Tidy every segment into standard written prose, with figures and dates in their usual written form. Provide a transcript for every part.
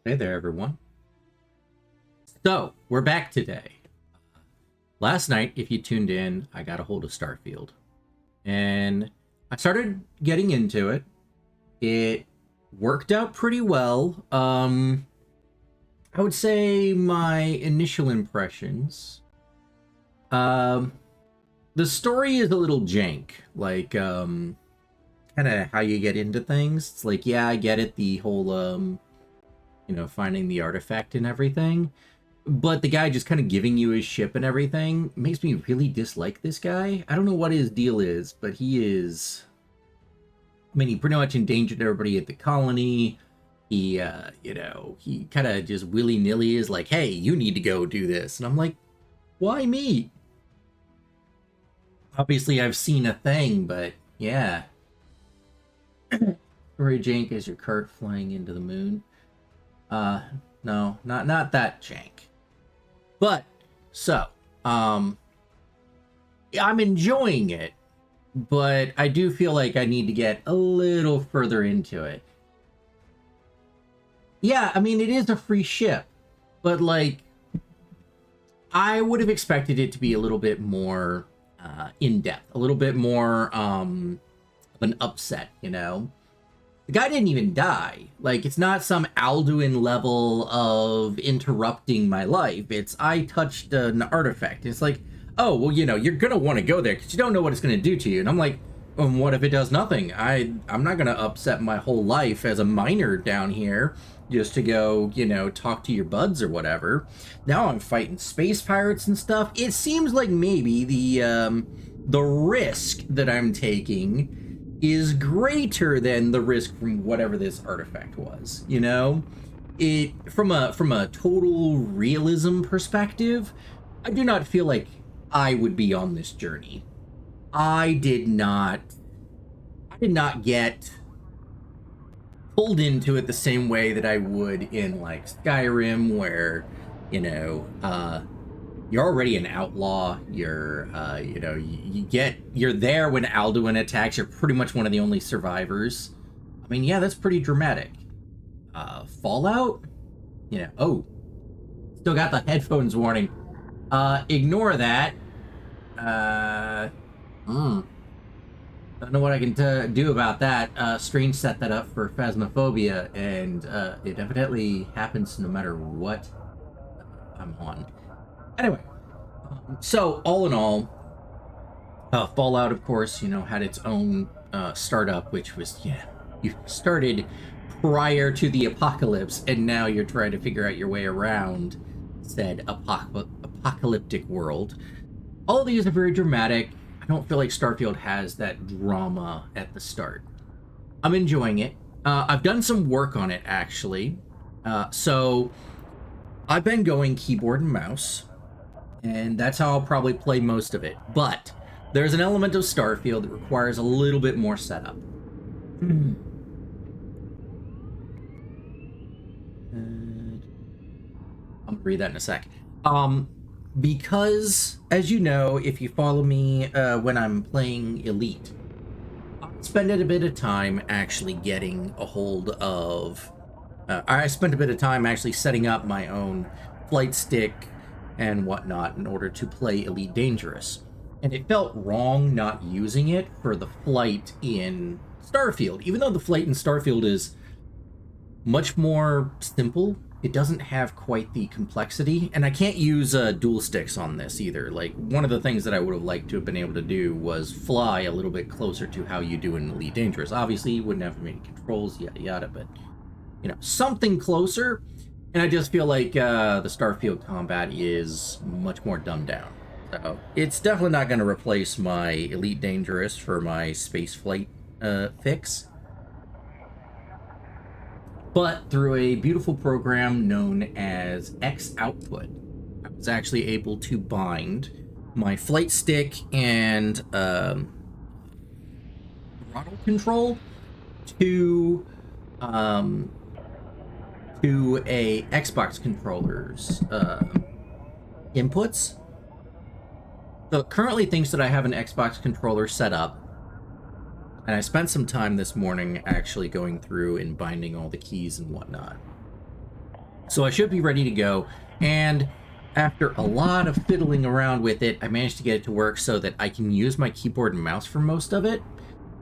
Hey there, everyone. So, we're back today. Last night, if you tuned in, I got a hold of Starfield. And I started getting into it. It worked out pretty well. I would say my initial impressions. Um, the story is a little jank. Like, kind of how you get into things. It's like, yeah, I get it. The whole, finding the artifact and everything. But the guy just kind of giving you his ship and everything makes me really dislike this guy. I don't know what his deal is, but he is... I mean, he pretty much endangered everybody at the colony. He, he kind of just willy-nilly is like, hey, you need to go do this. And I'm like, why me? Obviously, I've seen a thing, but yeah. Story jank as your cart flying into the moon. No, not that jank. But, so, I'm enjoying it, but I do feel like I need to get a little further into it. Yeah, I mean, it is a free ship, but, like, I would have expected it to be a little bit more, in-depth, a little bit more, of an upset, you know? The guy didn't even die. Like, it's not some Alduin level of interrupting my life. It's, I touched an artifact. It's like, oh, well, you're going to want to go there because you don't know what it's going to do to you. And I'm like, what if it does nothing? I'm not going to upset my whole life as a miner down here just to go, talk to your buds or whatever. Now I'm fighting space pirates and stuff. It seems like maybe the risk that I'm taking is greater than the risk from whatever this artifact was. It from a total realism perspective, I do not feel like I would be on this journey. I did not get pulled into it the same way that I would in like Skyrim, where you're already an outlaw. You're, you're there when Alduin attacks. You're pretty much one of the only survivors. I mean, yeah, that's pretty dramatic. Fallout? Oh, still got the headphones warning. Ignore that. Don't know what I can do about that. Strange set that up for Phasmophobia, and it evidently happens no matter what I'm on. Anyway, so all in all, Fallout, of course, had its own startup, which was, you started prior to the apocalypse, and now you're trying to figure out your way around said apocalyptic world. All of these are very dramatic. I don't feel like Starfield has that drama at the start. I'm enjoying it. I've done some work on it, actually. So I've been going keyboard and mouse, and that's how I'll probably play most of it. But there's an element of Starfield that requires a little bit more setup. I'll read that in a sec. Because, as you know, if you follow me when I'm playing Elite, I spend a bit of time actually getting a hold of... I spent a bit of time actually setting up my own flight stick and whatnot in order to play Elite Dangerous. And it felt wrong not using it for the flight in Starfield. Even though the flight in Starfield is much more simple, it doesn't have quite the complexity. And I can't use dual sticks on this either. Like, one of the things that I would have liked to have been able to do was fly a little bit closer to how you do in Elite Dangerous. Obviously, you wouldn't have many controls, yada yada, but, something closer. And I just feel like the Starfield combat is much more dumbed down. So it's definitely not going to replace my Elite Dangerous for my space flight fix. But through a beautiful program known as X Output, I was actually able to bind my flight stick and throttle control to a Xbox controller's inputs. So it currently thinks that I have an Xbox controller set up, and I spent some time this morning actually going through and binding all the keys and whatnot. So I should be ready to go. And after a lot of fiddling around with it, I managed to get it to work so that I can use my keyboard and mouse for most of it,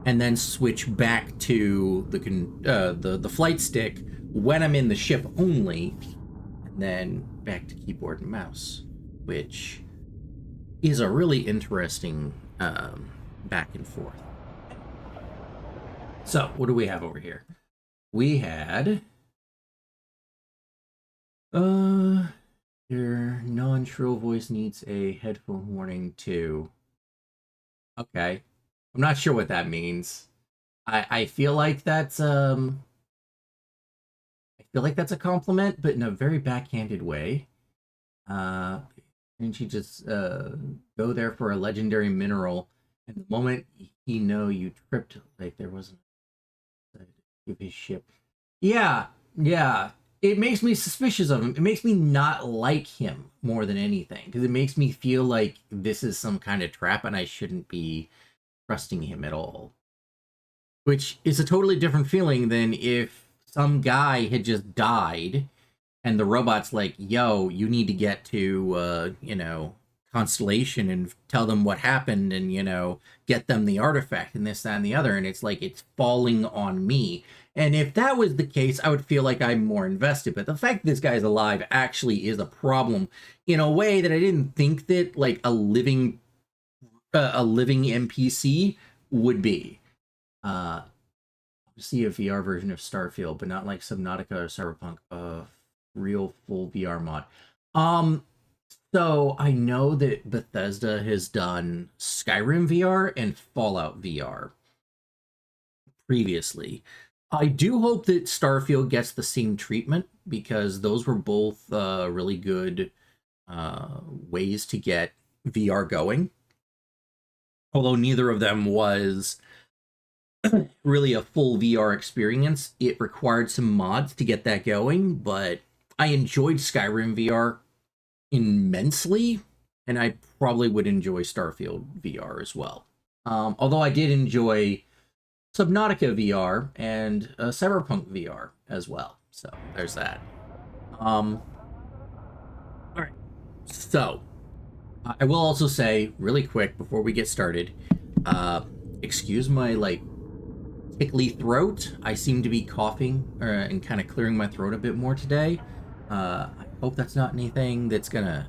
and then switch back to the flight stick when I'm in the ship only, and then back to keyboard and mouse, which is a really interesting back and forth. So, what do we have over here? We had your non-shrill voice needs a headphone warning too. Okay. I'm not sure what that means. I feel like that's I feel like that's a compliment, but in a very backhanded way. And she just go there for a legendary mineral, and the moment he know you tripped, like there wasn't give his ship. Yeah, yeah. It makes me suspicious of him. It makes me not like him more than anything, because it makes me feel like this is some kind of trap and I shouldn't be trusting him at all. Which is a totally different feeling than if some guy had just died and the robot's like, yo, you need to get to, Constellation and tell them what happened and, get them the artifact and this, that, and the other. And it's like, it's falling on me. And if that was the case, I would feel like I'm more invested. But the fact that this guy's alive actually is a problem in a way that I didn't think that, like, a living NPC would be. See a VR version of Starfield, but not like Subnautica or Cyberpunk. Real full VR mod. So I know that Bethesda has done Skyrim VR and Fallout VR previously. I do hope that Starfield gets the same treatment, because those were both really good ways to get VR going. Although neither of them was really a full VR experience. It required some mods to get that going, but I enjoyed Skyrim VR immensely, and I probably would enjoy Starfield VR as well. Although I did enjoy Subnautica VR and Cyberpunk VR as well. So there's that. All right. So I will also say really quick before we get started, excuse my tickly throat. I seem to be coughing and kind of clearing my throat a bit more today. I hope that's not anything that's gonna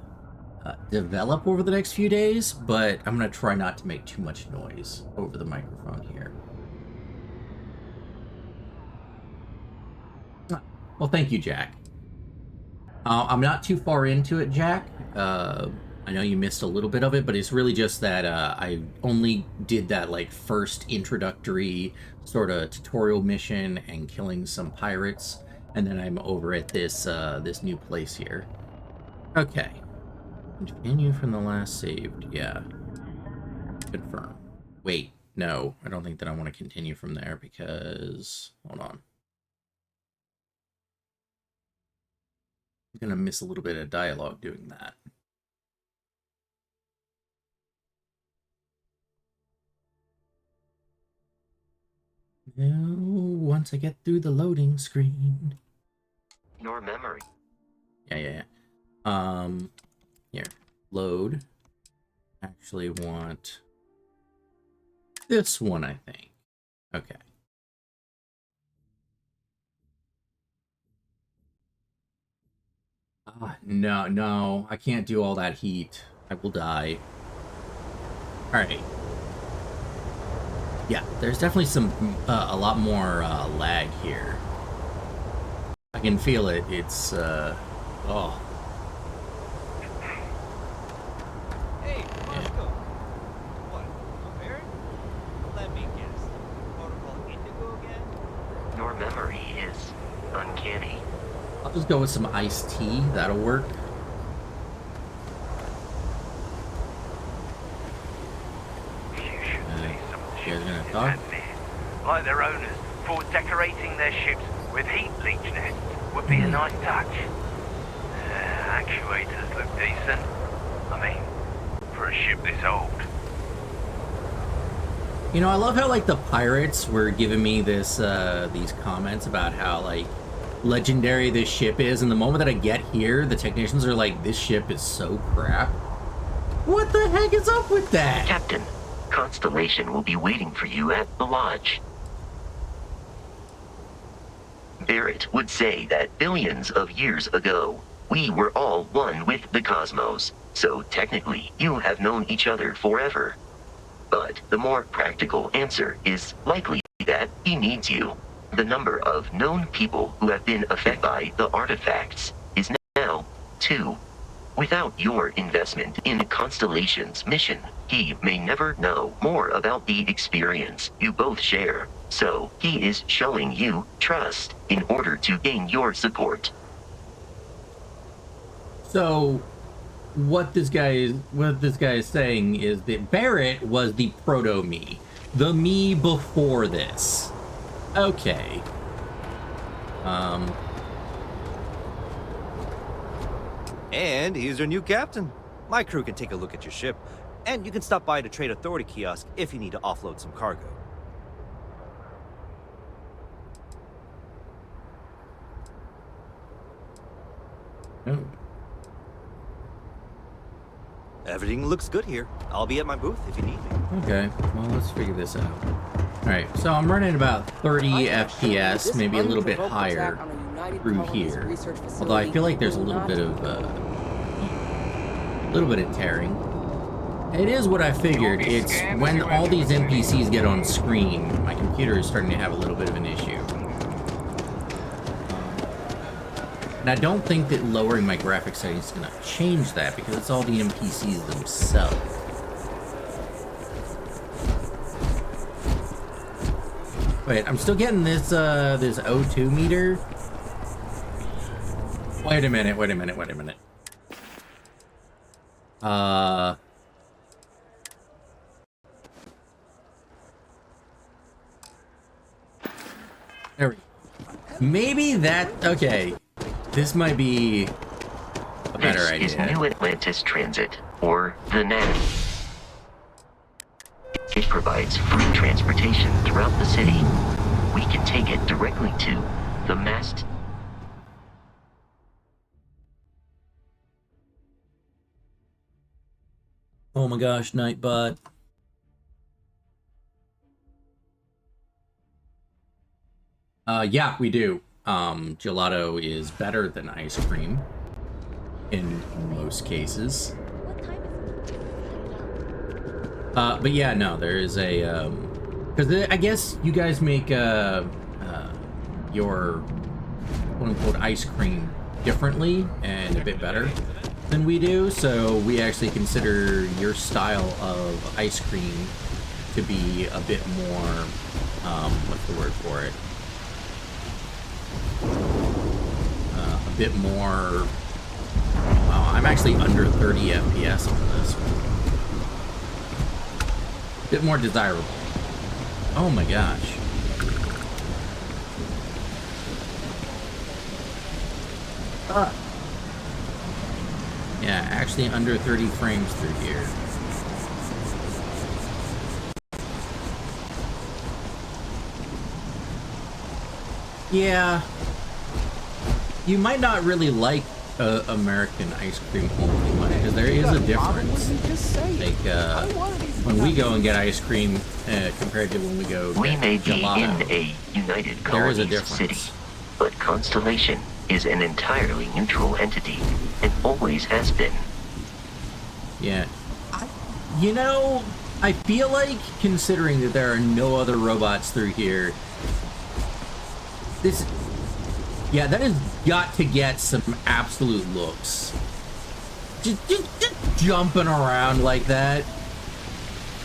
develop over the next few days, but I'm gonna try not to make too much noise over the microphone here. Well, thank you, Jack. I'm not too far into it, Jack. I know you missed a little bit of it, but it's really just that I only did that first introductory sort of tutorial mission and killing some pirates, and then I'm over at this this new place here. Okay. Continue from the last saved. Yeah. Confirm. Wait, no, I don't think that I want to continue from there because hold on. I'm gonna miss a little bit of dialogue doing that. Now, once I get through the loading screen. Your memory. Yeah. Here, load. Actually want this one, I think. Okay. No, I can't do all that heat. I will die. Alright. Yeah, there's definitely a lot more lag here. I can feel it. It's, oh. Hey, Marco. What, comparing? Let me guess. Protocol Indigo again? Your memory is uncanny. I'll just go with some iced tea. That'll work. You should see some of the You guys ships gonna in talk? there. Like their owners, thought decorating their ships with heat leech nests would be a nice touch. Actuators look decent. I mean, for a ship this old. You know, I love how the pirates were giving me this these comments about how legendary this ship is, and the moment that I get here, the technicians are like, this ship is so crap. What the heck is up with that? Captain, Constellation will be waiting for you at the lodge. Barrett would say that billions of years ago, we were all one with the cosmos, so technically you have known each other forever. But the more practical answer is likely that he needs you. The number of known people who have been affected by the artifacts is now 2. Without your investment in Constellation's mission, he may never know more about the experience you both share. So he is showing you trust in order to gain your support. So, what this guy is saying is that Barrett was the proto-me. The me before this. Okay. And he's your new captain. My crew can take a look at your ship, and you can stop by the Trade Authority kiosk if you need to offload some cargo. Oh. Everything looks good here. I'll be at my booth if you need me. Okay, well, let's figure this out. Alright, so I'm running about 30 FPS, maybe a little bit higher through here. Although I feel like there's a little bit of tearing. It is what I figured. It's when all these NPCs get on screen, my computer is starting to have a little bit of an issue. And I don't think that lowering my graphics settings is going to change that, because it's all the NPCs themselves. Wait, I'm still getting this this O2 meter. Wait a minute. There we go. Maybe that, okay. This might be a better idea. This is New Atlantis Transit, or the NAT. It provides free transportation throughout the city. We can take it directly to the mast. Oh my gosh, Nightbot. Yeah, we do. Gelato is better than ice cream in most cases. But yeah, no, there is a because I guess you guys make your quote-unquote ice cream differently and a bit better than we do, so we actually consider your style of ice cream to be a bit more what's the word for it? A bit more. Wow, I'm actually under 30 FPS on this one. Bit more desirable. Oh my gosh. Yeah, actually under 30 frames through here. Yeah. You might not really like American ice cream only much, because there is a difference. Like, when we go and get ice cream compared to when we go get We may be gelato, in a United there is a Colonies difference. city, but Constellation is an entirely neutral entity, and always has been. Yeah. You know, I feel like, considering that there are no other robots through here, this... Yeah, that has got to get some absolute looks. Just jumping around like that.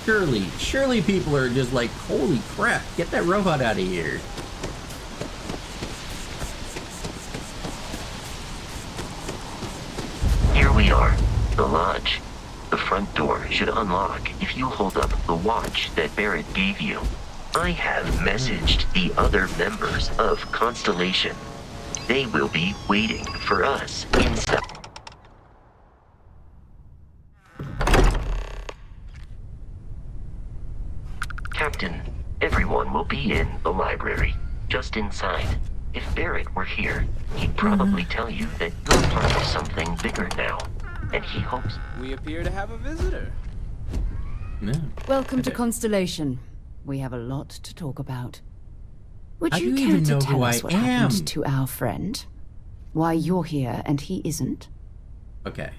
Surely people are just like, holy crap, get that robot out of here. Here we are, the lodge. The front door should unlock if you hold up the watch that Barrett gave you. I have messaged the other members of Constellation. They will be waiting for us inside. Captain, everyone will be in the library, just inside. If Barrett were here, he'd probably tell you that you're part of something bigger now, and he hopes... We appear to have a visitor. Yeah. Welcome to Constellation. We have a lot to talk about. Would How do you you care even to know tell who us I what am? happened to our friend? Why you're here and he isn't? Okay.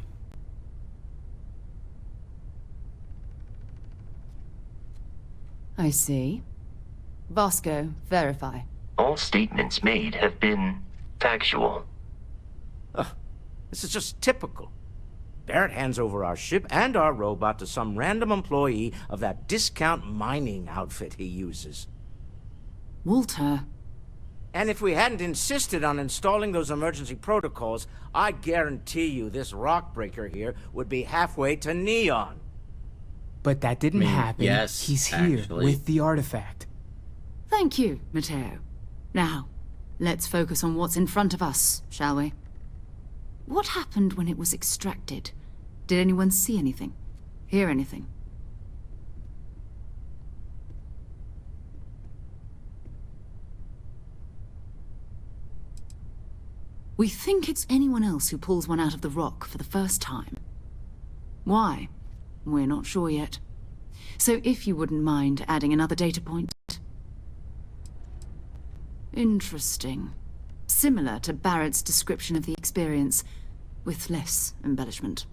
I see. Vasco, verify. All statements made have been factual. This is just typical. Barrett hands over our ship and our robot to some random employee of that discount mining outfit he uses. Walter. And if we hadn't insisted on installing those emergency protocols, I guarantee you this rock breaker here would be halfway to Neon. But that didn't happen. yes, He's here actually. with the artifact. Thank you, Matteo. Now, let's focus on what's in front of us, shall we? What happened when it was extracted? Did anyone see anything? Hear anything? We think it's anyone else who pulls one out of the rock for the first time. Why? We're not sure yet. So if you wouldn't mind adding another data point. Interesting. Similar to Barrett's description of the experience, with less embellishment.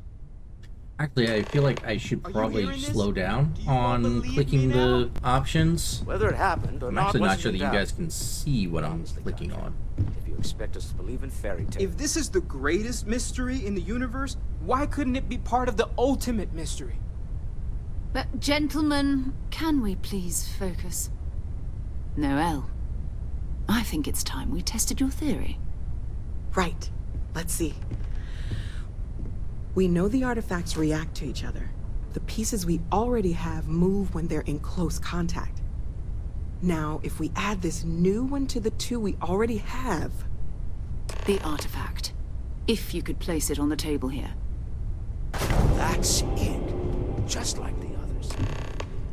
Actually, I feel like I should Are you probably hearing this? slow down Do you all on believe clicking me the options. Whether it happened or I'm not actually not wasn't sure in that you doubt. guys can see what I'm Honestly, clicking Doctor, on. If you expect us to believe in fairy tales. If this is the greatest mystery in the universe, why couldn't it be part of the ultimate mystery? But, gentlemen, can we please focus? Noelle, I think it's time we tested your theory. Right. Let's see. We know the artifacts react to each other. The pieces we already have move when they're in close contact. Now, if we add this new one to the two we already have... The artifact. If you could place it on the table here. That's it. Just like the others.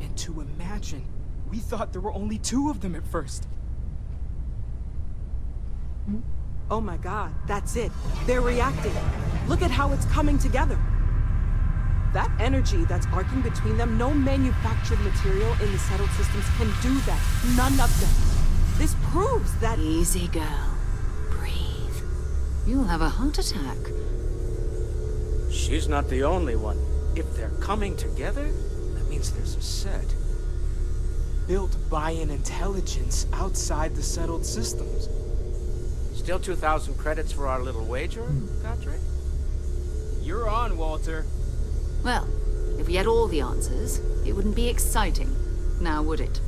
And to imagine, we thought there were only 2 of them at first. Oh my god, that's it. They're reacting. Look at how it's coming together. That energy that's arcing between them, no manufactured material in the settled systems can do that. None of them. This proves that... Easy, girl. Breathe. You'll have a heart attack. She's not the only one. If they're coming together, that means there's a set. Built by an intelligence outside the settled systems. Still 2,000 credits for our little wager, Godfrey? You're on, Walter. Well, if we had all the answers, it wouldn't be exciting. Now, would it?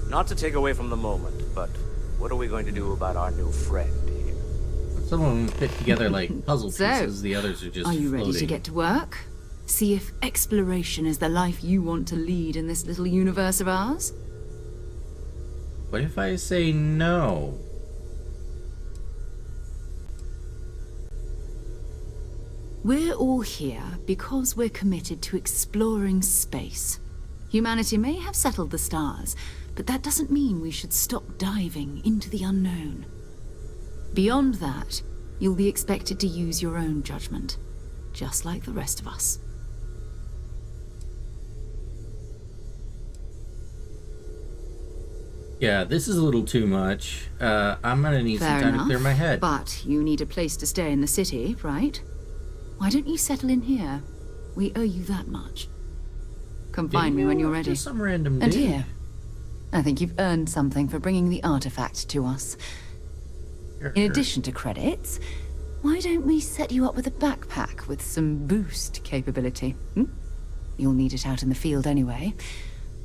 Not to take away from the moment, but what are we going to do about our new friend here? Some of them fit together like puzzle So, pieces, the others are just Are you ready to floating. get to work? See if exploration is the life you want to lead in this little universe of ours? What if I say no? We're all here because we're committed to exploring space. Humanity may have settled the stars, but that doesn't mean we should stop diving into the unknown. Beyond that, you'll be expected to use your own judgment, just like the rest of us. Yeah, this is a little too much. I'm gonna need Fair some time enough, to clear my head. but you need a place to stay in the city, right? Why don't you settle in here? We owe you that much. Come find me when you're ready. Just some random And dude. here, I think you've earned something for bringing the artifact to us. Sure, In sure. addition to credits, why don't we set you up with a backpack with some boost capability? Hmm? You'll need it out in the field anyway.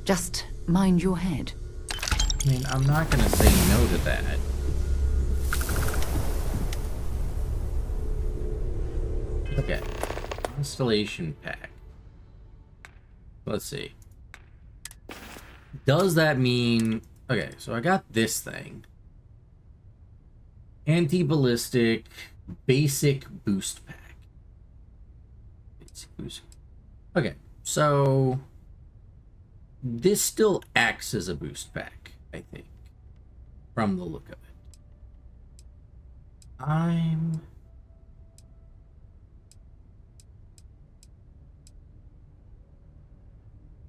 Just mind your head. I mean, I'm not gonna say no to that. Okay. Installation pack. Let's see. Does that mean... Okay, so I got this thing. Anti-ballistic basic boost pack. Basic boost. Okay, so... This still acts as a boost pack, I think. From the look of it. I'm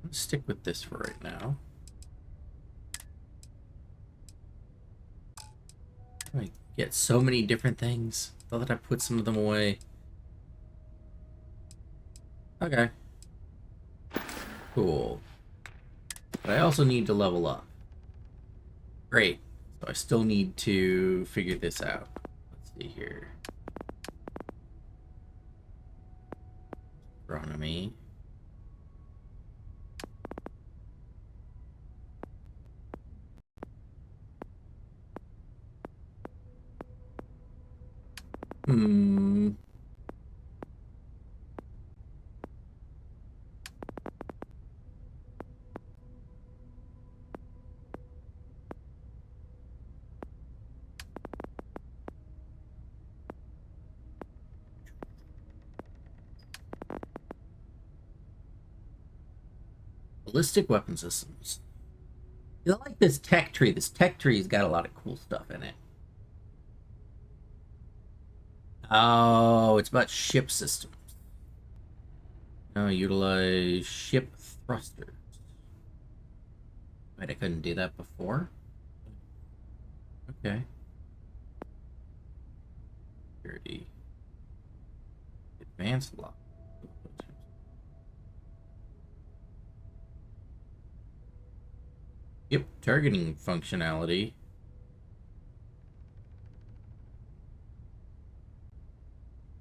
gonna stick with this for right now. I get so many different things. Thought that I put some of them away. Okay. Cool. But I also need to level up. Great. So I still need to figure this out. Let's see here. Astronomy. Hmm. Ballistic weapon systems. I like this tech tree. This tech tree's got a lot of cool stuff in it. Oh, it's about ship systems. Now utilize ship thrusters. Wait, I couldn't do that before? Okay. Security. Advanced lock. Yep, targeting functionality.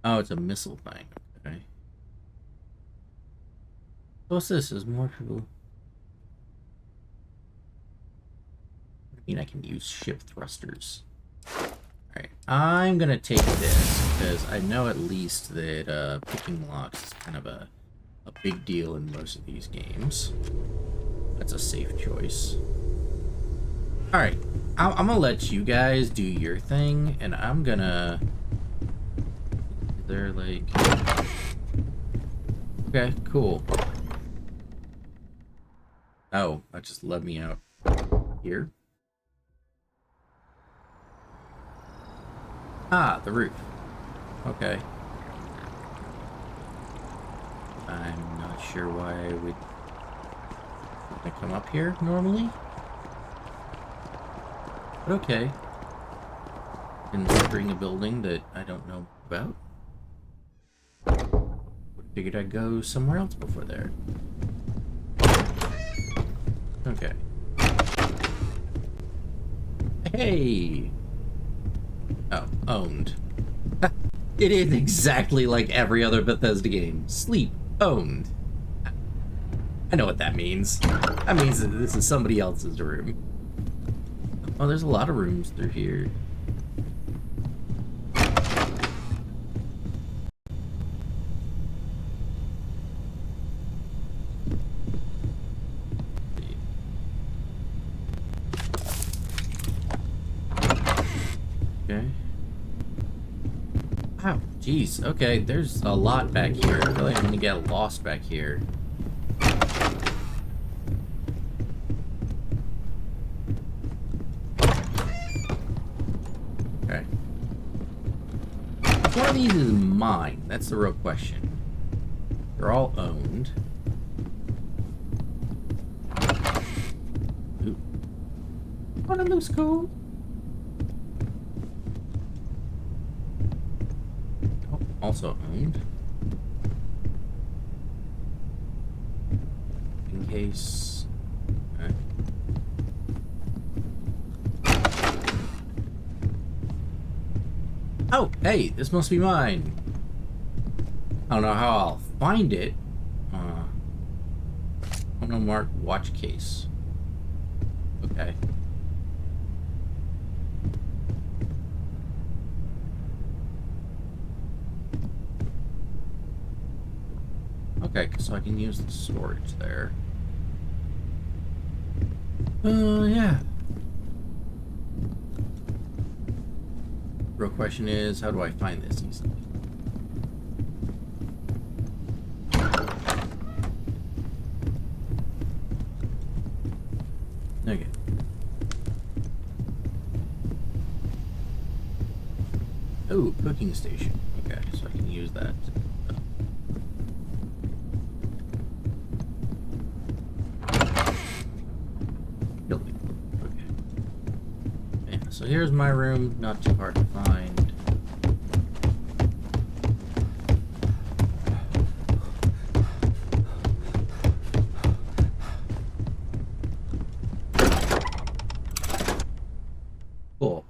Oh, it's a missile thing. Okay. What's this? Is more cool. I mean, I can use ship thrusters. Alright, I'm gonna take this, because I know at least that picking locks is kind of a big deal in most of these games. That's a safe choice. Alright, I'm gonna let you guys do your thing, and I'm gonna... They're like... Okay, cool. Oh, that just led me out here. Ah, the roof. Okay. I'm not sure why I would come up here normally. But okay. Entering a building that I don't know about. Figured I'd go somewhere else before there. Okay. Hey! Oh, owned. It is exactly like every other Bethesda game. Sleep, owned. I know what that means. That means that this is somebody else's room. Oh, there's a lot of rooms through here. Okay. Wow, jeez. Okay, there's a lot back here. I feel like I'm gonna get lost back here. Okay. Which one of these is mine? That's the real question. They're all owned. Ooh. One of them's cool. Also owned. In case... Okay. Oh, hey, this must be mine. I don't know how I'll find it. I'm gonna mark watch case. Okay. Okay, so I can use the storage there. Yeah. Real question is, how do I find this easily? Okay. Oh, cooking station. Okay, so I can use that. Okay. Yeah, so here's my room. Not too hard to find. Cool.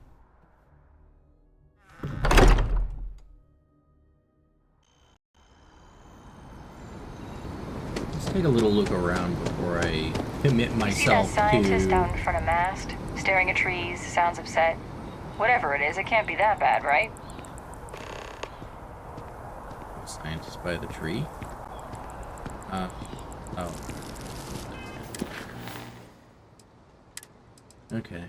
Let's take a little look around before I commit myself See that scientist to... out in front of mast, staring at trees, sounds upset. Whatever it is, it can't be that bad, right? Scientist by the tree? Oh. Okay.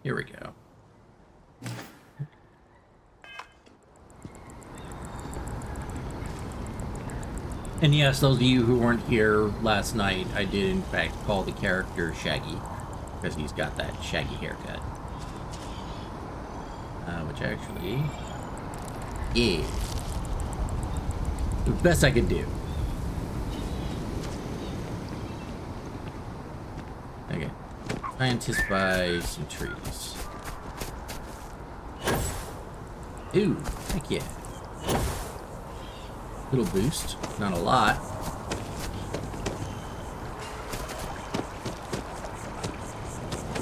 Here we go. And yes, those of you who weren't here last night, I did in fact call the character Shaggy, because he's got that shaggy haircut. Which actually... yeah. The best I could do. Okay. Scientist by some trees. Ooh, heck yeah. Little boost, not a lot.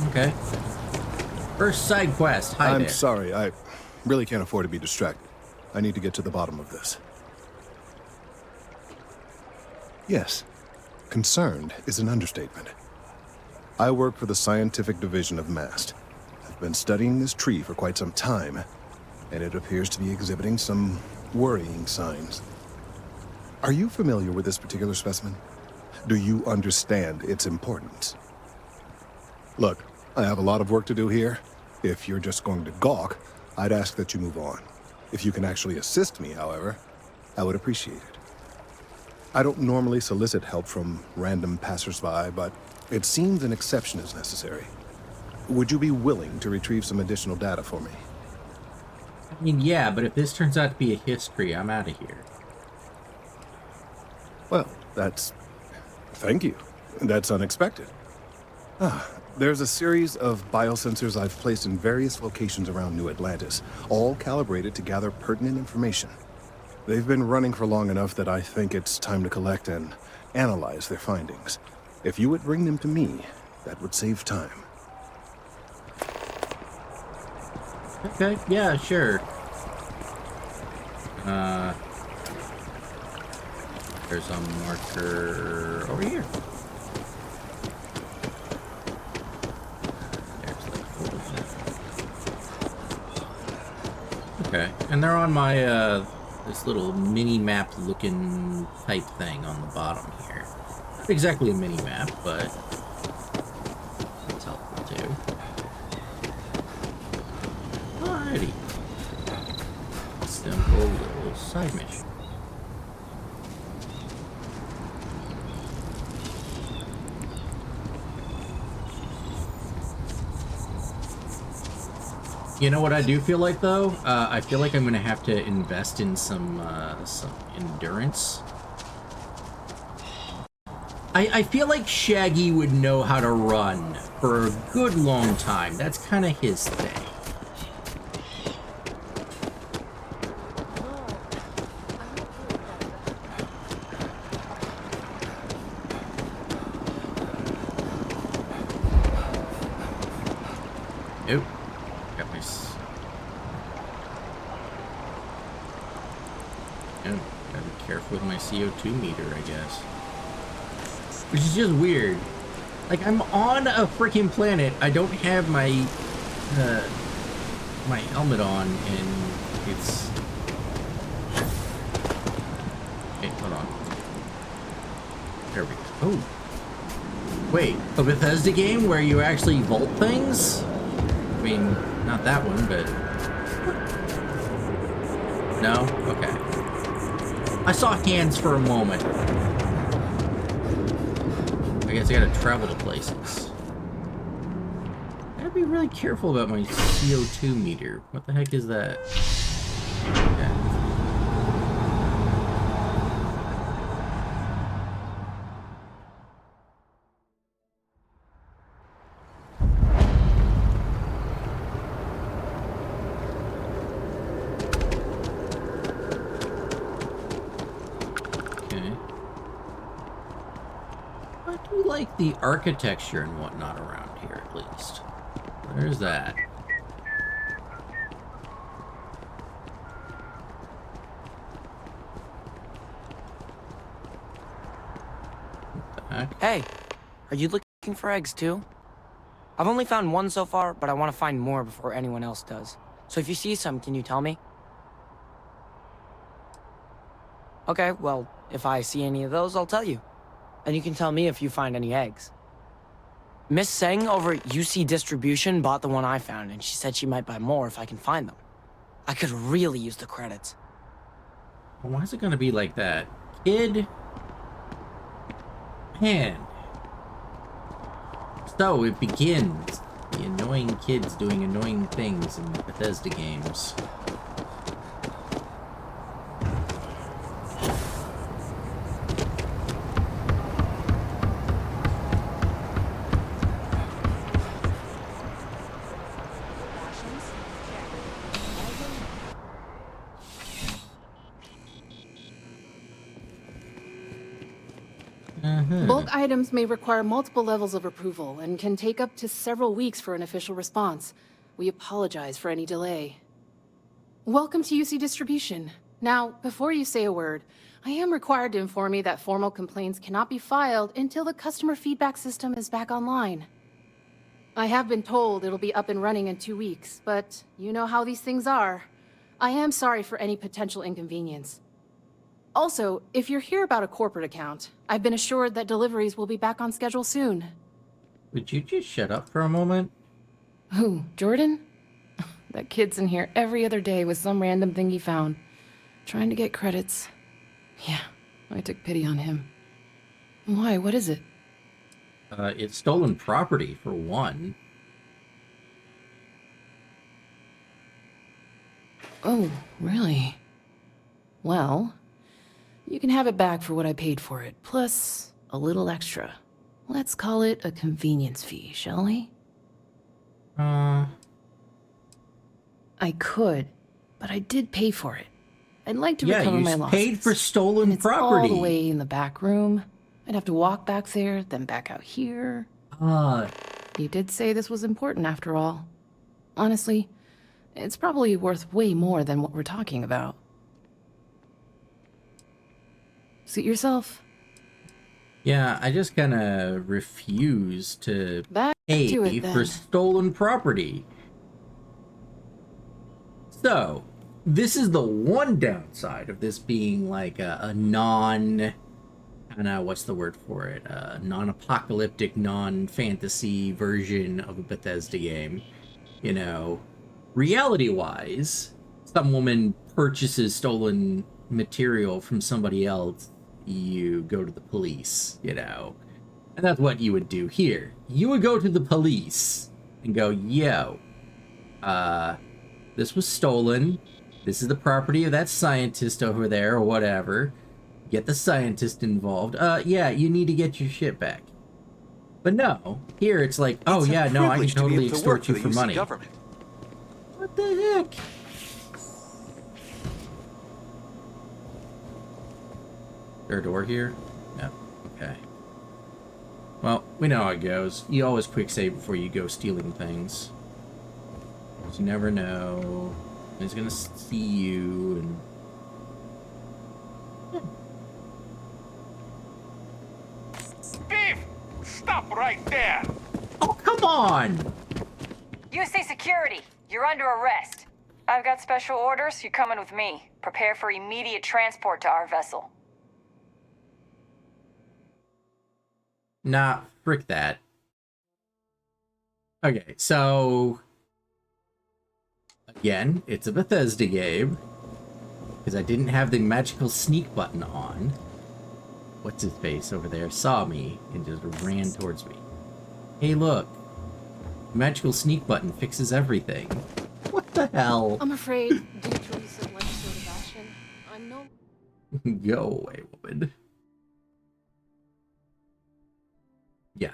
Okay. First side quest. Hi there. I'm sorry, I really can't afford to be distracted. I need to get to the bottom of this. Yes, concerned is an understatement. I work for the scientific division of MAST. I've been studying this tree for quite some time, and it appears to be exhibiting some worrying signs. Are you familiar with this particular specimen? Do you understand its importance? Look, I have a lot of work to do here. If you're just going to gawk, I'd ask that you move on. If you can actually assist me, however, I would appreciate it. I don't normally solicit help from random passersby, but it seems an exception is necessary. Would you be willing to retrieve some additional data for me? I mean, yeah, but if this turns out to be a history, I'm out of here. Well, thank you. That's unexpected. There's a series of biosensors I've placed in various locations around New Atlantis, all calibrated to gather pertinent information. They've been running for long enough that I think it's time to collect and analyze their findings. If you would bring them to me, that would save time. Okay, yeah, sure. There's a marker over here. There's the okay, and they're on my this little mini map looking type thing on the bottom here. Not exactly a mini map, but it's helpful too. Alrighty. Simple little side mission. You know what I do feel like, though? I feel like I'm going to have to invest in some endurance. I feel like Shaggy would know how to run for a good long time. That's kind of his thing. Oop. Got my... Oh, gotta be careful with my CO2 meter, I guess. Which is just weird. Like, I'm on a freaking planet. I don't have my my helmet on, and it's... Okay, hold on. There we go. Oh, Wait, a Bethesda game where you actually vault things? I mean, not that one, but... No? Okay. I saw hands for a moment. I guess I gotta travel to places. I gotta be really careful about my CO2 meter. What the heck is that? Okay. Like the architecture and whatnot around here, at least. There's that. What the heck? Hey, are you looking for eggs too? I've only found one so far, but I want to find more before anyone else does. So if you see some, can you tell me? Okay, well, if I see any of those, I'll tell you. And you can tell me if you find any eggs. Miss Seng over at UC Distribution bought the one I found, and she said she might buy more if I can find them. I could really use the credits. Well, why is it gonna be like that? Kid? Man. So, it begins. The annoying kids doing annoying things in Bethesda games. Bulk items may require multiple levels of approval and can take up to several weeks for an official response. We apologize for any delay. Welcome to UC Distribution. Now, before you say a word, I am required to inform you that formal complaints cannot be filed until the customer feedback system is back online. I have been told it'll be up and running in 2 weeks, but you know how these things are. I am sorry for any potential inconvenience. Also, if you're here about a corporate account, I've been assured that deliveries will be back on schedule soon. Would you just shut up for a moment? Who, Jordan? That kid's in here every other day with some random thing he found. Trying to get credits. Yeah, I took pity on him. Why, what is it? It's stolen property, for one. Oh, really? Well, you can have it back for what I paid for it, plus a little extra. Let's call it a convenience fee, shall we? I could, but I did pay for it. I'd like to recover my losses. Yeah, you paid for stolen and it's property. all the way in the back room. I'd have to walk back there, then back out here. You did say this was important after all. Honestly, it's probably worth way more than what we're talking about. Suit yourself. Yeah, I just kind of refuse to pay to it, then. for stolen property. So, this is the one downside of this being like a non... what's the word for it? Non-apocalyptic, non-fantasy version of a Bethesda game. You know, reality-wise, some woman purchases stolen material from somebody else, you go to the police, you know. And that's what you would do here. You would go to the police and go, yo, this was stolen. This is the property of that scientist over there or whatever. Get the scientist involved. Yeah, you need to get your shit back. But no, here it's like, oh yeah, no, I can totally extort you for money. Government. What the heck? Is there a door here? No. Okay. Well, we know how it goes. You always quick save before you go stealing things. You never know. He's gonna see you and... Steve! Stop right there! Oh, come on! UC Security, you're under arrest. I've got special orders. You're coming with me. Prepare for immediate transport to our vessel. Not frick that. Okay, so again, it's a Bethesda game because I didn't have the magical sneak button on. What's his face over there saw me and just ran towards me. Hey, look. The magical sneak button fixes everything. What the hell? I'm afraid, due to recent legislative action, I'm no... Go away, woman. Yeah.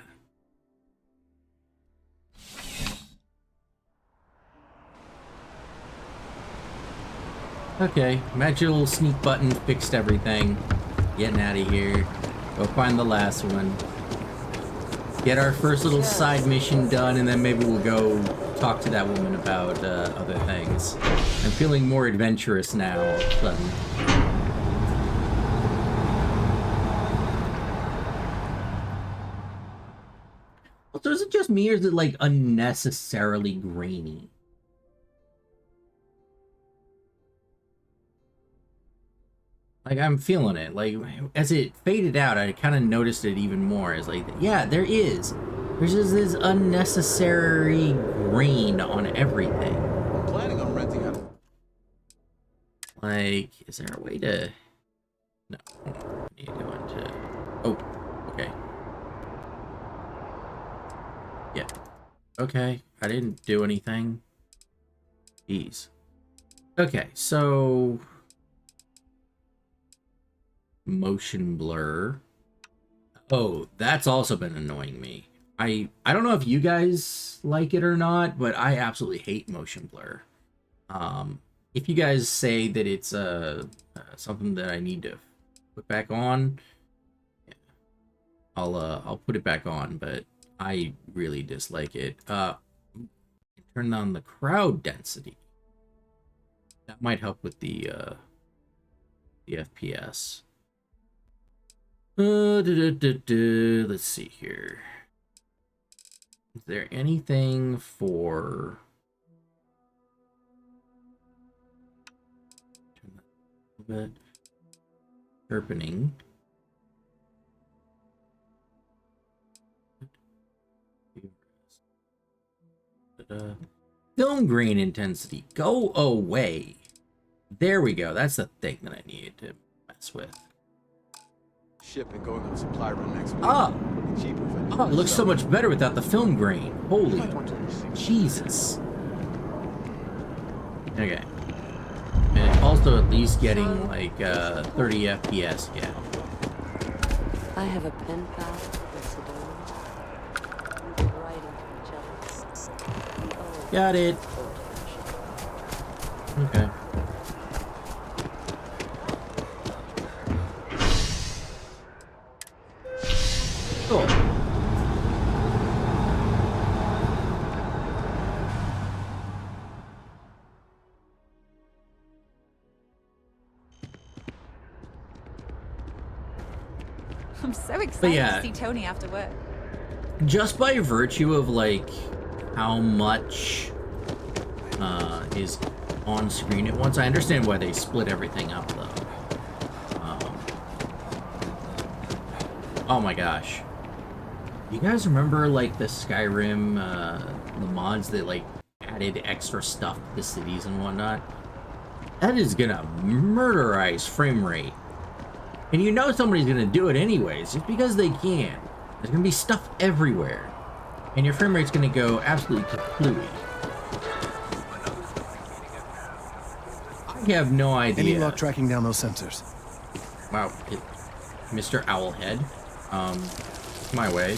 Okay, magical sneak button fixed everything. Getting out of here. Go find the last one. Get our first little side mission done, and then maybe we'll go talk to that woman about other things. I'm feeling more adventurous now, all of a sudden. Also, is it just me, or is it, like, unnecessarily grainy? Like, I'm feeling it. Like, as it faded out, I kind of noticed it even more. It's like, yeah, there is. There's just this unnecessary grain on everything. I'm planning on renting out. Like, is there a way to... No. I need to go into... Oh, okay. Yeah. Okay, I didn't do anything. Jeez. Okay, so... motion blur. Oh, that's also been annoying me. I don't know if you guys like it or not, but I absolutely hate motion blur. If you guys say that it's something that I need to put back on, yeah, I'll put it back on, but I really dislike it. Turn on the crowd density. That might help with the FPS. Let's see here. Is there anything for... turn that a little bit. Sharpening. Film grain intensity. Go away. There we go. That's the thing that I needed to mess with. Shipping going on supply run next week. Ah! Oh, it looks so much better without the film grain. Holy Jesus. Okay. And also at least getting like 30 FPS, yeah. I have a pen pal that's adorable. We were writing to each other. Got it. Okay. Cool. I'm so excited yeah, to see Tony after work. Just by virtue of like how much is on screen at once, I understand why they split everything up though. Oh my gosh. You guys remember like the Skyrim, the mods that like added extra stuff to the cities and whatnot? That is gonna murderize frame rate. And you know somebody's gonna do it anyways, just because they can. There's gonna be stuff everywhere. And your frame rate's gonna go absolutely kaplooey. I have no idea. Any luck tracking down those sensors? Wow, Mr. Owlhead. My way.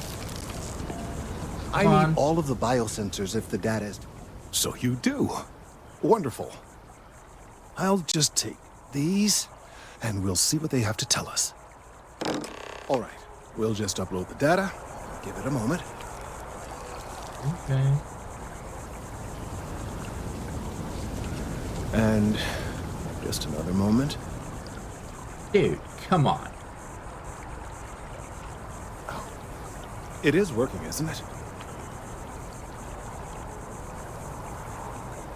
I need all of the biosensors if the data is... So you do. Wonderful. I'll just take these, and we'll see what they have to tell us. All right, we'll just upload the data. Give it a moment. Okay. And just another moment. Dude, come on. It is working, isn't it?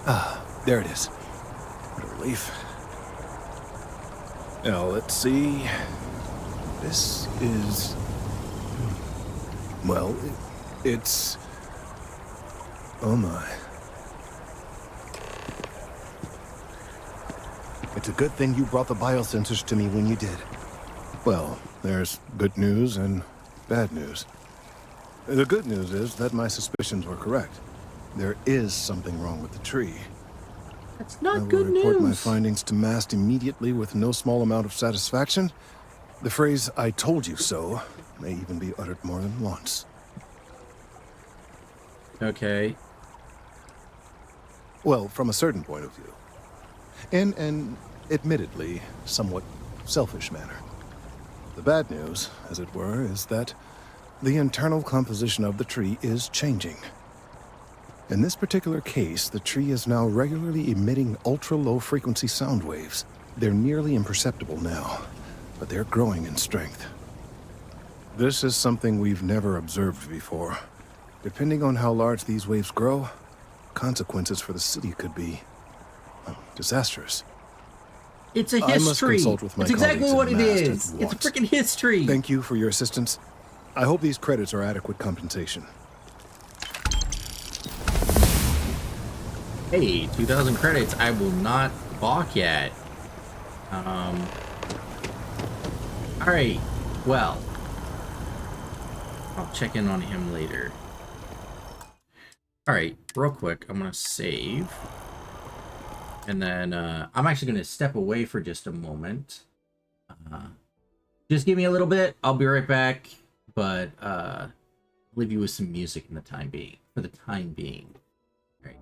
Ah, there it is. What a relief. Now, let's see. This is... Well, it's... Oh my. It's a good thing you brought the biosensors to me when you did. Well, there's good news and bad news. The good news is that my suspicions were correct. There is something wrong with the tree. That's not I will good report my news. findings to Mast immediately with no small amount of satisfaction. The phrase, "I told you so," may even be uttered more than once. Okay. Well, from a certain point of view. In an, admittedly, somewhat selfish manner. The bad news, as it were, is that the internal composition of the tree is changing. In this particular case, the tree is now regularly emitting ultra-low frequency sound waves. They're nearly imperceptible now, but they're growing in strength. This is something we've never observed before. Depending on how large these waves grow, consequences for the city could be disastrous. It's a I must history. consult with my It's exactly what it colleagues at is. Mast at It's a once. freaking history. Thank you for your assistance. I hope these credits are adequate compensation. Hey, 2,000 credits. I will not balk yet. Alright. Well. I'll check in on him later. Alright, real quick. I'm going to save. And then I'm actually going to step away for just a moment. Just give me a little bit. I'll be right back. But I'll leave you with some music in the time being. For the time being. Alright.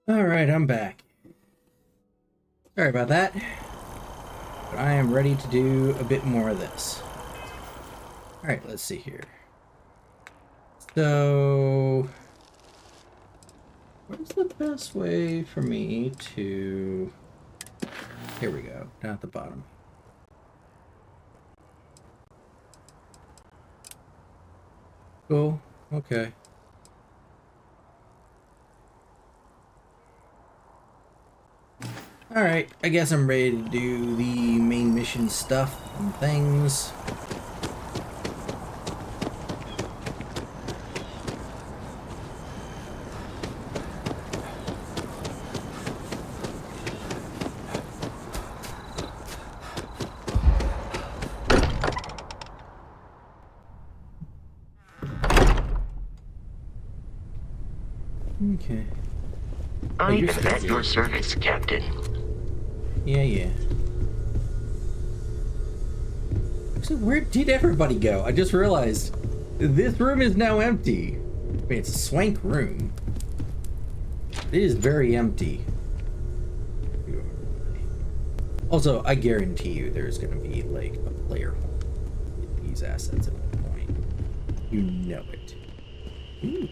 Alright, I'm back. Sorry about that. But I am ready to do a bit more of this. Alright, let's see here. So... what's the best way for me to... here we go, down at the bottom. Cool, okay. Alright, I guess I'm ready to do the main mission stuff and things. Okay. I am at your service, Captain. Yeah. So where did everybody go? I just realized this room is now empty. I mean, it's a swank room. It is very empty. Also, I guarantee you there's going to be, like, a player home with these assets at one point. You know it. Ooh.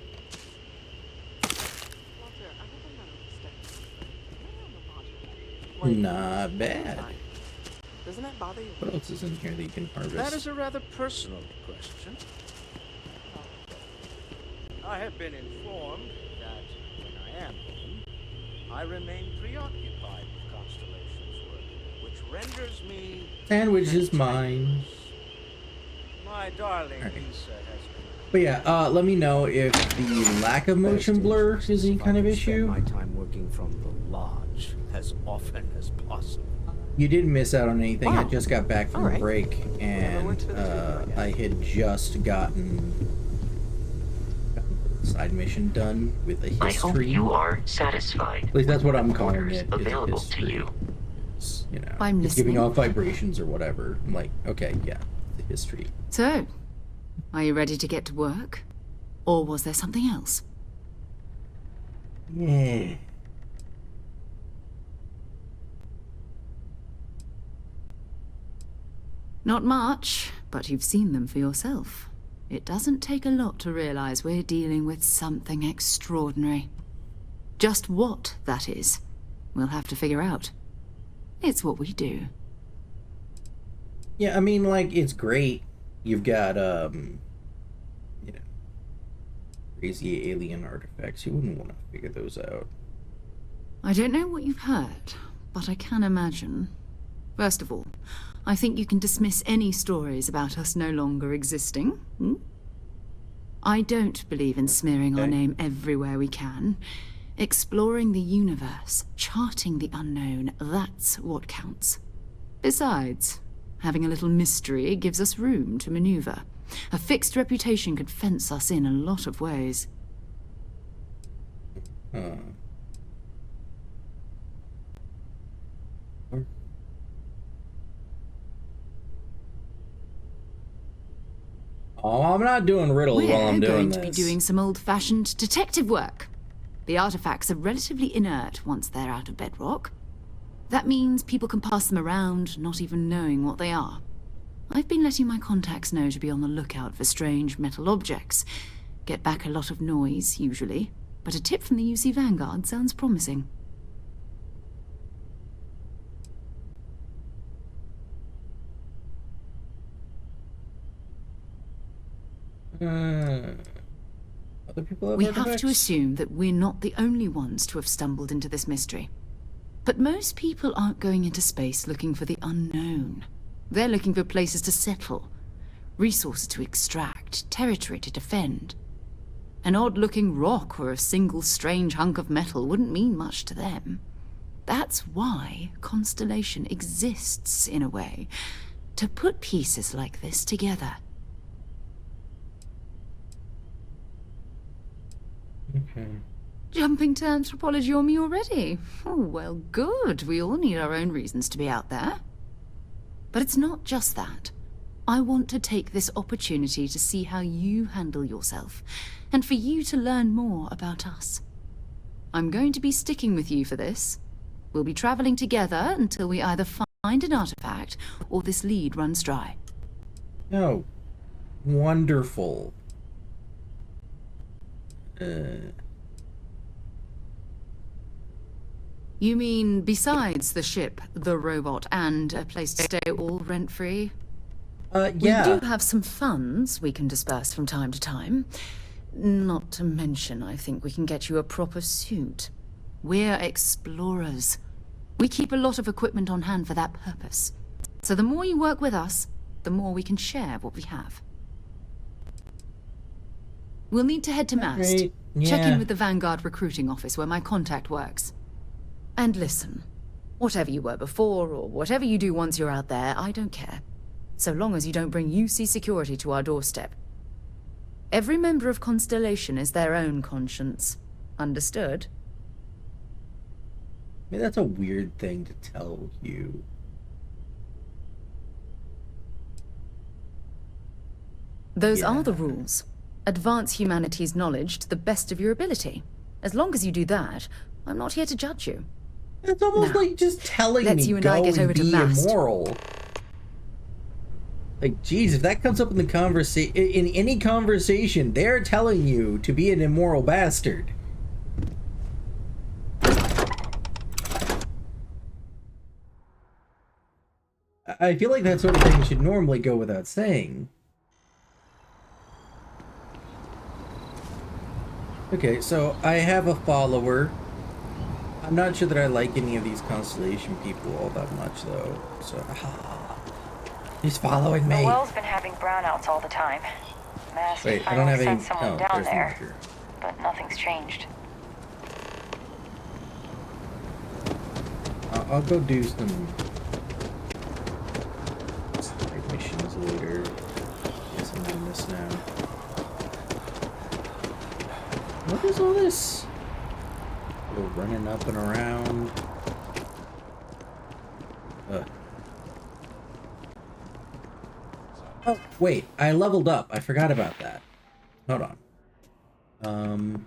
Not bad. Doesn't that bother you? What else is in here that you can harvest? That is a rather personal question. I have been informed that when I am home, I remain preoccupied with Constellation's work, which renders me... Sandwich is mine. My darling Lisa has been... But yeah, let me know if the lack of motion blur is any kind of issue. My time working from the lodge as often as possible. You didn't miss out on anything. Wow. I just got back from break, and I had just gotten the side mission done with a history. I hope you are satisfied. At least that's what I'm calling it. Available is to you. It's, you know, I'm it's giving listening. off vibrations or whatever. I'm like, okay, yeah, the history. So, are you ready to get to work? Or was there something else? Yeah. Not much, but you've seen them for yourself. It doesn't take a lot to realize we're dealing with something extraordinary. Just what that is, we'll have to figure out. It's what we do. Yeah, I mean, like, it's great. You've got, you know, crazy alien artifacts. You wouldn't want to figure those out. I don't know what you've heard, but I can imagine. First of all, I think you can dismiss any stories about us no longer existing. I don't believe in smearing our name everywhere we can. Exploring the universe, charting the unknown, that's what counts. Besides, having a little mystery gives us room to maneuver. A fixed reputation could fence us in a lot of ways. Oh, I'm not doing riddles while I'm doing We're going this. to be doing some old-fashioned detective work. The artifacts are relatively inert once they're out of bedrock. That means people can pass them around, not even knowing what they are. I've been letting my contacts know to be on the lookout for strange metal objects. Get back a lot of noise, usually, but a tip from the UC Vanguard sounds promising. Other people have We have artifacts? to assume that we're not the only ones to have stumbled into this mystery. But most people aren't going into space looking for the unknown. They're looking for places to settle, resources to extract, territory to defend. An odd-looking rock or a single strange hunk of metal wouldn't mean much to them. That's why Constellation exists, in a way, to put pieces like this together. Okay. Jumping to anthropology on me already? Oh, well, good. We all need our own reasons to be out there. But it's not just that. I want to take this opportunity to see how you handle yourself, and for you to learn more about us. I'm going to be sticking with you for this. We'll be traveling together until we either find an artifact or this lead runs dry. Oh, wonderful. You mean besides the ship, the robot, and a place to stay all rent-free? Yeah. We do have some funds we can disperse from time to time. Not to mention, I think we can get you a proper suit. We're explorers. We keep a lot of equipment on hand for that purpose. So the more you work with us, the more we can share what we have. We'll need to head to Mast. Great. Check Yeah. in with the Vanguard recruiting office where my contact works. And listen, whatever you were before or whatever you do once you're out there, I don't care. So long as you don't bring UC security to our doorstep. Every member of Constellation is their own conscience. Understood? I mean, that's a weird thing to tell you. Those are the rules. Advance humanity's knowledge to the best of your ability. As long as you do that, I'm not here to judge you. It's almost Now, like just telling let's me you and go I get and over to be Mast. immoral. Like, geez, if that comes up in the in any conversation, they're telling you to be an immoral bastard. I feel like that sort of thing should normally go without saying. Okay, so I have a follower. I'm not sure that I like any of these Constellation people all that much, though. So, he's following me. The well's been having brownouts all the time. Mast Wait, I don't finally have any. sent someone Oh, down there's the there, marker. but nothing's changed. I'll go do some missions later. Guess I'm doing this now. What is all this? Go running up and around. Oh, wait. I leveled up. I forgot about that. Hold on.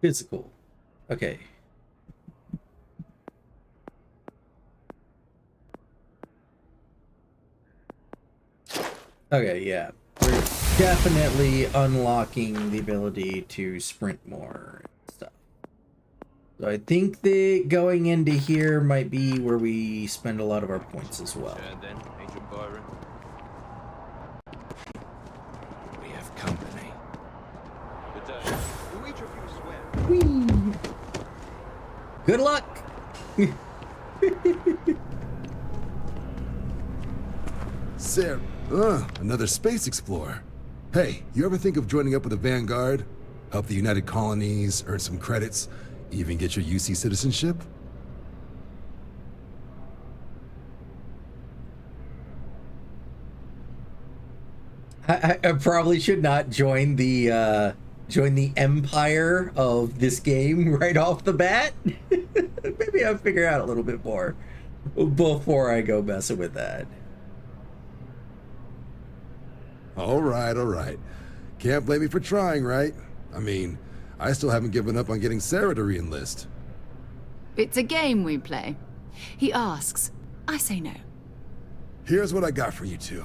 Physical. Okay. Okay, yeah. We're definitely unlocking the ability to sprint more and stuff. So I think that going into here might be where we spend a lot of our points as well. And then, Agent Byron. We have company. Good day. Do each of you swim? Whee! Good luck! Sarah, another space explorer. Hey, you ever think of joining up with the Vanguard? Help the United Colonies, earn some credits, even get your UC citizenship? I probably should not join the empire of this game right off the bat. Maybe I'll figure out a little bit more before I go messing with that. All right. Can't blame me for trying, right? I mean, I still haven't given up on getting Sarah to re-enlist. It's a game we play. He asks, I say no. Here's what I got for you two.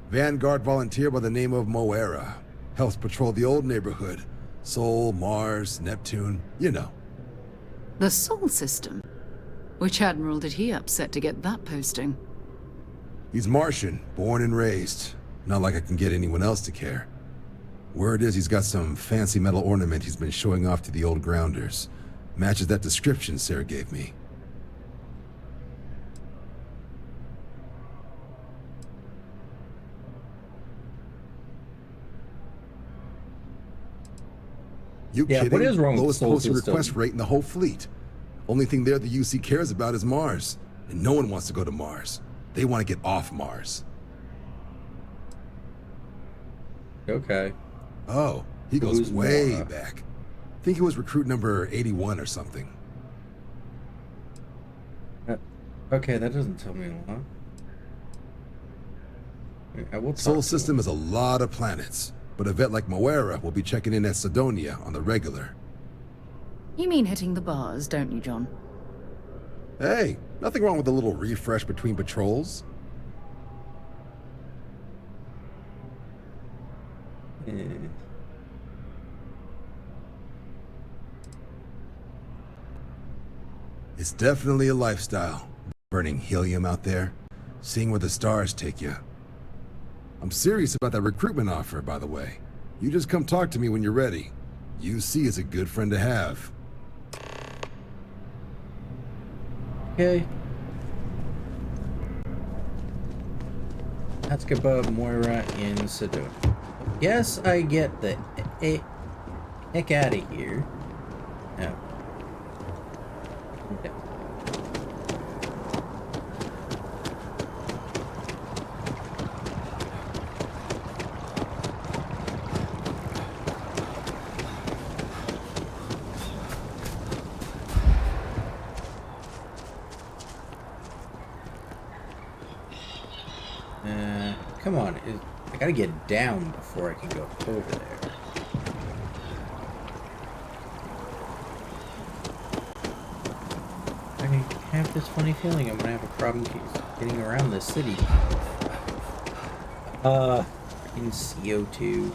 Vanguard volunteer by the name of Moera. Helps patrol the old neighborhood. Sol, Mars, Neptune, you know. The Sol system? Which admiral did he upset to get that posting? He's Martian, born and raised. Not like I can get anyone else to care. Word is he's got some fancy metal ornament he's been showing off to the old grounders. Matches that description Sarah gave me. You Yeah, kidding? what is wrong with the Lowest Sol posted system? request rate in the whole fleet. Only thing there the UC cares about is Mars. And no one wants to go to Mars. They want to get off Mars. Okay. Oh, he goes Who's way Mara? back. Think he was recruit number 81 or something. Okay, that doesn't tell me a lot. I will talk Sol to system him. is a lot of planets, but a vet like Moera will be checking in at Sidonia on the regular. You mean hitting the bars, don't you, John? Hey, nothing wrong with a little refresh between patrols. It's definitely a lifestyle, burning helium out there, seeing where the stars take you. I'm serious about that recruitment offer, by the way. You just come talk to me when you're ready. UC is a good friend to have. Okay. Ask about Moira in Sedona. Yes, I get the heck out of here. No. Okay. Come on, I gotta get down before I can go over there. I have this funny feeling I'm gonna have a problem getting around this city. In CO2.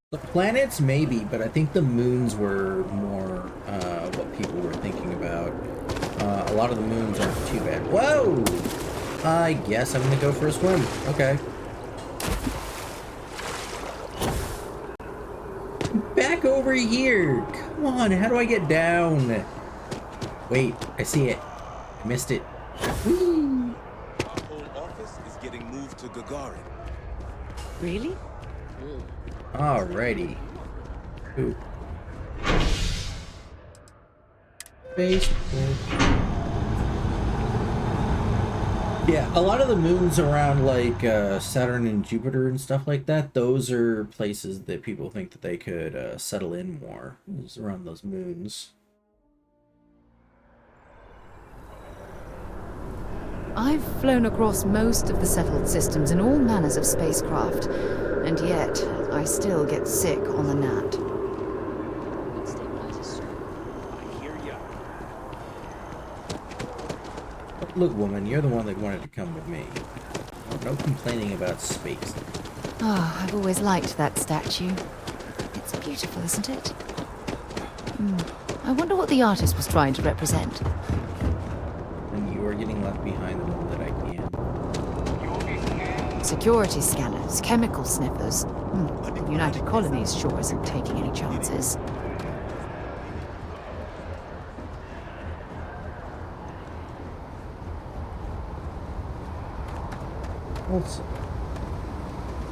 The planets maybe, but I think the moons were more what people were thinking about. A lot of the moons aren't too bad. Whoa! I guess I'm gonna go for a swim. Okay. Back over here! Come on, how do I get down? Wait, I see it. I missed it. Whee! Our whole office is getting moved to Gagarin. Really? Alrighty. Ooh. Facebook. Yeah, a lot of the moons around like Saturn and Jupiter and stuff like that, those are places that people think that they could settle in more, is around those moons. I've flown across most of the settled systems in all manners of spacecraft, and yet I still get sick on the gnat. I hear ya. Look, woman, you're the one that wanted to come with me. No complaining about space. Ah, I've always liked that statue. It's beautiful, isn't it? I wonder what the artist was trying to represent. And you are getting left behind the one that I can. Security scanners, chemical sniffers. The United Colonies sure isn't taking any chances. Also,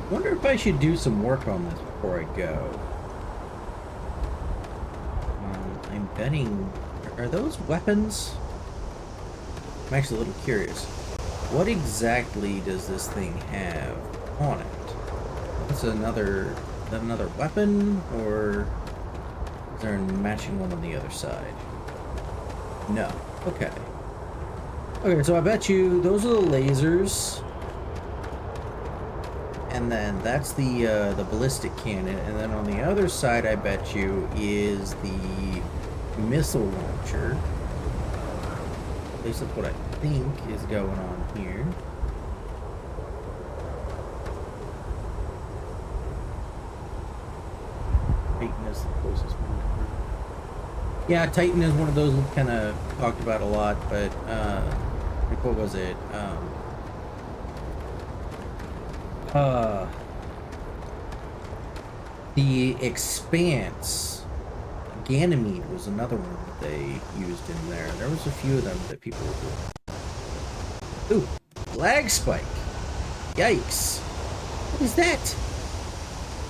wonder if I should do some work on this before I go. I'm betting... Are those weapons? I'm actually a little curious. What exactly does this thing have on it? Is that another weapon, or is there a matching one on the other side? No. Okay. Okay, so I bet you those are the lasers. And then that's the ballistic cannon, and then on the other side, I bet you, is the missile launcher. At least that's what I think is going on here. Titan is the closest one. Yeah, Titan is one of those we've kind of talked about a lot, but like what was it? The Expanse, Ganymede was another one that they used in there. There was a few of them that people were doing. Ooh, lag spike. Yikes. What is that?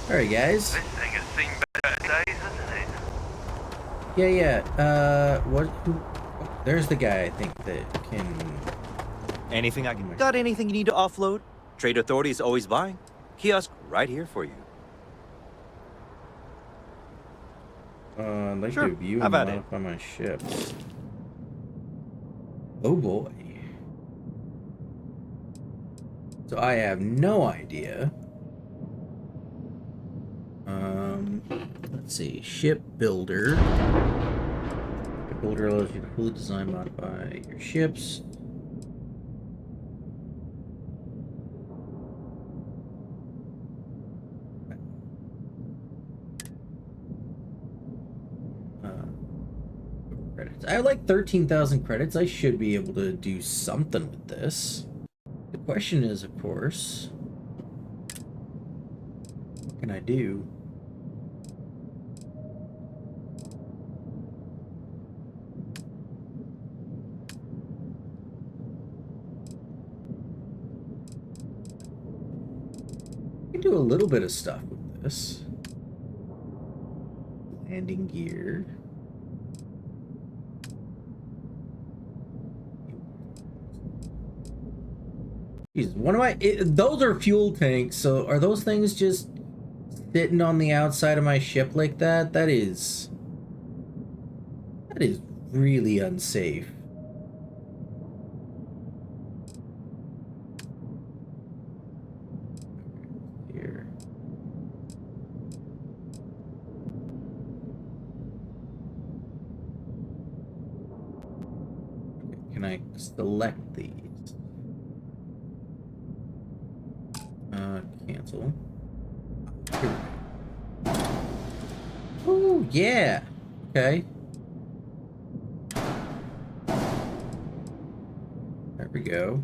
Alright, guys. This thing has seen better days, hasn't it? Yeah. What? Who? Oh, there's the guy I think that can. Anything I can. Got anything you need to offload? Trade Authority is always buying. Kiosk right here for you. I'd like Sure. to view How and about it? modify my ship. Oh boy. So I have no idea. Let's see. Ship builder. Ship builder allows you to fully design, modify your ships. Credits. I have like 13,000 credits. I should be able to do something with this. The question is, of course, what can I do? I can do a little bit of stuff with this. Landing gear. Jesus, what am I? Those are fuel tanks, so are those things just sitting on the outside of my ship like that? That is really unsafe. Here. Okay, can I select these? Cancel. Here we go. Oh, yeah. Okay. There we go.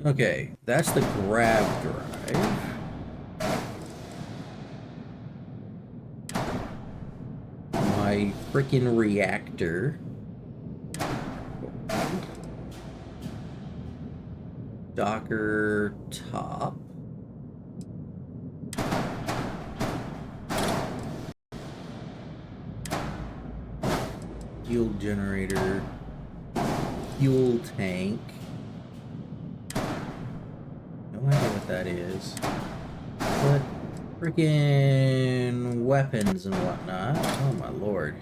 Okay, that's the grab drive. My freaking reactor. Docker top. Fuel generator. Fuel tank. No idea what that is. But freaking weapons and whatnot. Oh my lord.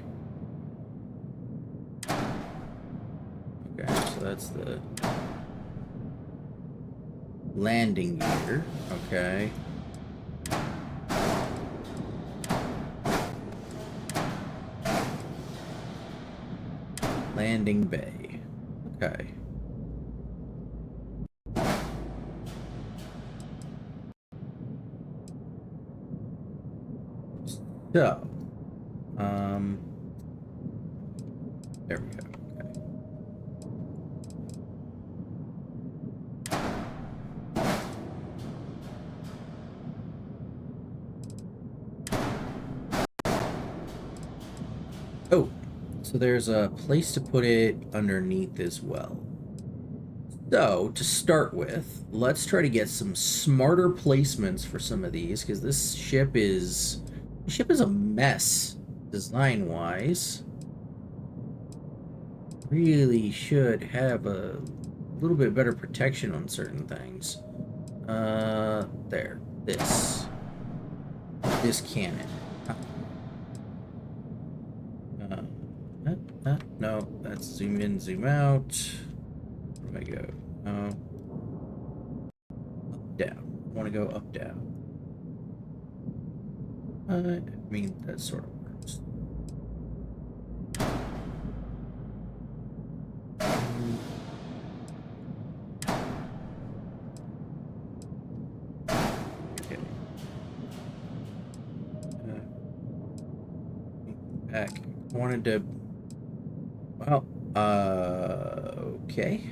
Okay, so that's the landing gear. Okay. Landing bay. Okay. So, there we go. Oh, so there's a place to put it underneath as well. So, to start with, let's try to get some smarter placements for some of these, because this ship is a mess, design-wise. Really should have a little bit better protection on certain things. There. This cannon. No, that's zoom in, zoom out. Where do I go? Up, down. I want to go up, down. I mean, that sort of works. Okay. Back. I wanted to Okay.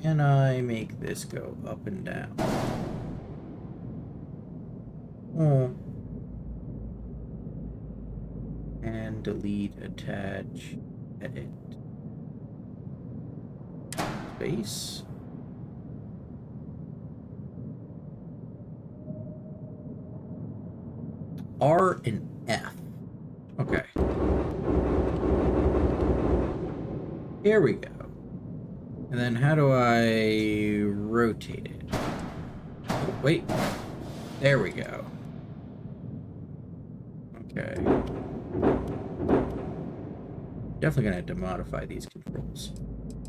Can I make this go up and down? Oh. And delete, attach, edit. Space. R and F. Okay. Here we go. And then how do I rotate it? Oh, wait. There we go. Okay. Definitely gonna have to modify these controls.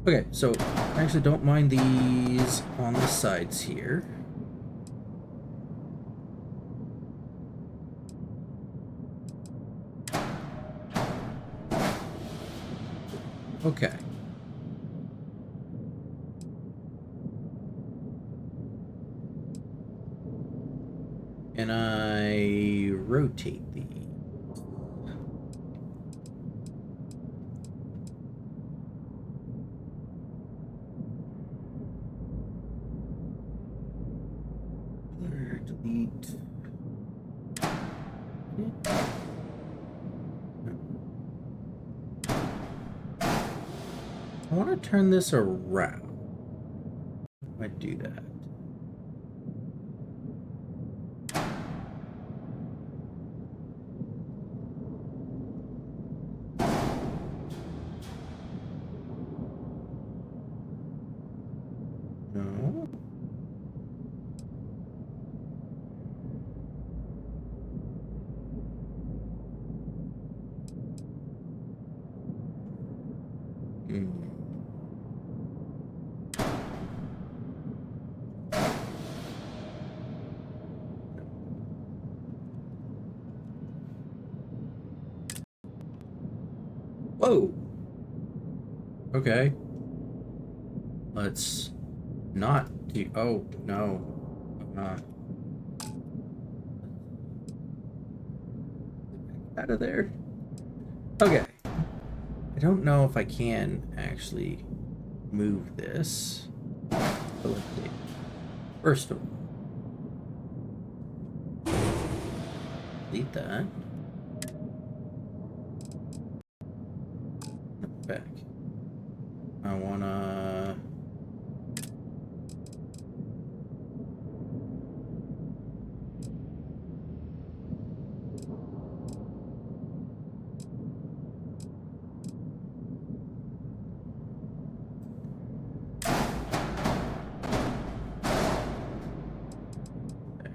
Okay, so I actually don't mind these on the sides here. Okay. And I rotate these. Delete. I want to turn this around. I might do that. No. Whoa. Okay. Let's not do. Oh, no. I'm not. Out of there. Okay. I don't know if I can actually move this. But let's see. First of all, delete that. Back. I wanna.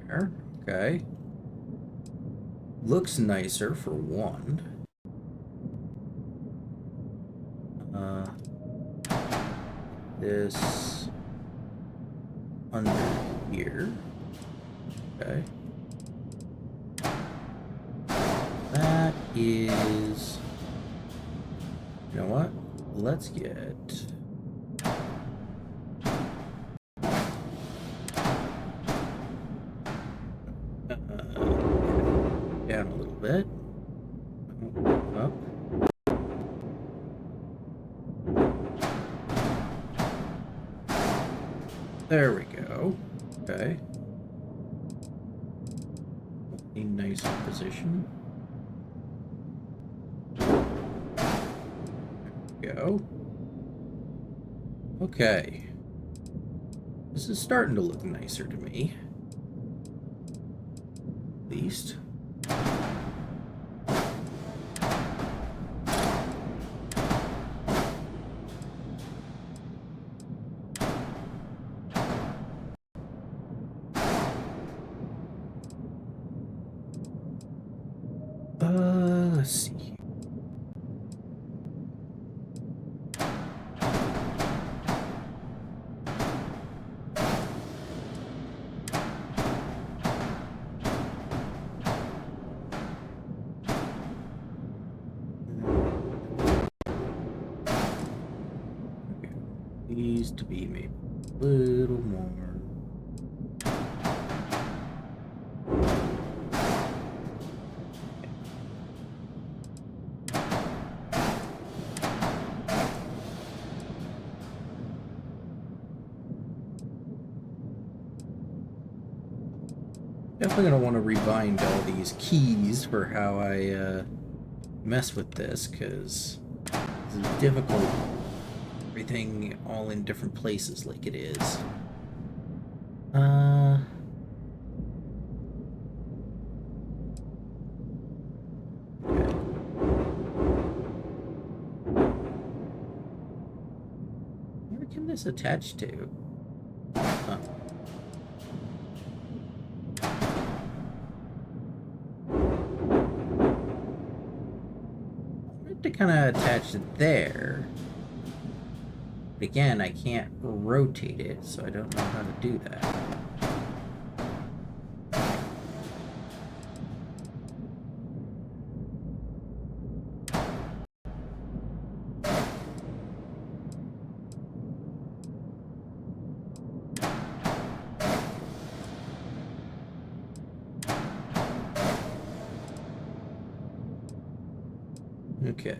There. Okay. Looks nicer for one. This under here. Okay. That is. You know what? Let's get. Down a little bit. Up. There we go. Okay. A nicer position. There we go. Okay. This is starting to look nicer to me. At least. Let's see. These to be maybe a little more. Definitely gonna want to rebind all these keys for how I mess with this, because it's difficult. Everything all in different places like it is. Where can this attach to? Huh. To kind of attach it there. But again, I can't rotate it, so I don't know how to do that. Okay.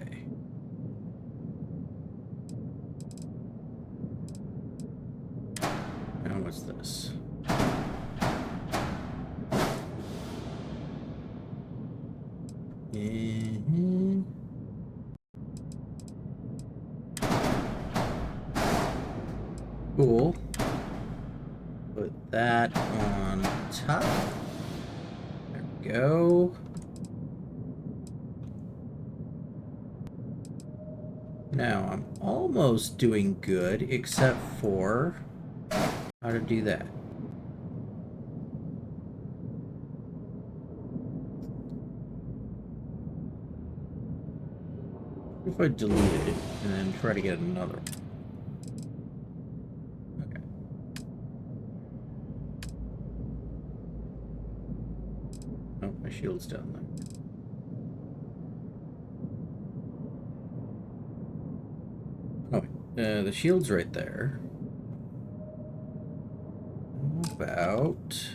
Now what's this? Cool. Put that on top. There we go. Now I'm almost doing good, except for how to do that. If I delete it and then try to get another one. Okay. Oh, my shield's down there. Oh, the shield's right there. How about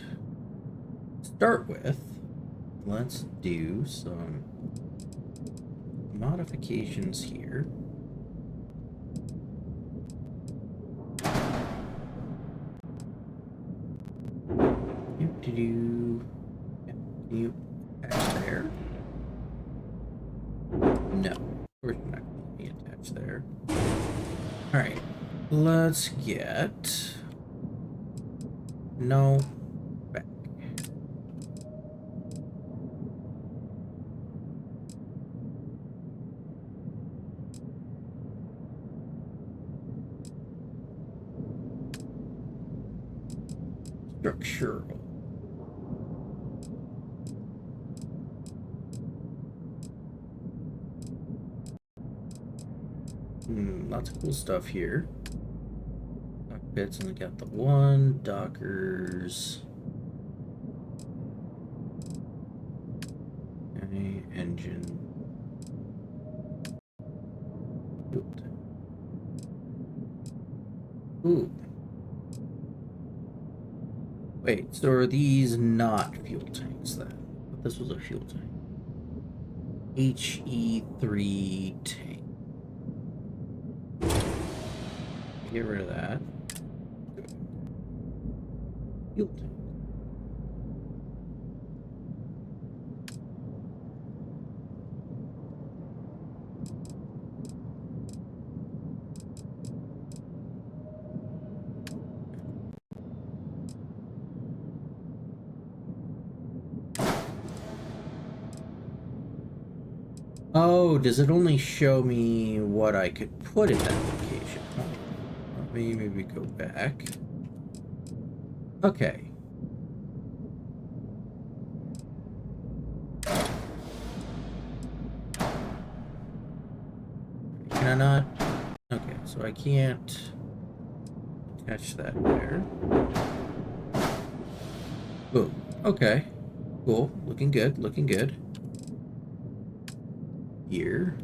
start with, let's do some modifications here. Can you attach there? No, of course you're not going to let me attach there. Alright, let's get... No, back. Structural. Lots of cool stuff here. Cockpits, and we got the one, Dockers. Okay, engine. Ooh. Wait, so are these not fuel tanks then? But this was a fuel tank. HE3 tank. Get rid of that. Fuel tank. Oh, does it only show me what I could put in that location? Let me maybe go back. Okay. Can I not? Okay, so I can't attach that there. Boom. Okay. Cool. Looking good. Looking good. Gear.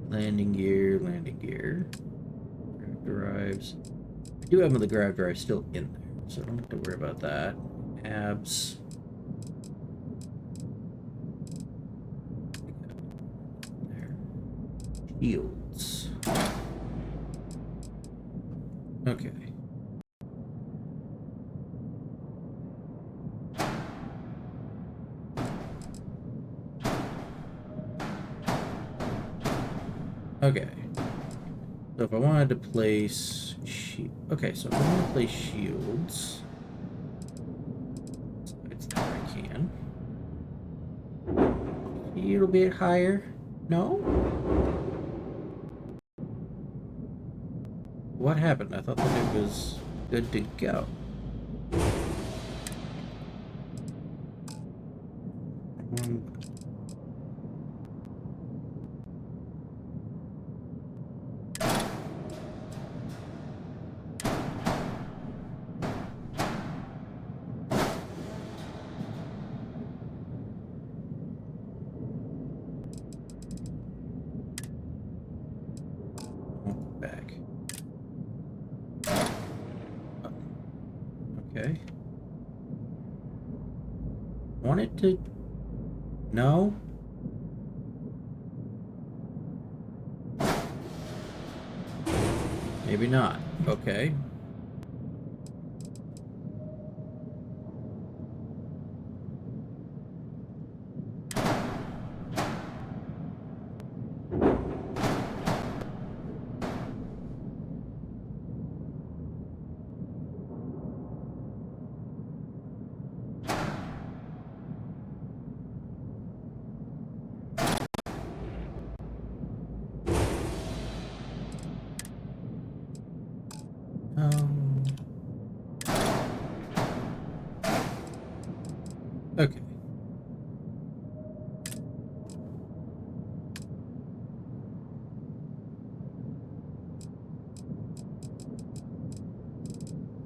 Landing gear. Landing gear. Grav drives. I do have the grav drive still in there, so I don't have to worry about that. Abs. There. Shields. Okay. Okay. So if I wanted to place okay, so if I want to place shields, it's there I can. A little bit higher. No? What happened? I thought that it was good to go. Back. Okay. Want it to... No? Maybe not. Okay. Okay.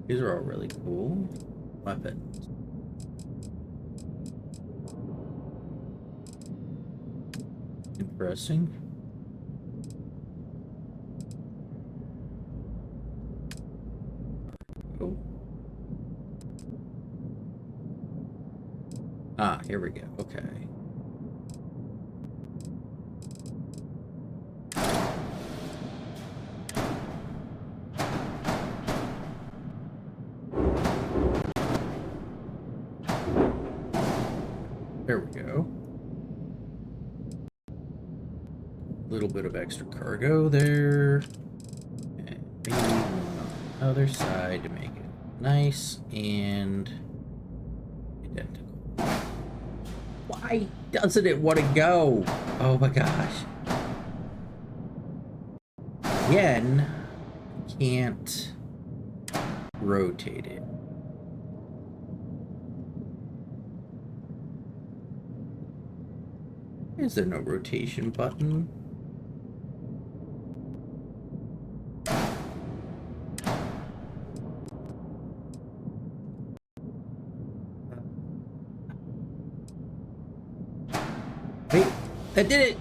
These are all really cool weapons. Interesting. Oh. Ah, here we go. Okay. There we go. A little bit of extra cargo there. And maybe one on the other side to make it nice and identical. Why doesn't it want to go? Oh my gosh. Again, can't rotate it. Is there no rotation button? Wait, that did it!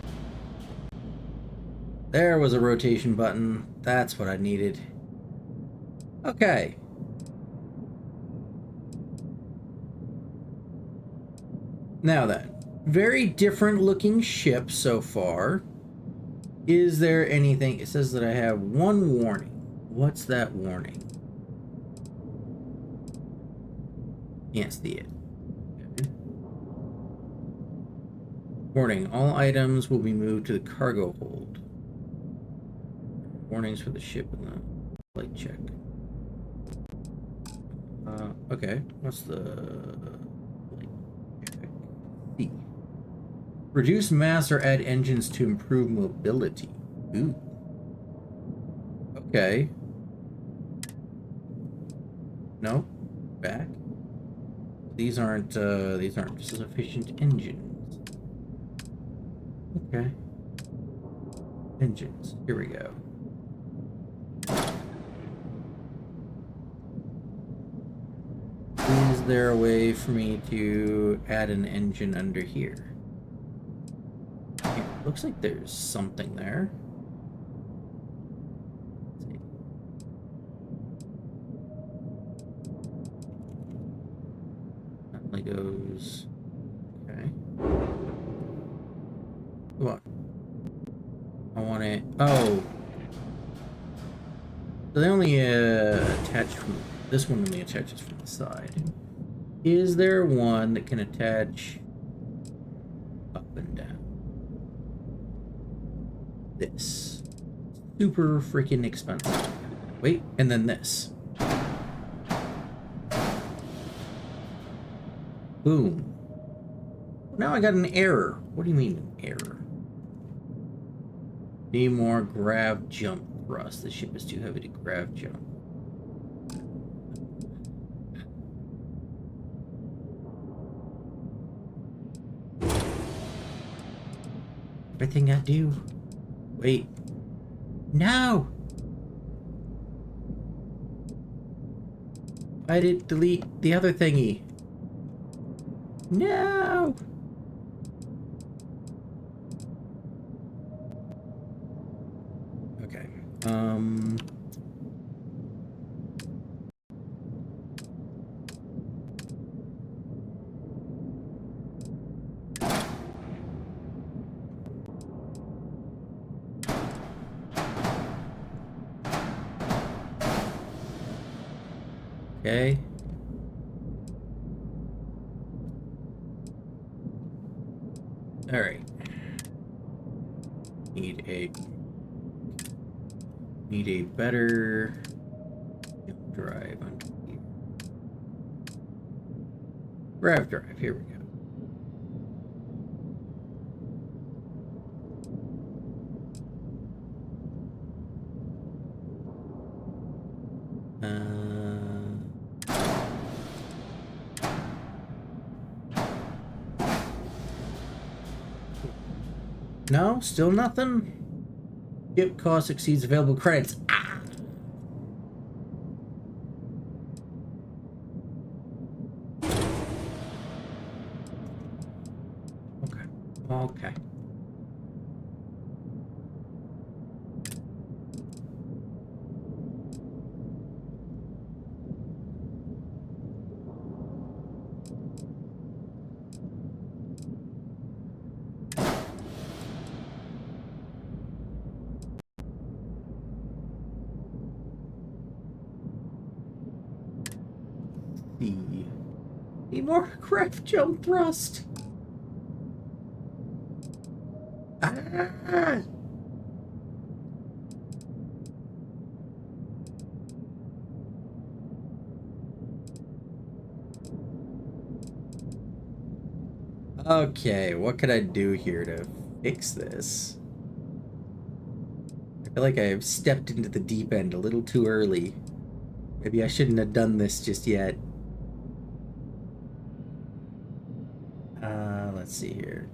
There was a rotation button. That's what I needed. Okay. Now then. Very different looking ship so far. Is there anything? It says that I have one warning. What's that warning? Can't see it. Okay. Warning, all items will be moved to the cargo hold. Warnings for the ship and the flight check. Okay, what's the flight check? C. Reduce mass or add engines to improve mobility. Ooh. Okay. No. Back. These aren't sufficient engines. Okay. Engines. Here we go. Is there a way for me to add an engine under here? Yeah, looks like there's something there. Let's see. That only goes. Okay. What? I want it. Oh. So they only attach from. This one only attaches from the side. Is there one that can attach up and down? This. super freaking expensive. Wait, and then this. Boom. Now I got an error. What do you mean an error? Need more grav jump thrust. The ship is too heavy to grav jump. Everything I do. Wait. No! Why did it delete the other thingy? No! Okay. Okay. All right. Need a better drive on here. Grav drive. Here we go. No, still nothing. Ship cost exceeds available credits. Ah! Okay. Okay. Need more craft jump thrust. Ah! Okay, what could I do here to fix this? I feel like I've stepped into the deep end a little too early. Maybe I shouldn't have done this just yet. Let's see here.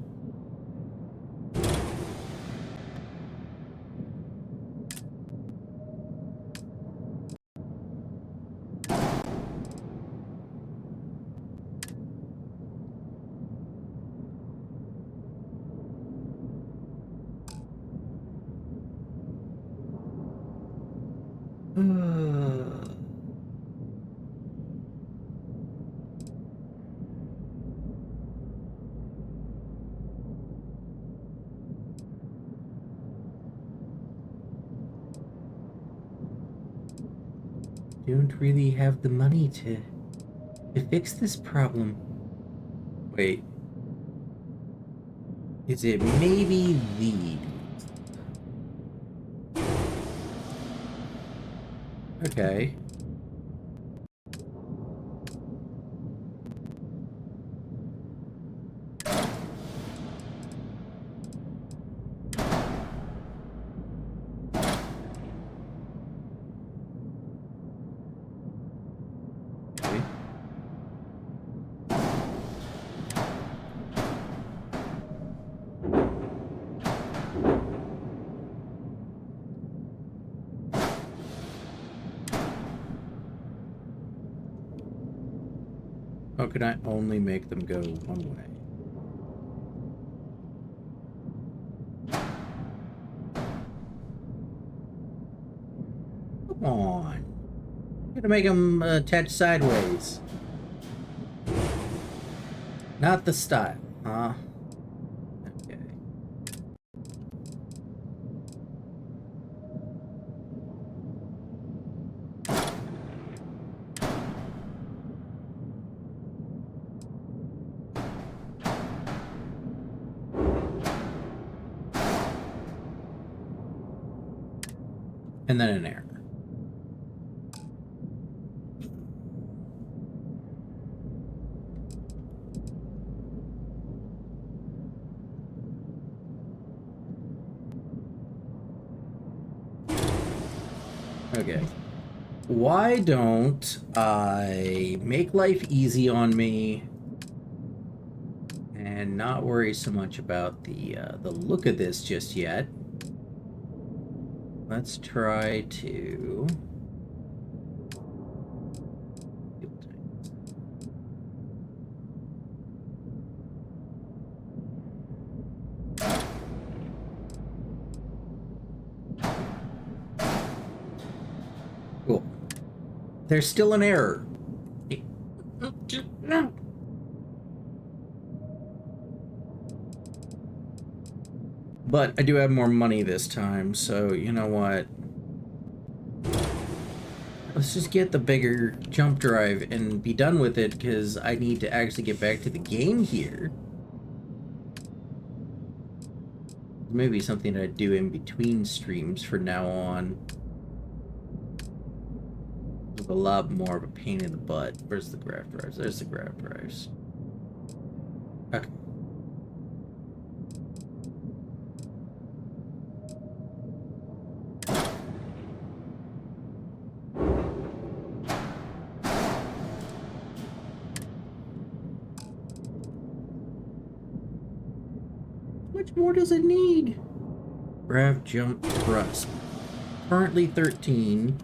Don't really have the money to fix this problem. Wait. Is it maybe these? Okay. How can I only make them go one way? Come on. I'm gonna make them attach sideways. Not the style, huh? Okay. and then an error. Okay. Why don't I make life easy on me and not worry so much about the look of this just yet? Let's try to... Cool. There's still an error. But I do have more money this time, so you know what? Let's just get the bigger jump drive and be done with it, because I need to actually get back to the game here. Maybe something I do in between streams from now on. It's a lot more of a pain in the butt. Where's the graph drives? There's the graph drives. Okay. How much more does it need? Grav jump thrust. Currently 13.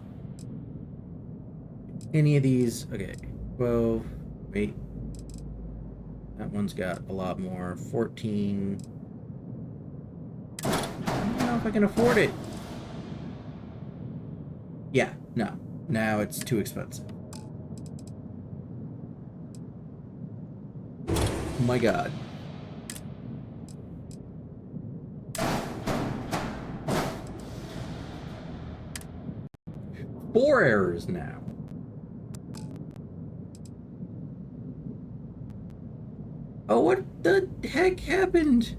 Any of these? Okay. 12. Wait. That one's got a lot more. 14. I don't know if I can afford it. Yeah, no. Now it's too expensive. Oh my god. 4 errors now. Oh, what the heck happened?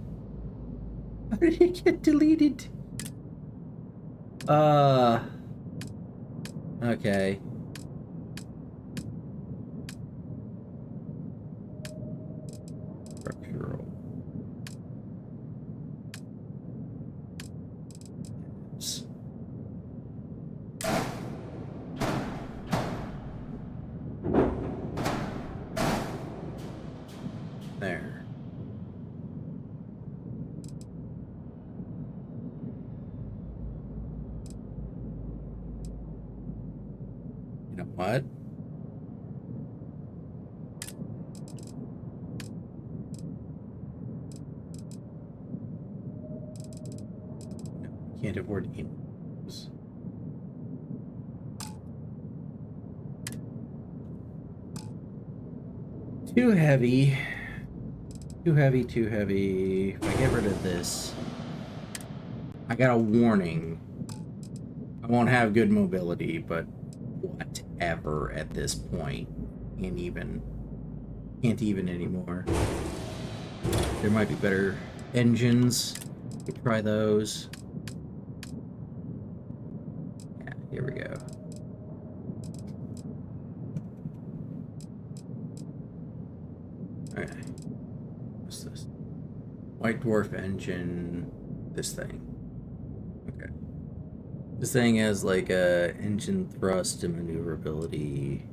How did it get deleted? Okay. Structural. There. You know what? No, can't afford emails. Too heavy. Too heavy, too heavy. If I get rid of this, I got a warning. I won't have good mobility, but whatever at this point. Can't even anymore. There might be better engines. We could try those. Yeah, here we go. Okay. What's this? White dwarf engine. This thing. Okay. This thing has like a engine thrust and maneuverability.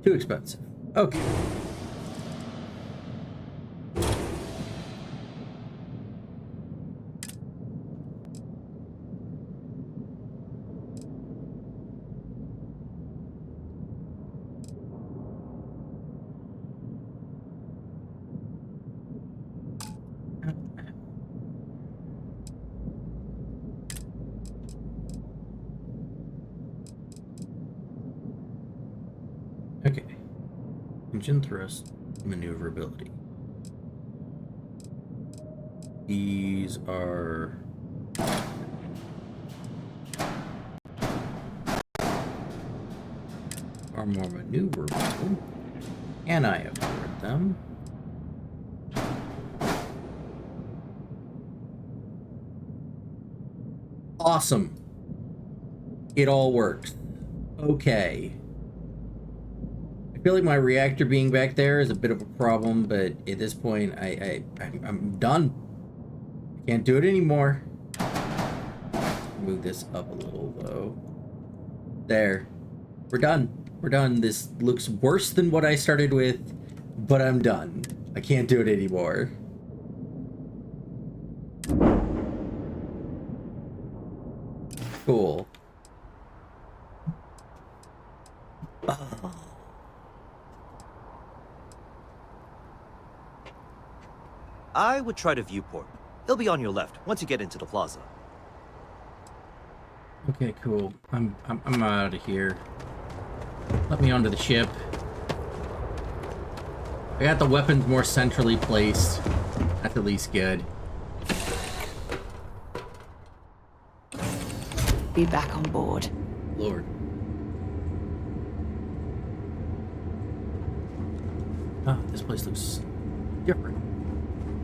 Too expensive. Okay. Okay. Engine thrust, maneuverability. These are are more maneuverable. Can I afford them? Awesome. It all works. Okay. I feel like my reactor being back there is a bit of a problem, but at this point, I'm done. I can't do it anymore. Move this up a little, though. There. We're done. We're done. This looks worse than what I started with, but I'm done. I can't do it anymore. Cool. Oh. I would try to viewport. It'll be on your left once you get into the plaza. Okay, cool. I'm out of here. Let me onto the ship. I got the weapons more centrally placed. That's at least good. Be back on board. Lord. Oh, this place looks different.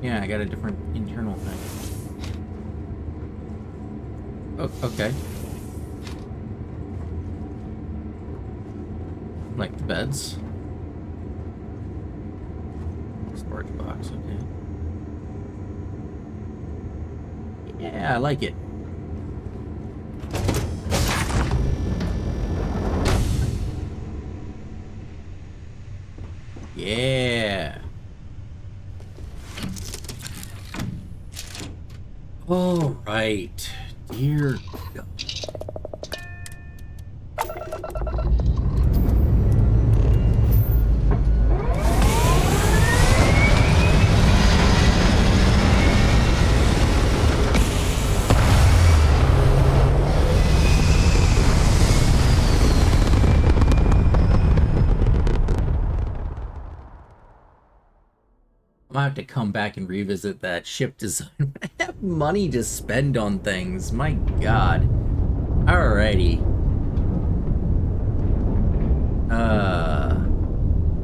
Yeah, I got a different internal thing. Oh, okay. Like the beds. Storage box, okay. Yeah, I like it. Yeah. All right. Dear God. I'm gonna have to come back and revisit that ship design. I have money to spend on things. My God. Alrighty.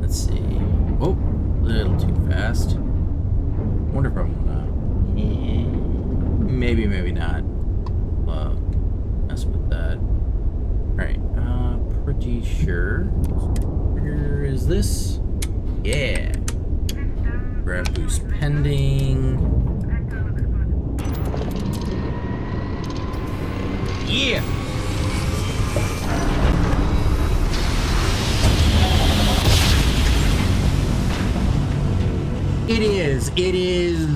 Let's see. Oh, a little too fast. Wonder if I'm gonna. Maybe, maybe not. Mess with that. Alright. Pretty sure. Where is this? Yeah. Grab boost pending. Yeah. It is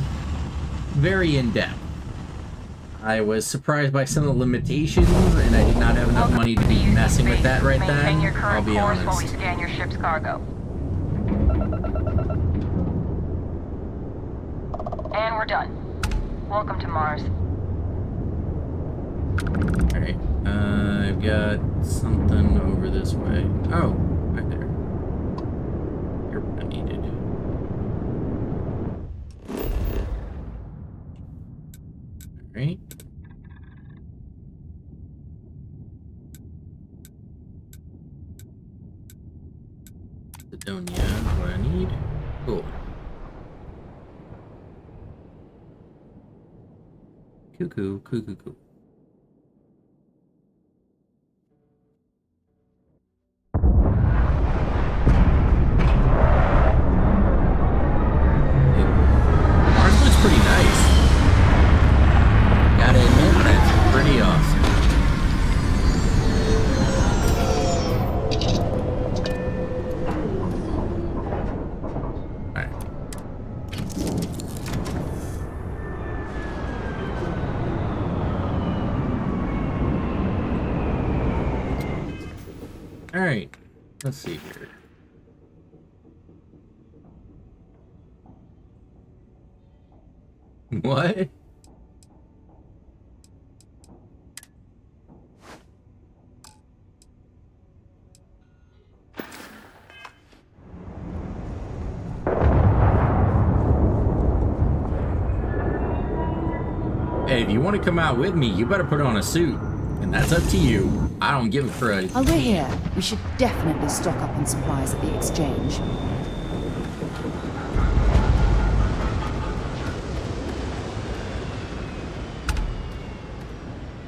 very in-depth. I was surprised by some of the limitations, and I did not have enough money to be messing with that right then. I'll be honest. While we scan your ship's cargo. And we're done. Welcome to Mars. Alright, I've got something over this way. Oh, right there. You're what I needed. Alright. Sidonia, what I need. Cool. Cuckoo. Mars looks pretty nice. Gotta admit, that's pretty awesome. Alright, let's see here. What? Hey, if you want to come out with me, you better put on a suit. And that's up to you. I don't give a crud. While we're here, we should definitely stock up on supplies at the exchange.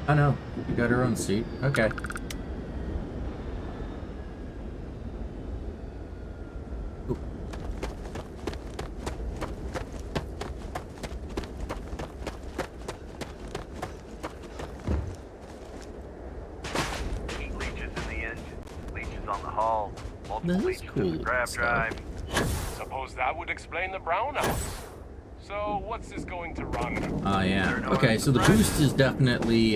Oh no, you got her own seat. Okay. Ooh. Heat leeches in the engine, leeches on the hull, multiple That is leeches cool in the grab stuff. drive. Suppose that would explain the brownouts. So, what's this going to run? Oh yeah. Okay, so the boost is definitely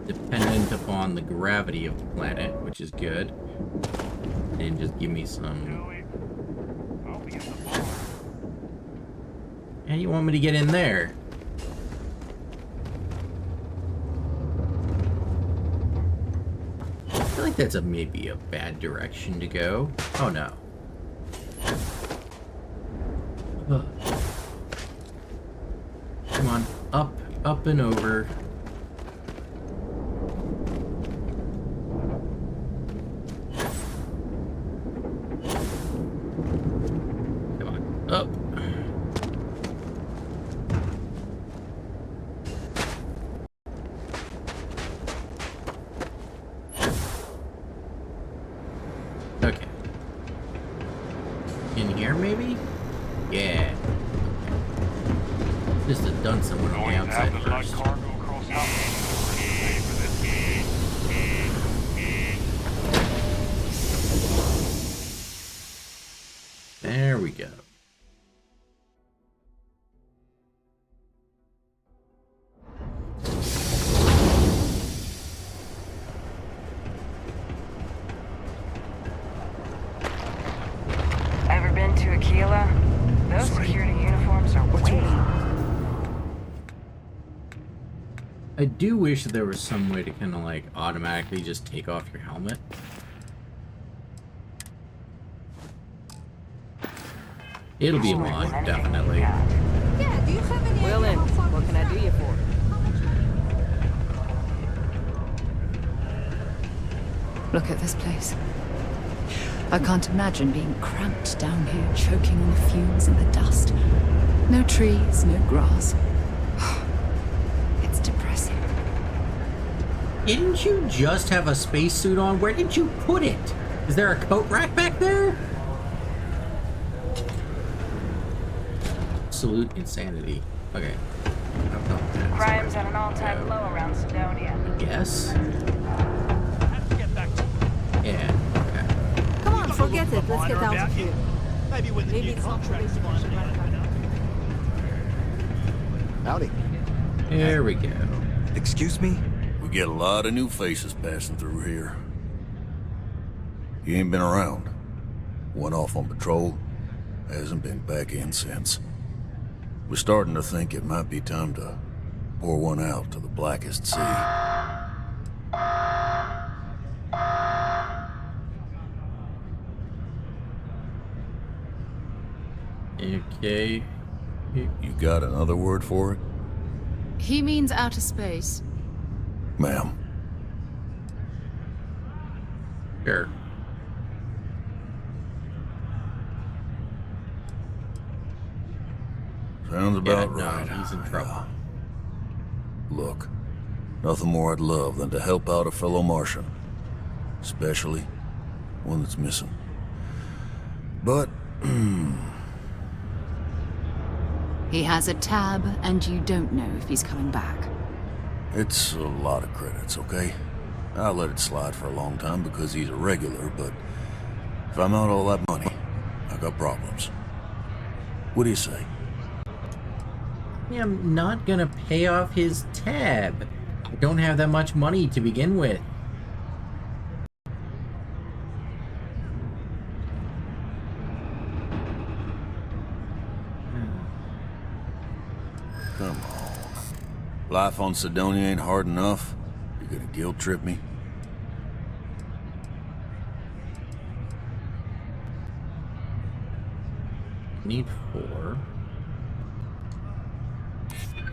dependent upon the gravity of the planet, which is good. And just give me some. And you want me to get in there? I feel like that's maybe a bad direction to go. Oh no. Ugh. Come on, up and over. Come on, up. Okay. In here, maybe? Yeah. Just have done someone on the outside first. There we go. Ever been to Aquila? Those security uniforms are way. I do wish that there was some way to kind of like automatically just take off your helmet. It'll be a mod, definitely. Yeah, do you have any Well idea in, how far what can I do you for? Look at this place. I can't imagine being cramped down here, choking on the fumes and the dust. No trees, no grass. It's depressing. Didn't you just have a spacesuit on? Where did you put it? Is there a coat rack back there? Absolute insanity. Okay. Crime's at an all-time low around Sidonia. Yes. Yeah. Okay. Come on, forget it. Let's get out of here. Maybe when the new contract's finalized. Howdy. There we go. Excuse me? We get a lot of new faces passing through here. You ain't been around. Went off on patrol. Hasn't been back in since. We're starting to think it might be time to pour one out to the blackest sea. Okay. You got another word for it? He means outer space. Ma'am. Sure. Sounds about no, right. he's in trouble. Look, nothing more I'd love than to help out a fellow Martian. Especially one that's missing. But, He has a tab, and you don't know if he's coming back. it's a lot of credits, okay? I'll let it slide for a long time because he's a regular, but if I'm out all that money, I got problems. What do you say? I'm not gonna pay off his tab. I don't have that much money to begin with. Come on. Life on Sidonia ain't hard enough. You're gonna guilt trip me? Need 4.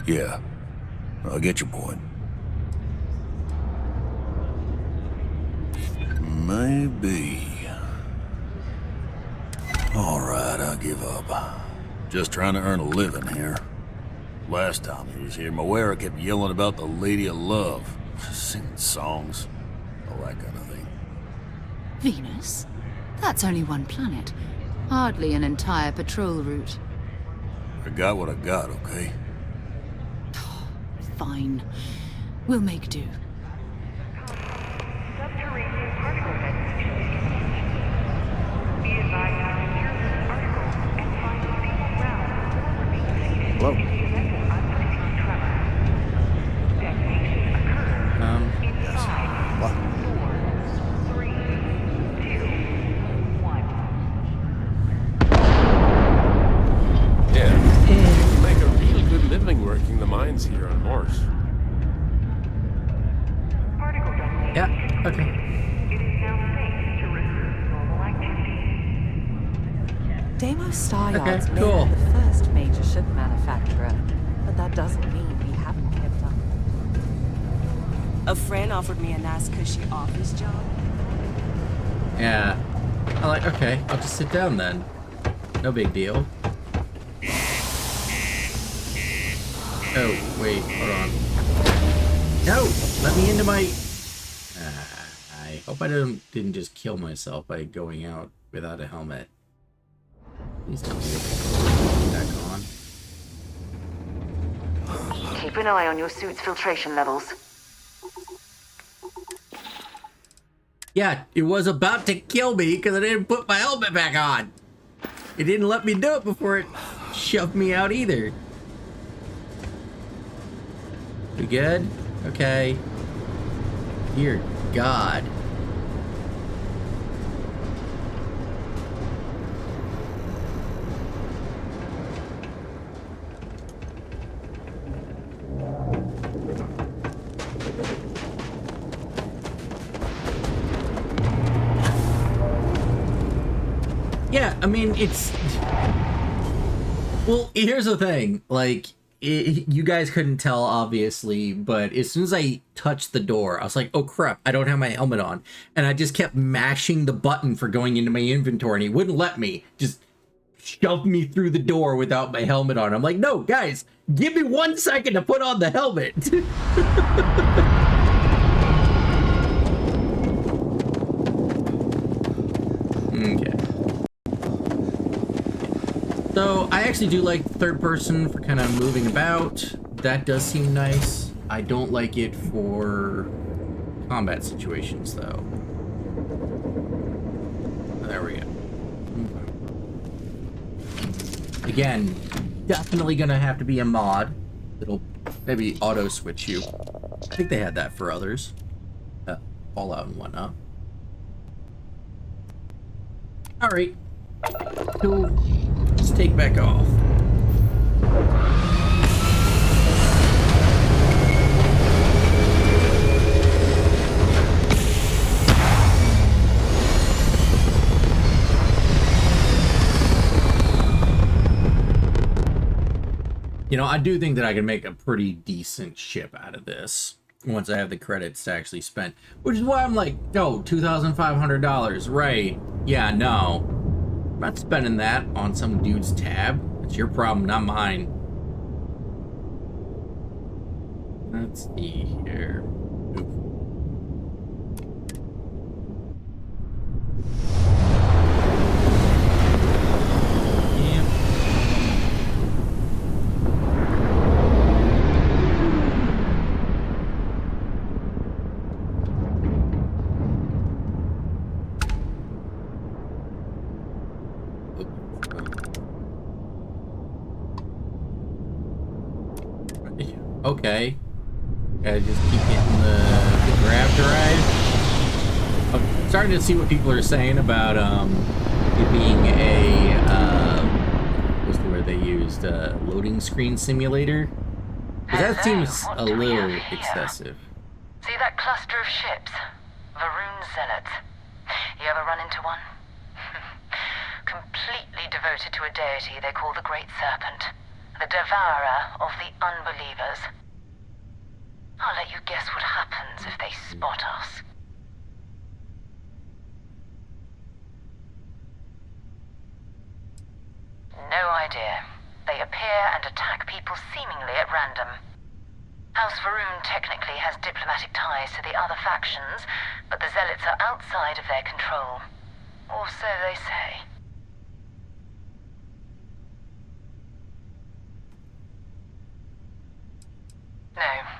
Yeah, I get your point. Maybe. All right, I'll give up. Just trying to earn a living here. Last time he was here, Moera kept yelling about the Lady of Love, singing songs, all that kind of thing. Venus? That's only one planet. Hardly an entire patrol route. I got what I got, okay? Fine. We'll make do. Hello. Yes. What? Yeah. You make a real good living working the mines here on Mars. Yeah, okay. Deimos Star Yards Okay, may cool. be the first major ship manufacturer, but that doesn't mean we haven't kept up. A friend offered me a nice cushy office job. Yeah. I'm like, okay, I'll just sit down then. No big deal. Oh, wait, hold on. No! Let me into my... I hope I didn't just kill myself by going out without a helmet. Please tell me it's back on. Keep an eye on your suit's filtration levels. Yeah, it was about to kill me because I didn't put my helmet back on. It didn't let me do it before it shoved me out either. We good? Okay. Dear God. Yeah, I mean, it's... Well, here's the thing. Like, you guys couldn't tell, obviously, but as soon as I touched the door, I was like, oh crap, I don't have my helmet on. And I just kept mashing the button for going into my inventory, and he wouldn't let me. Just shoved me through the door without my helmet on. I'm like, no, guys, give me 1 second to put on the helmet. Okay. So I actually do like third person for kind of moving about. That does seem nice. I don't like it for combat situations though. There we go. Again, definitely gonna have to be a mod. It'll maybe auto switch you. I think they had that for others. Fallout and whatnot. Alright. Cool. Let's take back off. You know, I do think that I can make a pretty decent ship out of this once I have the credits to actually spend. Which is why I'm like, oh, $2,500, right? Yeah, no. I'm not spending that on some dude's tab. It's your problem, not mine. Let's see here. Oop. Okay. Gotta just keep getting the grab drive. I'm starting to see what people are saying about it being a what's the word they used? Loading screen simulator. But that seems a little excessive. See that cluster of ships? Varun Zealots. You ever run into one? Completely devoted to a deity they call the Great Serpent. The devourer of the unbelievers. I'll let you guess what happens if they spot us. No idea. They appear and attack people seemingly at random. House Varun technically has diplomatic ties to the other factions, but the Zealots are outside of their control. Or so they say.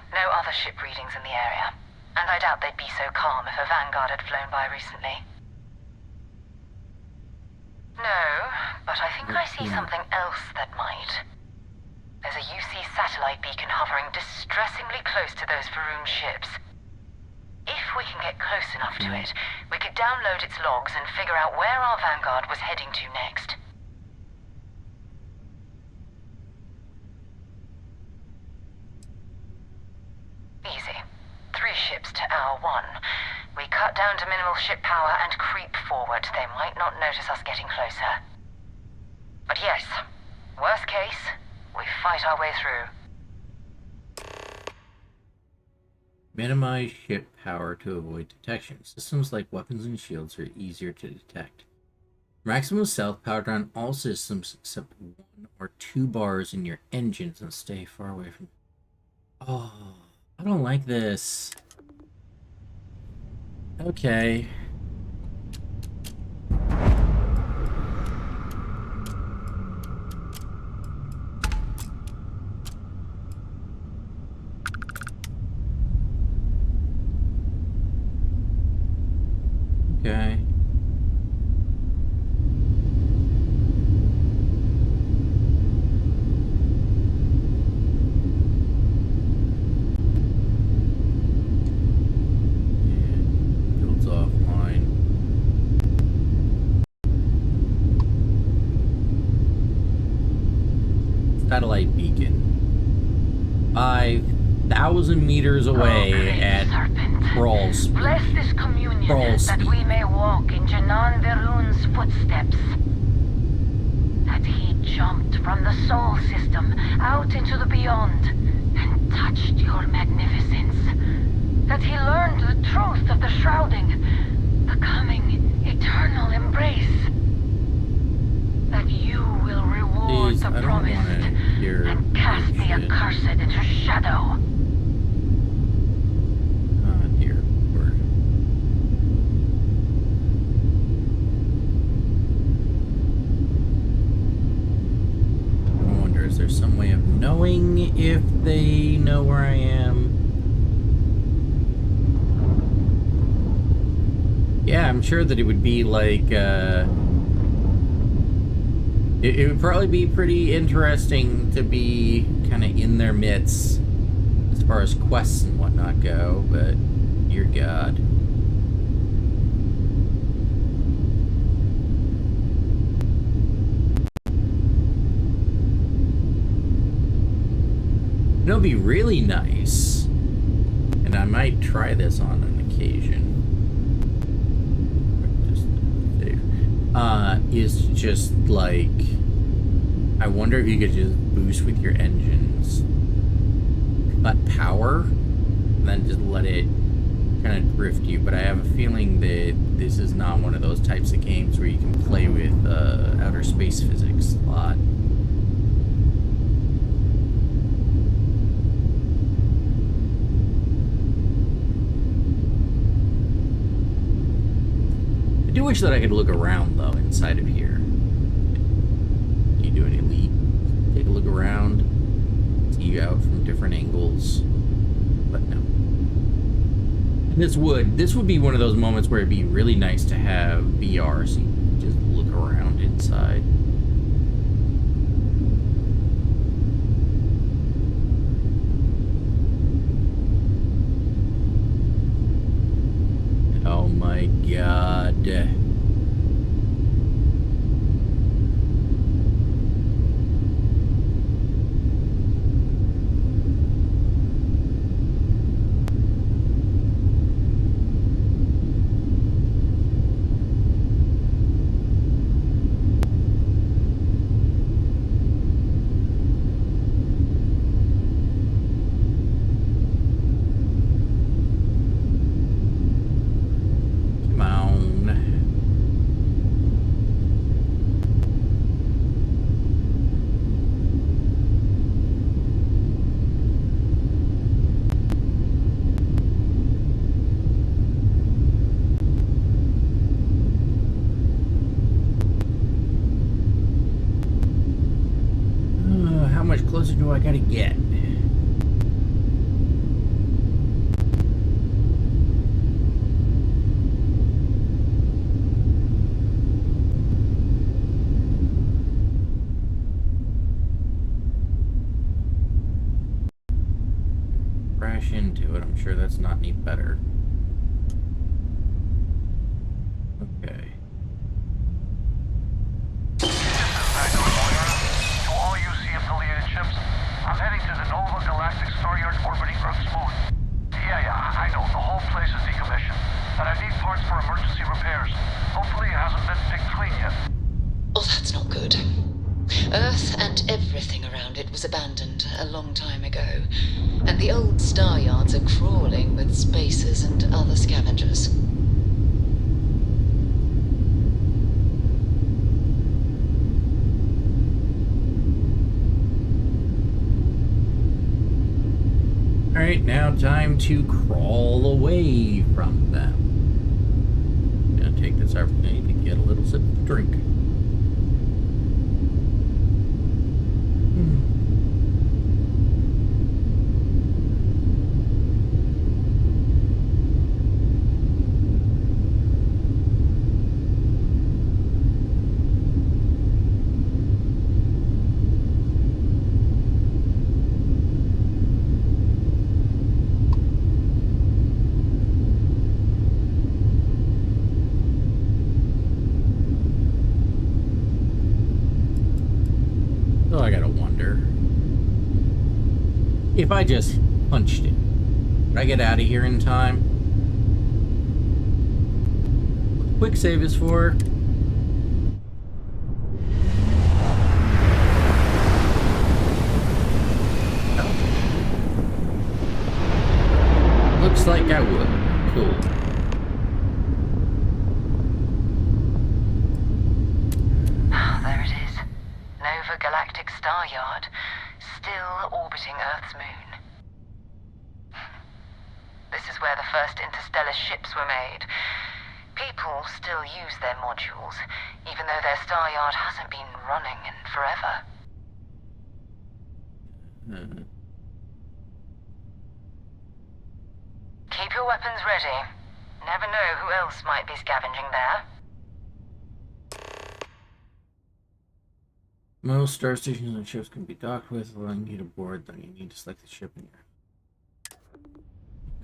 No other ship readings in the area. And I doubt they'd be so calm if a Vanguard had flown by recently. No, but I think I see something else that might. There's a UC satellite beacon hovering distressingly close to those Varun ships. If we can get close enough to it, we could download its logs and figure out where our Vanguard was heading to next. Easy. 3 ships to our 1. We cut down to minimal ship power and creep forward. They might not notice us getting closer. But yes, worst case, we fight our way through. Minimize ship power to avoid detection. Systems like weapons and shields are easier to detect. Maximum stealth powered on all systems except 1 or 2 bars in your engines and stay far away from... Oh, I don't like this. Okay. Okay. Builds offline. Satellite beacon. 5,000 meters away at crawl speed. Bless this communion that we may walk in Janan Verun's footsteps. That he jumped from the Sol system out into the beyond and touched your magnificence. That he learned the truth of the shrouding, the coming eternal embrace. That you will reward Please, the I don't promised wanna hear and cast the bullshit. accursed into shadow. Dear Lord. I wonder, is there some way of knowing if they know where I am? Yeah, I'm sure that it would be like, it would probably be pretty interesting to be kind of in their midst as far as quests and whatnot go, but dear God. It'll be really nice, and I might try this on an occasion. Is just like, I wonder if you could just boost with your engines, cut power, and then just let it kind of drift you. But I have a feeling that this is not one of those types of games where you can play with outer space physics a lot. I do wish that I could look around, though, inside of here. Can you do an elite? Take a look around, see you out from different angles, but no. And this would be one of those moments where it'd be really nice to have VR, so you can just look around inside. Oh my God. do I gotta get? Crash into it. I'm sure that's not any better. Okay. To all UC-affiliated ships, I'm heading to the Nova Galactic Star Yard orbiting Earth's moon. Yeah, I know. The whole place is decommissioned. And I need parts for emergency repairs. Hopefully it hasn't been picked clean yet. Oh, that's not good. Earth and everything around it was abandoned a long time ago. And the old star yards are crawling with spacers and other scavengers. Alright, now time to crawl away from them. Gonna take this opportunity to get a little sip of drink. So I gotta wonder if I just punched it, would I get out of here in time? What the quick save is for? Oh. Looks like I would. Cool. There it is. Nova Galactic Star Yard, still orbiting Earth's moon. This is where the first interstellar ships were made. People still use their modules, even though their star yard hasn't been running in forever. Keep your weapons ready. Never know who else might be scavenging there. Most star stations and ships can be docked with, allowing you to board, then you need to select the ship in your...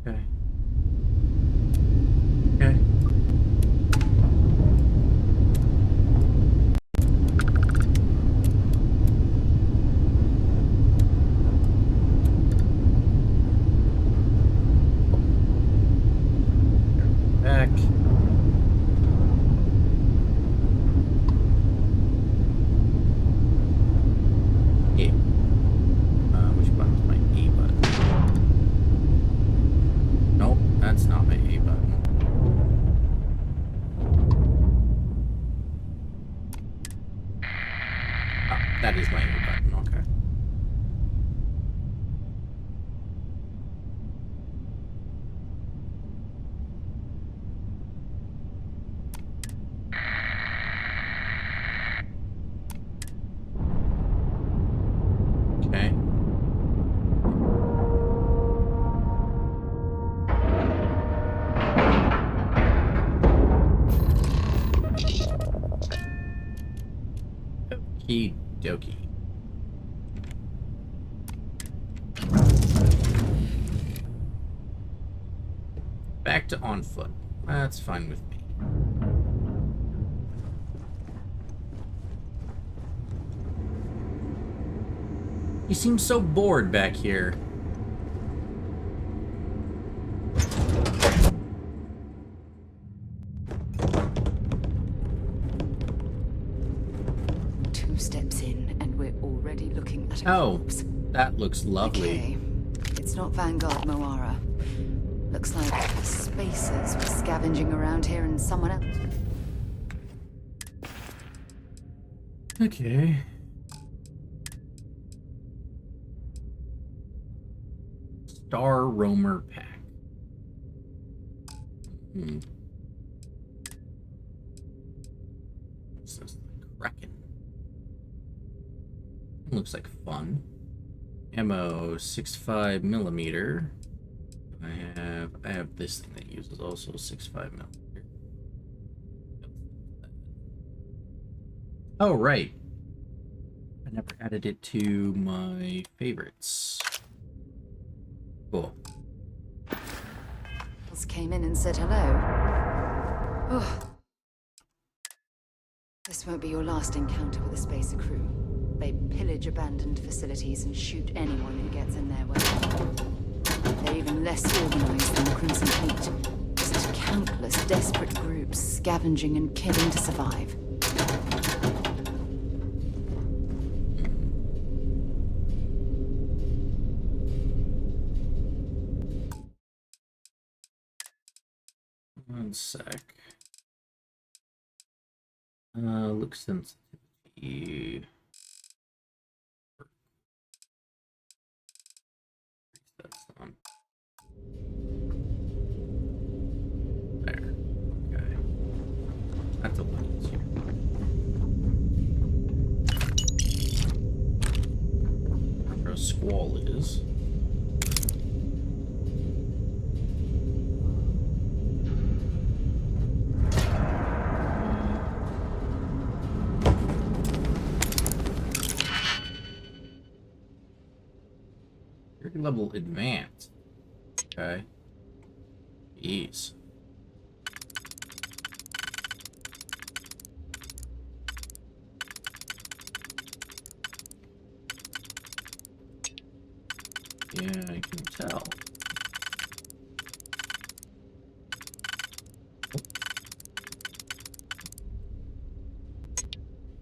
Okay. Okay. Back. Yeah. Which button's my A button? Nope, that's not my A button. Oh, that is my A button, okay. Okay. Okie dokie. Back to on foot. That's fine with me. You seem so bored back here. Two steps in, and we're already looking at a corpse. That looks lovely. Okay. It's not Vanguard Moara. Looks like spacers were scavenging around here and someone else. Okay. Star Roamer Pack. This is the Kraken. Looks like fun. ammo 6.5 millimeter. I have this thing that uses also 6.5 millimeter. Oh right, I never added it to my favorites. Cool. Just came in and said hello. Oh. This won't be your last encounter with a spacer crew. They pillage abandoned facilities and shoot anyone who gets in their way. They're even less organized than the Crimson Fleet. Just countless desperate groups scavenging and killing to survive. One sec. Look sensitivity. That's on. There. Okay. That's a little easier. Where a squall is. Level advanced. Okay. Jeez. Yeah, I can tell.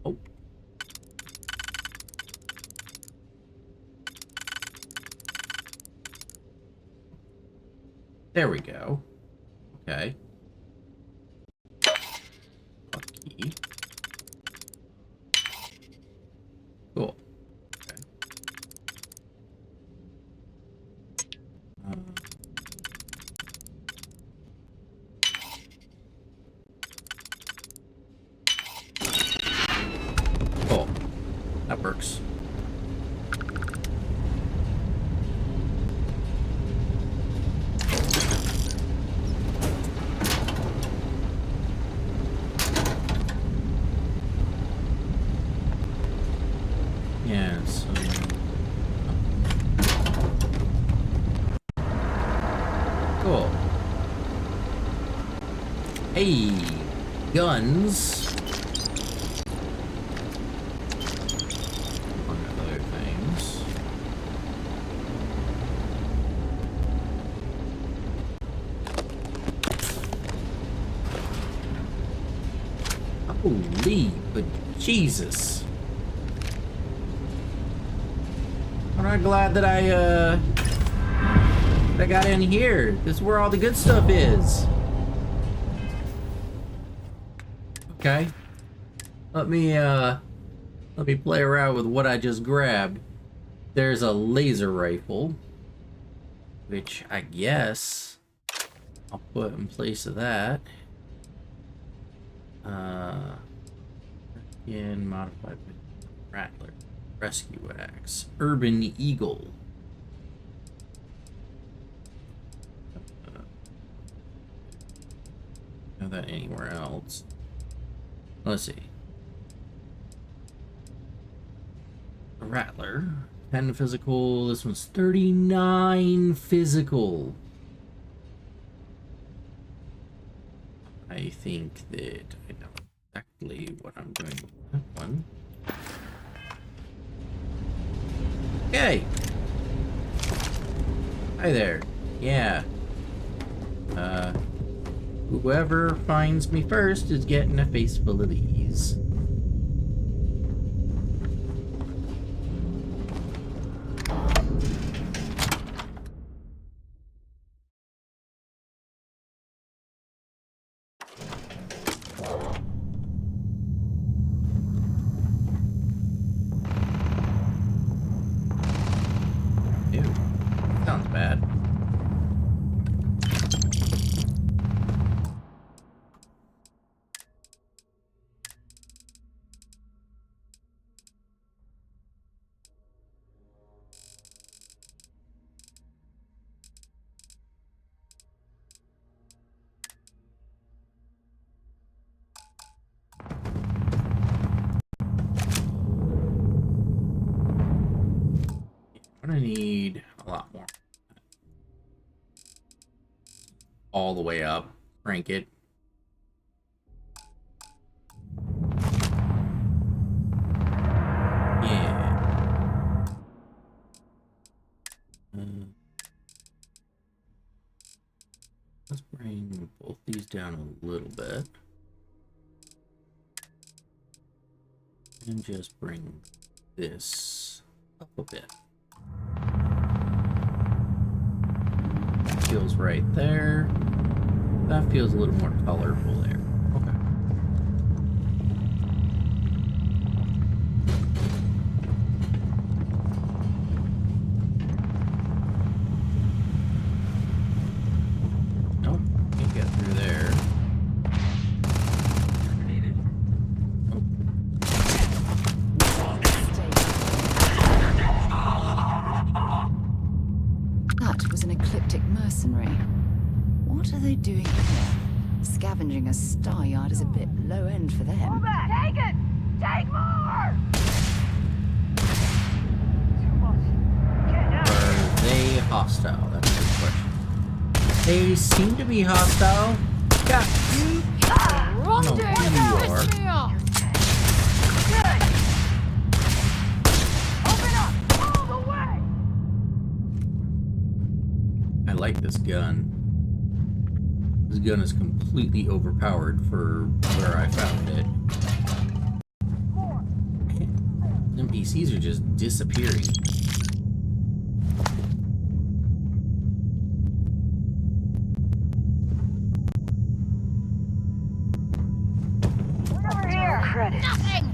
Oh. There we go. Okay. Lucky. Cool. Okay. Cool. That works. Yeah, so... Cool. Hey, guns. Among other things. Holy, but Jesus. I'm glad that I got in here. This is where all the good stuff is. Okay. Let me play around with what I just grabbed. There's a laser rifle, which I guess I'll put in place of that. In modified Rattler. Rescue axe. Urban Eagle. Have that anywhere else? Let's see. A Rattler. 10 physical. This one's 39 physical. I think that I know exactly what I'm doing with that one. Okay. Hi there. Yeah. Whoever finds me first is getting a face full of these. Sounds bad. need a lot more. All the way up. Crank it. Yeah. Let's bring both these down a little bit. And just bring this up a bit. That feels right there. That feels a little more colorful there. Okay. Nope, can't get through there. That was an ecliptic mercenary. What are they doing here? Scavenging a star yard is a bit low end for them. Move back! Take it! Take more! Are they hostile? That's a good question. They seem to be hostile. Yeah, you I don't know who you are. Good! Open up! All the way! I like this gun. This gun is completely overpowered for where I found it. NPCs are just disappearing. Over here! Credit. Nothing!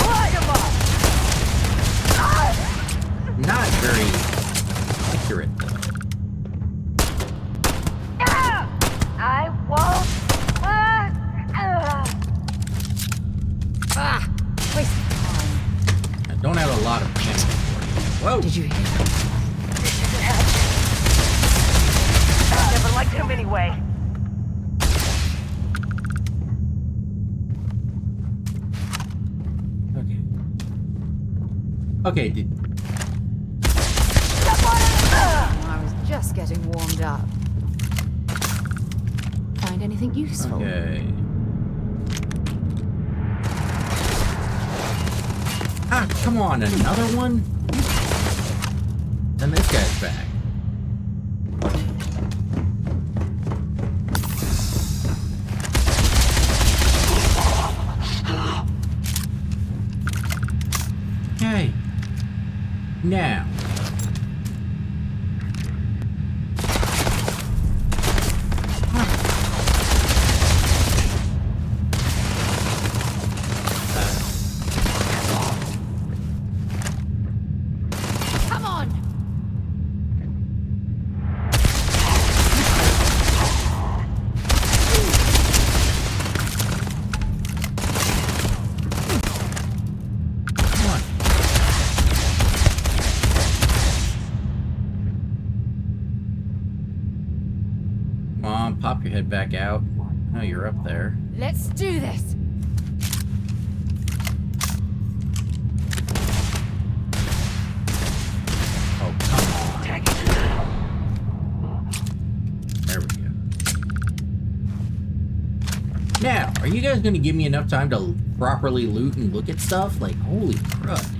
Light 'em up! Not very accurate, though. I won't. waste of time. I don't have a lot of ammo for you. Whoa! Did you hear that? This isn't happening. I never liked him anyway. Okay, did... I was just getting warmed up. Find anything useful? Okay. Ah, come on, another one? And this guy's back. Okay. Now. Come on! Come on. Come on, pop your head back out. Oh, you're up there. Let's do this! Oh, come on. There we go. Now, are you guys going to give me enough time to properly loot and look at stuff? Like, holy crud.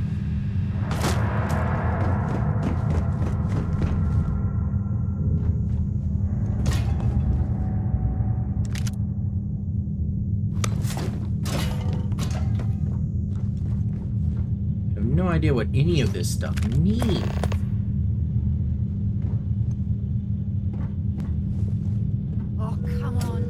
I have no idea what any of this stuff means. Oh, come on.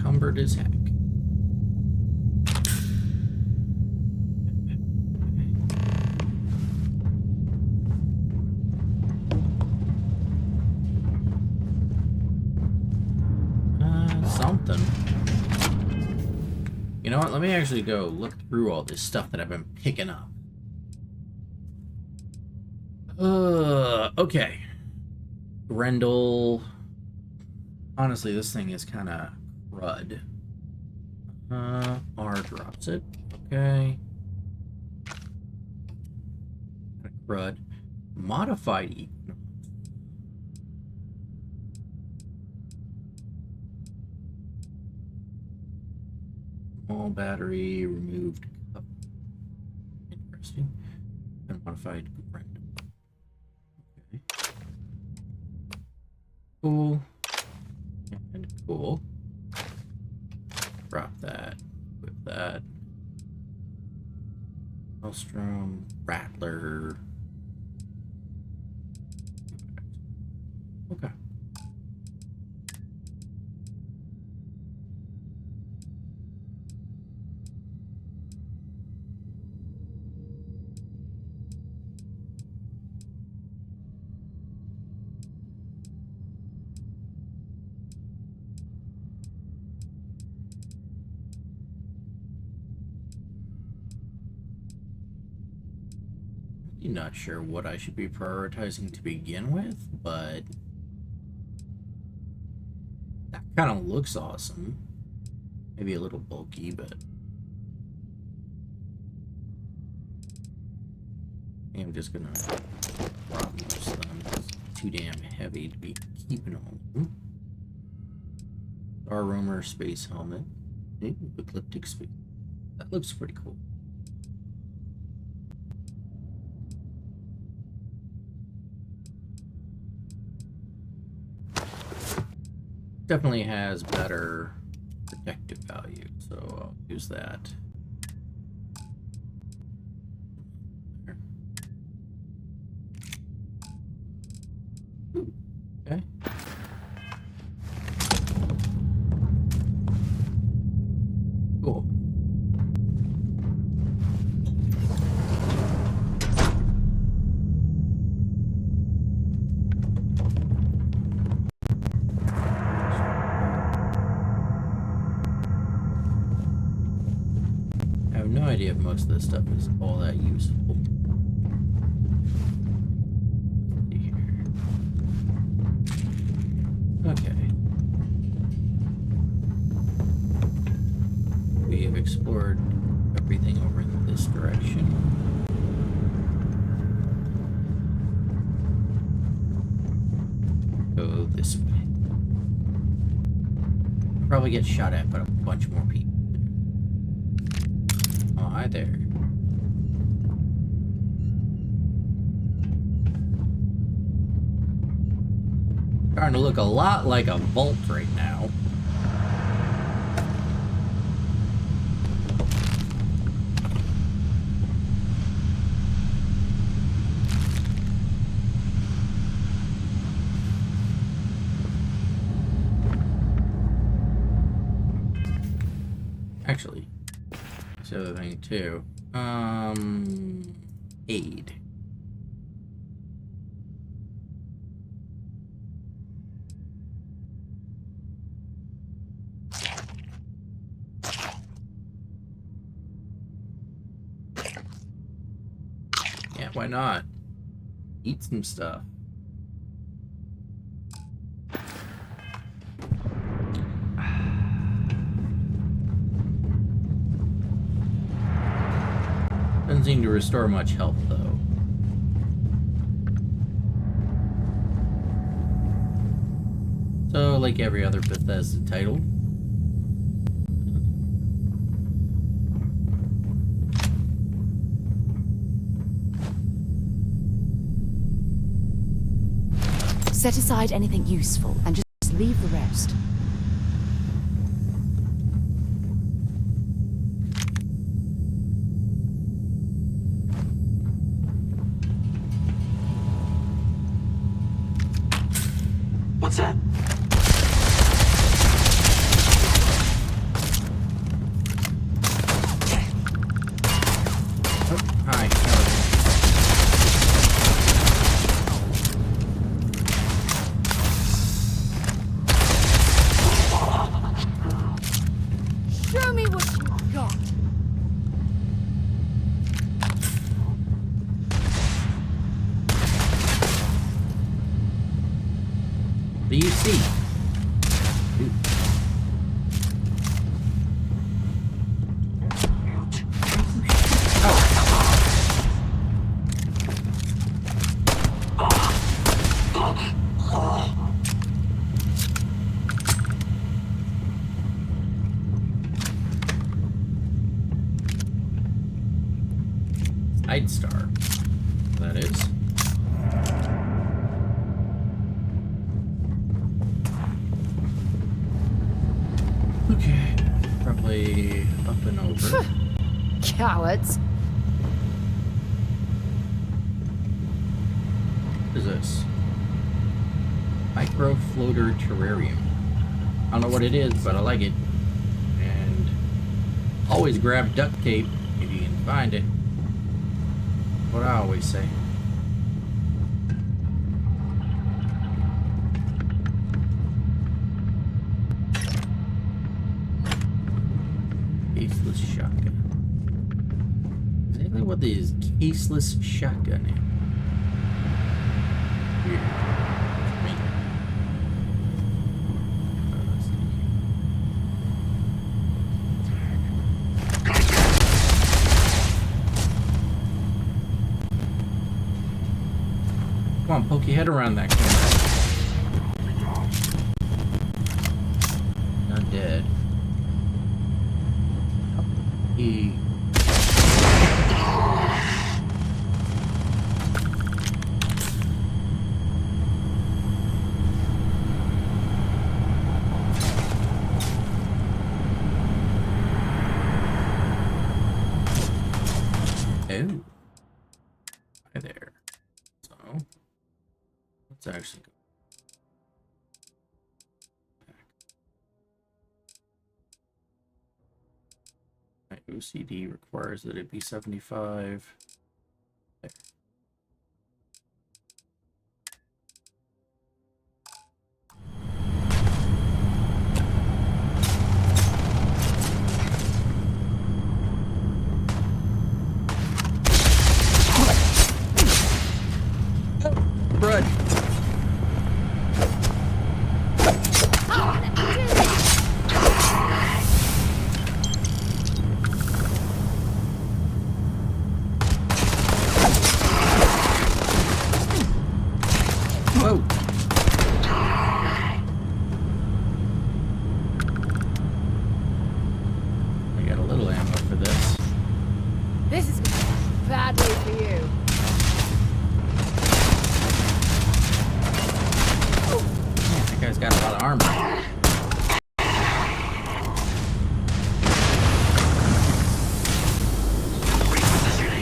encumbered as heck. Something. You know what? Let me actually go look through all this stuff that I've been picking up. Okay. Grendel. Honestly, this thing is kind of crud. R drops it. Okay. Crud. Modified Equinox. Small battery removed. Interesting. And modified Grendel. Okay. Cool. And cool. Drop that. With that. Maelstrom. Rattler. Okay. I'm not sure what I should be prioritizing to begin with, but that kind of looks awesome. Maybe a little bulky, but I'm just gonna drop most of them. It's too damn heavy to be keeping all of them. Star Roamer space helmet. Ooh, ecliptic space. That looks pretty cool. Definitely has better protective value, so I'll use that. There. Ooh, okay. Cool. No idea if most of this stuff is all that useful. Okay. We have explored everything over in this direction. Go this way. Probably get shot at by a bunch more people. Oh, hi there. Starting to look a lot like a vault right now. Actually, that's the other thing too. Aid. Yeah, why not? Eat some stuff. Doesn't seem to restore much health, though. So, like every other Bethesda title. Set aside anything useful and just leave the rest. What's that? Do you see? Ooh. Side star. That is. Okay. Probably up and over. Cowards. What is this? Micro floater terrarium. I don't know what it is, but I like it. And always grab duct tape if you can find it. What I always say. Caseless shotgun. Exactly what is caseless shotgun is. Weird. Come on, poke your head around that corner. Not dead. He... Oh. Hi there. So, let's actually go back. My OCD requires that it be 75. There. Run. Whoa. I got a little ammo for this. This is badly for you. That guy's got a lot of armor.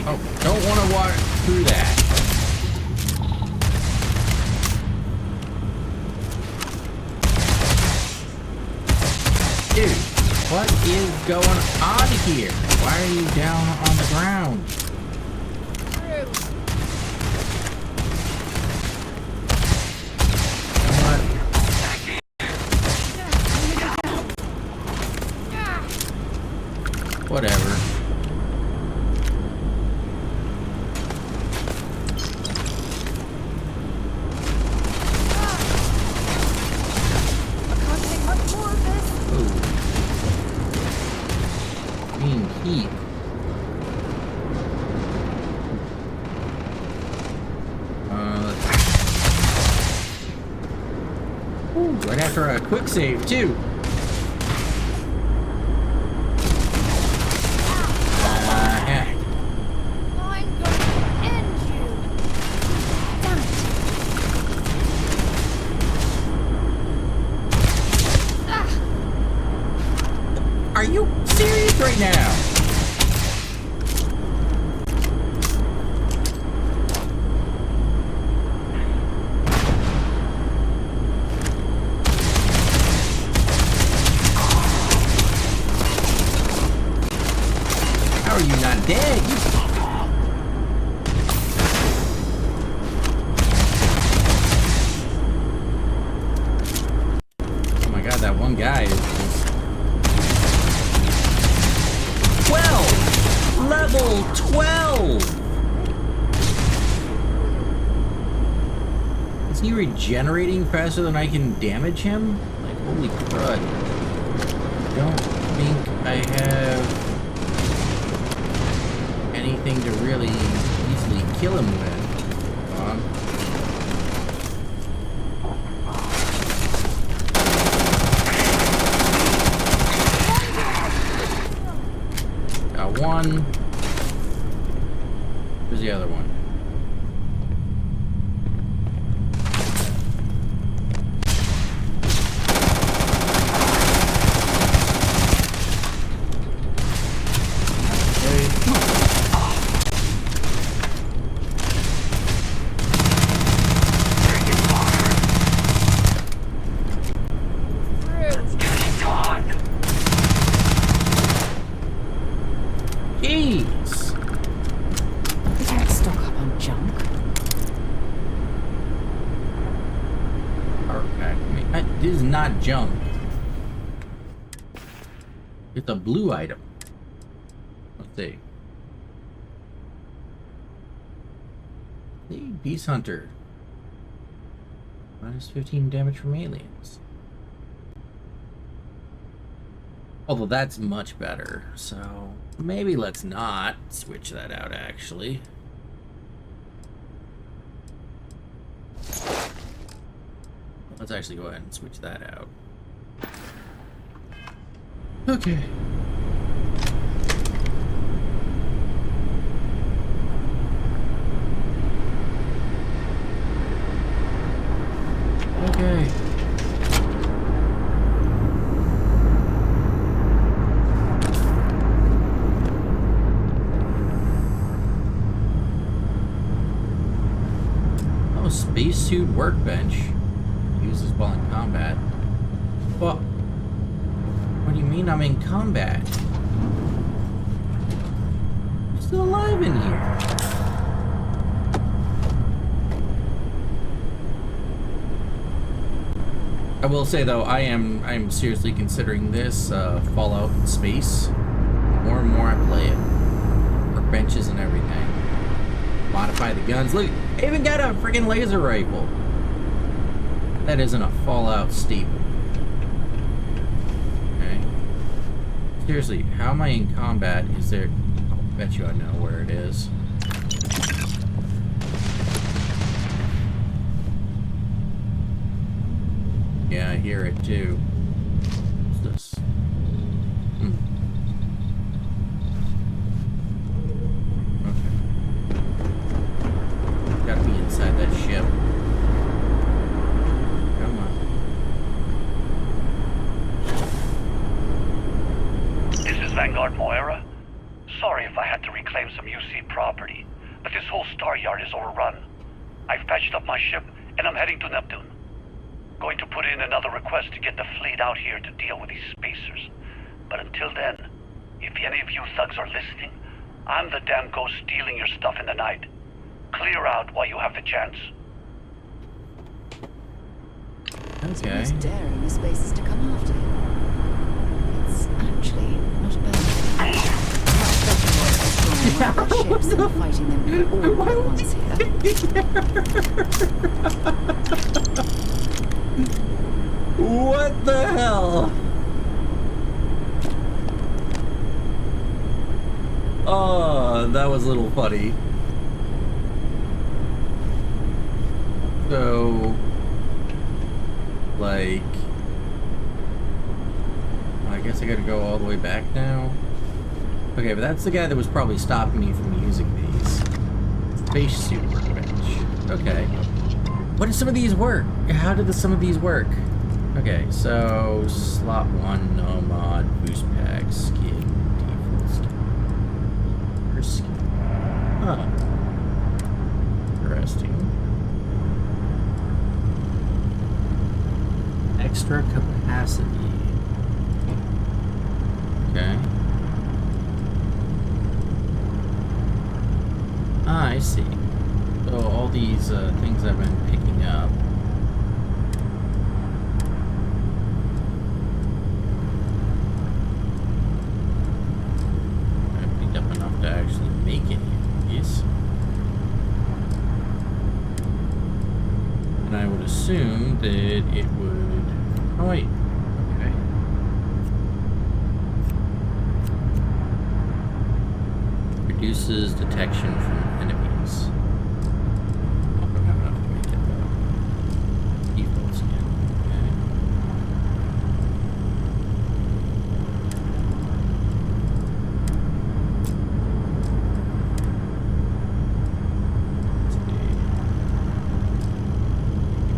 Oh, don't want to walk through that. Dude, what is going on here? Why are you down on the ground? Whatever. Mean heat. Ooh, right after a quick save too. Are you serious right now? How are you not dead? Oh my god, that one guy is just... 12! Level 12! Is he regenerating faster than I can damage him? Like, holy crud. I don't think I have anything to really easily kill him with. Come on. Got one. Where's the other one? Junk. It's a blue item. Let's see. The Beast Hunter. Minus 15 damage from aliens. Although that's much better, so maybe let's not switch that out actually. Let's actually go ahead and switch that out. Okay. Okay. Oh, spacesuit workbench. Uses while in combat. Well, what do you mean I'm in combat? I'm still alive in here. I will say though, I'm seriously considering this Fallout in space. The more and more I play it, workbenches and everything. Modify the guns. Look, I even got a freaking laser rifle. That isn't a Fallout staple. Okay. Seriously, how am I in combat? Is there... I'll bet you I know where it is. Yeah, I hear it too. What's this? Okay. Gotta be inside that ship. Vanguard Moira? Sorry if I had to reclaim some UC property, but this whole star yard is overrun. I've patched up my ship, and I'm heading to Neptune. Going to put in another request to get the fleet out here to deal with these spacers. But until then, if any of you thugs are listening, I'm the damn ghost stealing your stuff in the night. Clear out while you have the chance. Okay. Who's daring the spacers to come after him? It's actually not a bad ships and fighting them all at once here. What the hell? Oh, that was a little funny. So, like, I guess I gotta go all the way back now. Okay, but that's the guy that was probably stopping me from using these. Spacesuit workbench. Okay. What do some of these work? How did some of these work? Okay, so slot 1, no mod, boost pack, skin, default skin. First skin. Huh. Interesting. Extra capacity. Okay. Ah, I see. So all these things I've been picking up. I picked up enough to actually make any of these. And then I would assume that it would... Oh, wait. Okay. Reduces detection from enemies. Oh, no, no, let me get the defaults again. Okay.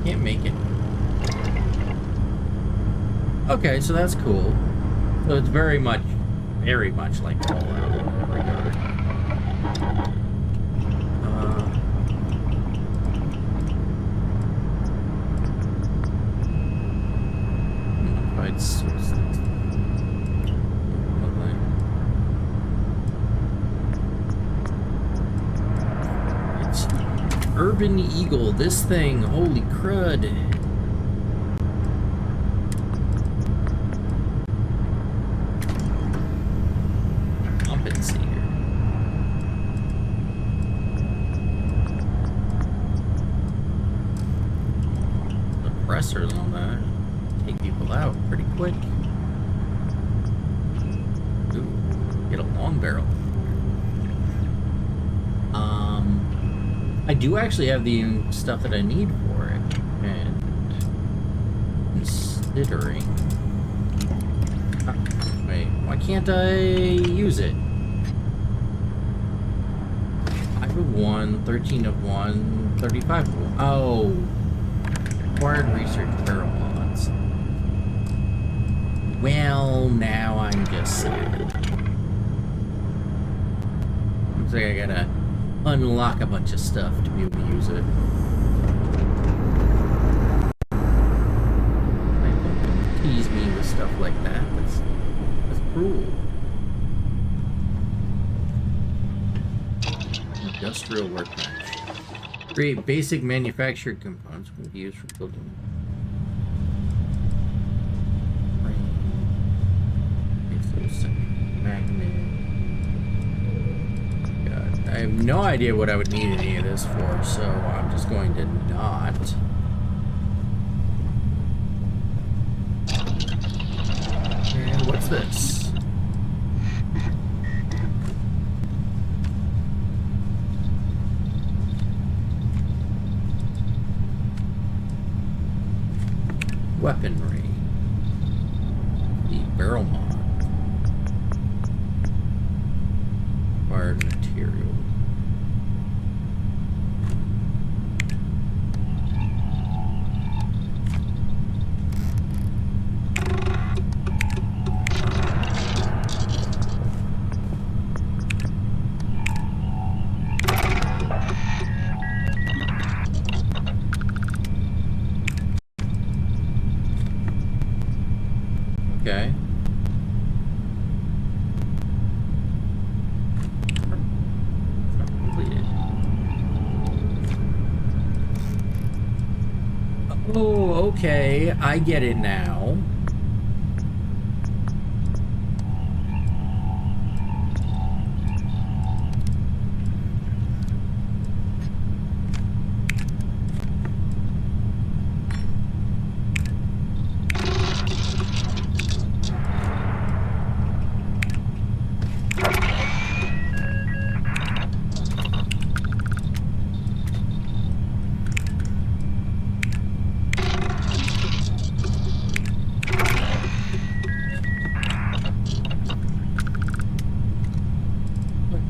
Can't make it. Okay, so that's cool. So it's very much like Fallout in that regard. Modified sources. It's Urban Eagle. This thing, holy crud. Compensator. Suppressors on that. Take people out pretty quick. Ooh, get a long barrel. I do actually have the stuff that I need for it, and considering... wait, why can't I use it? 5 of 1, 13 of 1, 35 of 1. Oh, acquired research barrel mods. Well, now I'm just sad. Looks like I gotta unlock a bunch of stuff to be able to use it. Don't tease me with stuff like that. That's cruel. Industrial workbench. Create basic manufactured components will be used for building. Magnet. I have no idea what I would need any of this for, so I'm just going to not. And what's this? Weaponry. The barrel mod. Acquired material. Okay. Oh, okay. I get it now.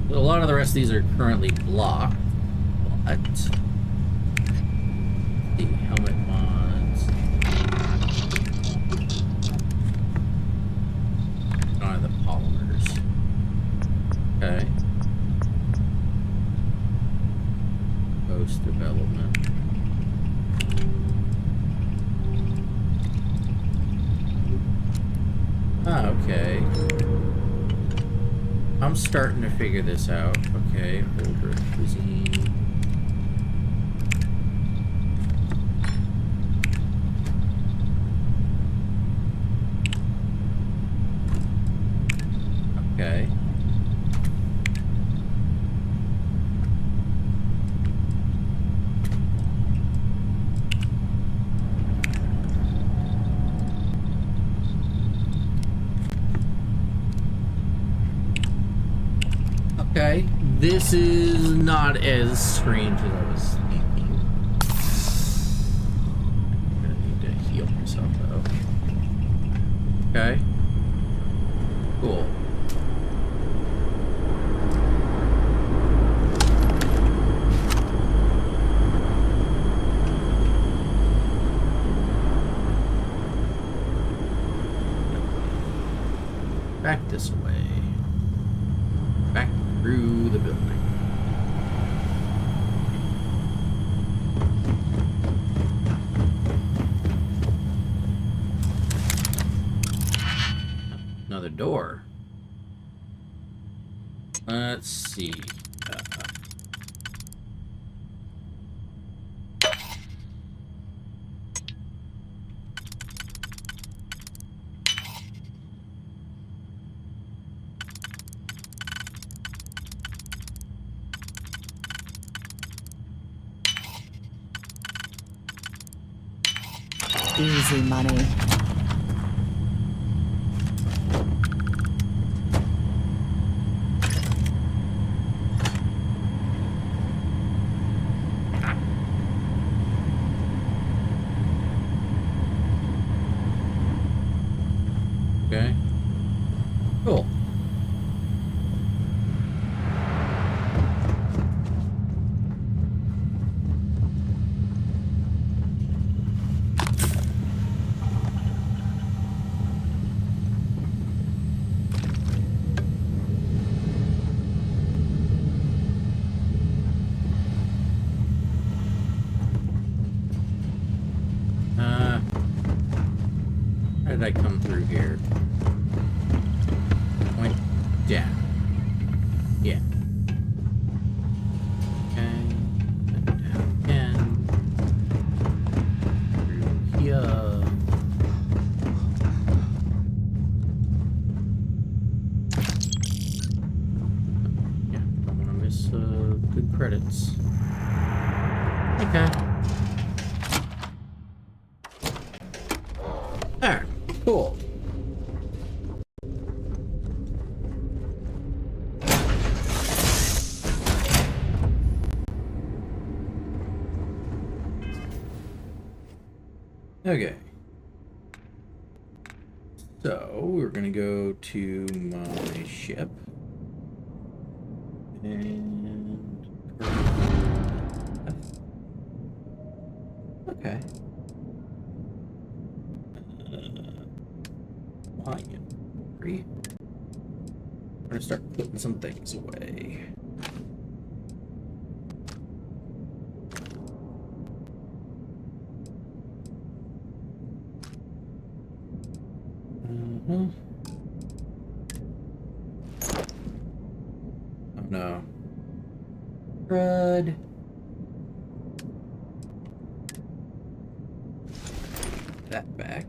A lot of the rest of these are currently blocked, but the helmet mods. Oh, the polymers. Okay. Post development. Ah, okay. I'm starting to figure this out. Okay, older cuisine. Okay. This is not as strange as I was thinking. I'm gonna need to heal myself though. Okay. Cool. Back this way. Back through the building. Another door. Let's see. Easy money. Okay. Cool. How did I come through here? Point down. Yeah. Okay. Down again. Through here. Yeah, don't want to miss good credits. Okay. Alright, cool. Okay. So, we're gonna go to my ship. And... Okay. Lion. Agree. I'm gonna start putting some things away. Oh no. Crud. That back.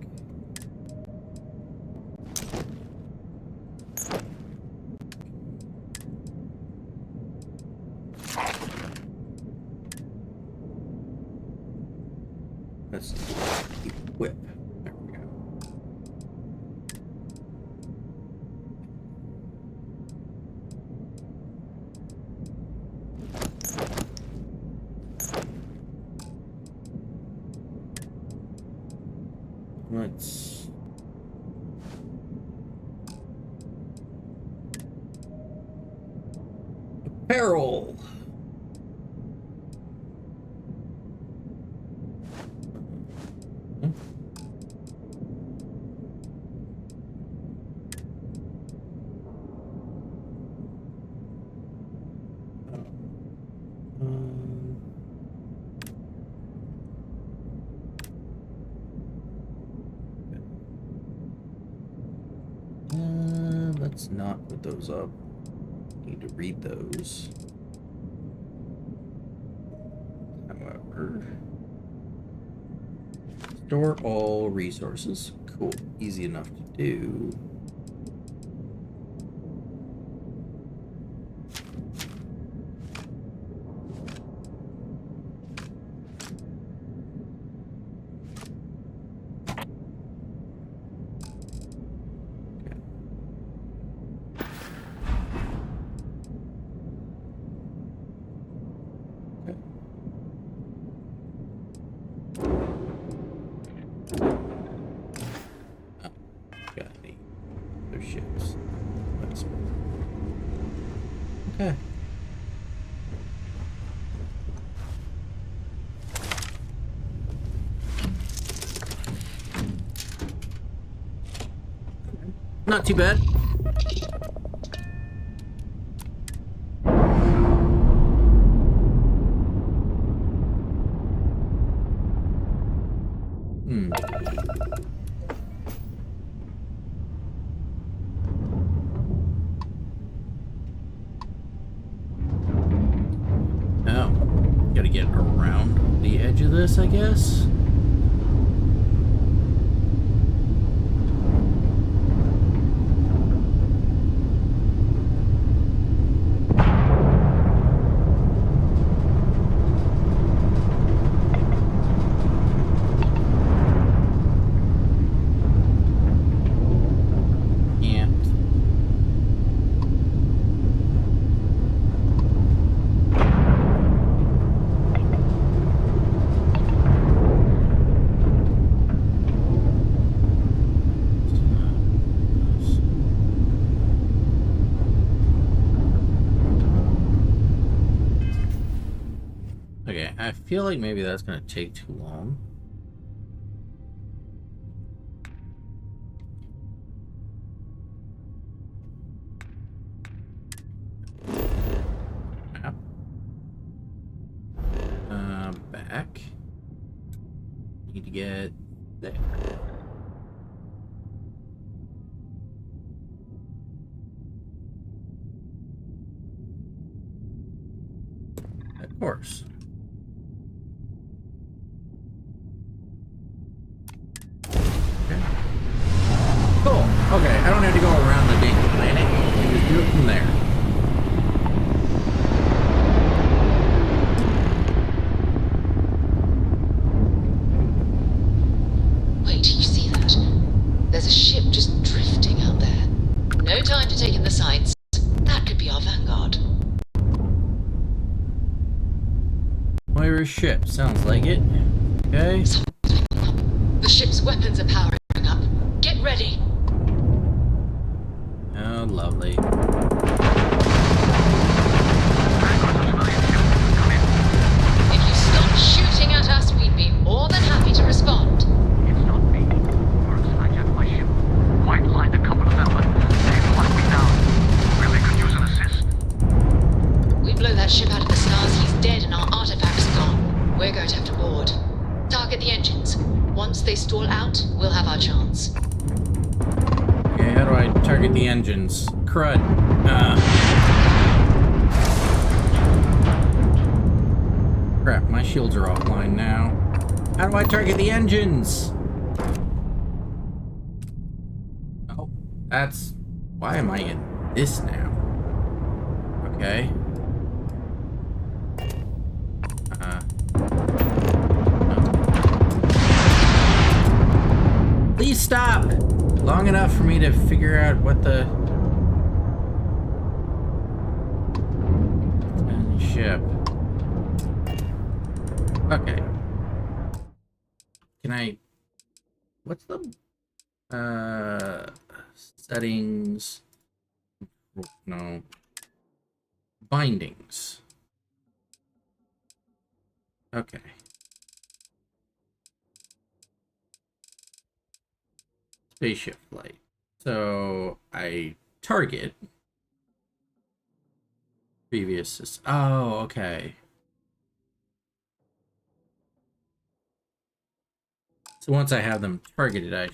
Let's equip. There we go. Let's apparel. Let's not put those up. Need to read those. However, store all resources. Cool. Easy enough to do. Not too bad. Oh, gotta get around the edge of this, I guess. Okay, I feel like maybe that's gonna take too long. Map. Back. Need to get there. Of course. Cool. Okay, I don't have to go around the dang planet. I can just do it from there. Wait, you see that? There's a ship just drifting out there. No time to take in the sights. That could be our vanguard. Moira's ship. Sounds like it. Okay. The ship's weapons are powering up. Get ready. Oh, lovely. If you stop shooting at us, we'd be more than happy to respond. It's not me. Works hijacked my ship. White lined a couple of them, but they've locked me down. Really could use an assist. We blow that ship out of the stars, he's dead and our artifacts are gone. We're going to have to board. Target the engines. Once they stall out, we'll have our chance. Okay, how do I target the engines? Crud. Crap, my shields are offline now. How do I target the engines? Oh, that's... Why am I in this now? Okay. Please stop! Long enough for me to figure out what the... ship. Okay. Can I... What's the... settings... No. Bindings. Okay. Spaceship flight. So I target previous. Oh, okay. So once I have them targeted, I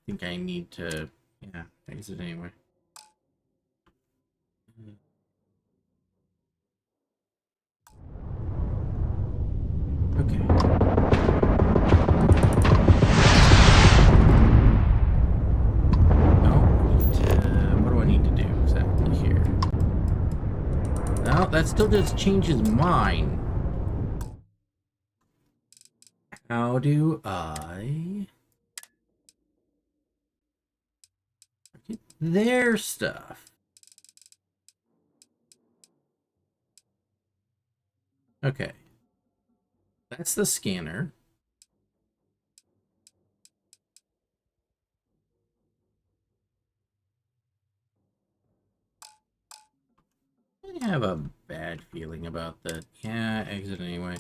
think I need to, yeah, exit anyway. Okay. No, that still just changes mine. How do I get their stuff? Okay. That's the scanner. I have a bad feeling about that. Yeah, exit anyway.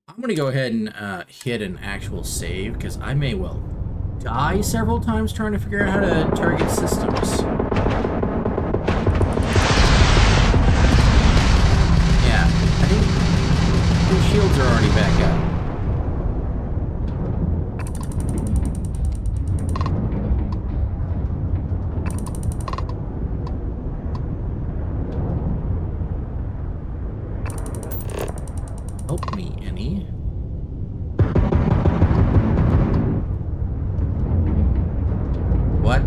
I'm gonna go ahead and hit an actual save because I may well die several times trying to figure out how to target systems. Yeah, I think the shields are already back up. Help me, Annie. What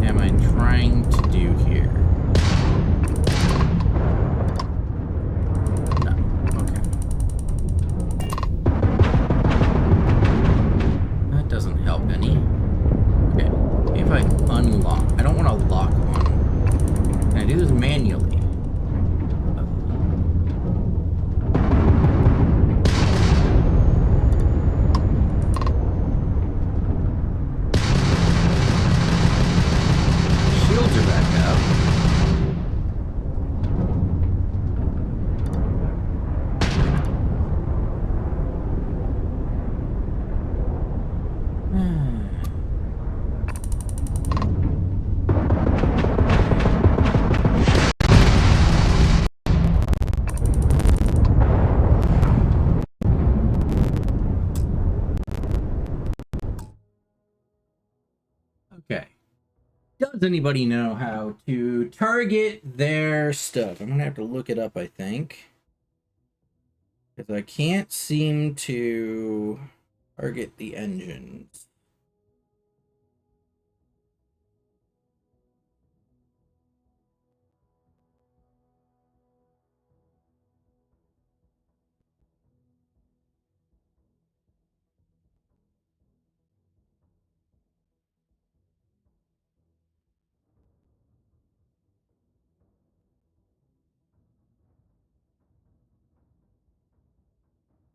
am I trying to do here? No. Okay. That doesn't help any. Okay. If I unlock, I don't want to lock one. Can I do this manually? Okay. Does anybody know how to target their stuff? I'm gonna have to look it up, I think. Because I can't seem to target the engines.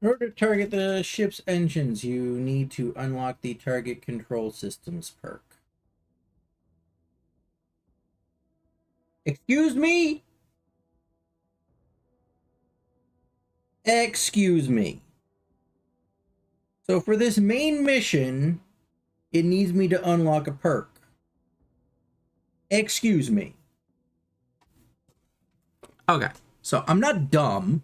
In order to target the ship's engines, you need to unlock the Target Control Systems perk. Excuse me? Excuse me. So for this main mission, it needs me to unlock a perk. Excuse me. Okay, so I'm not dumb.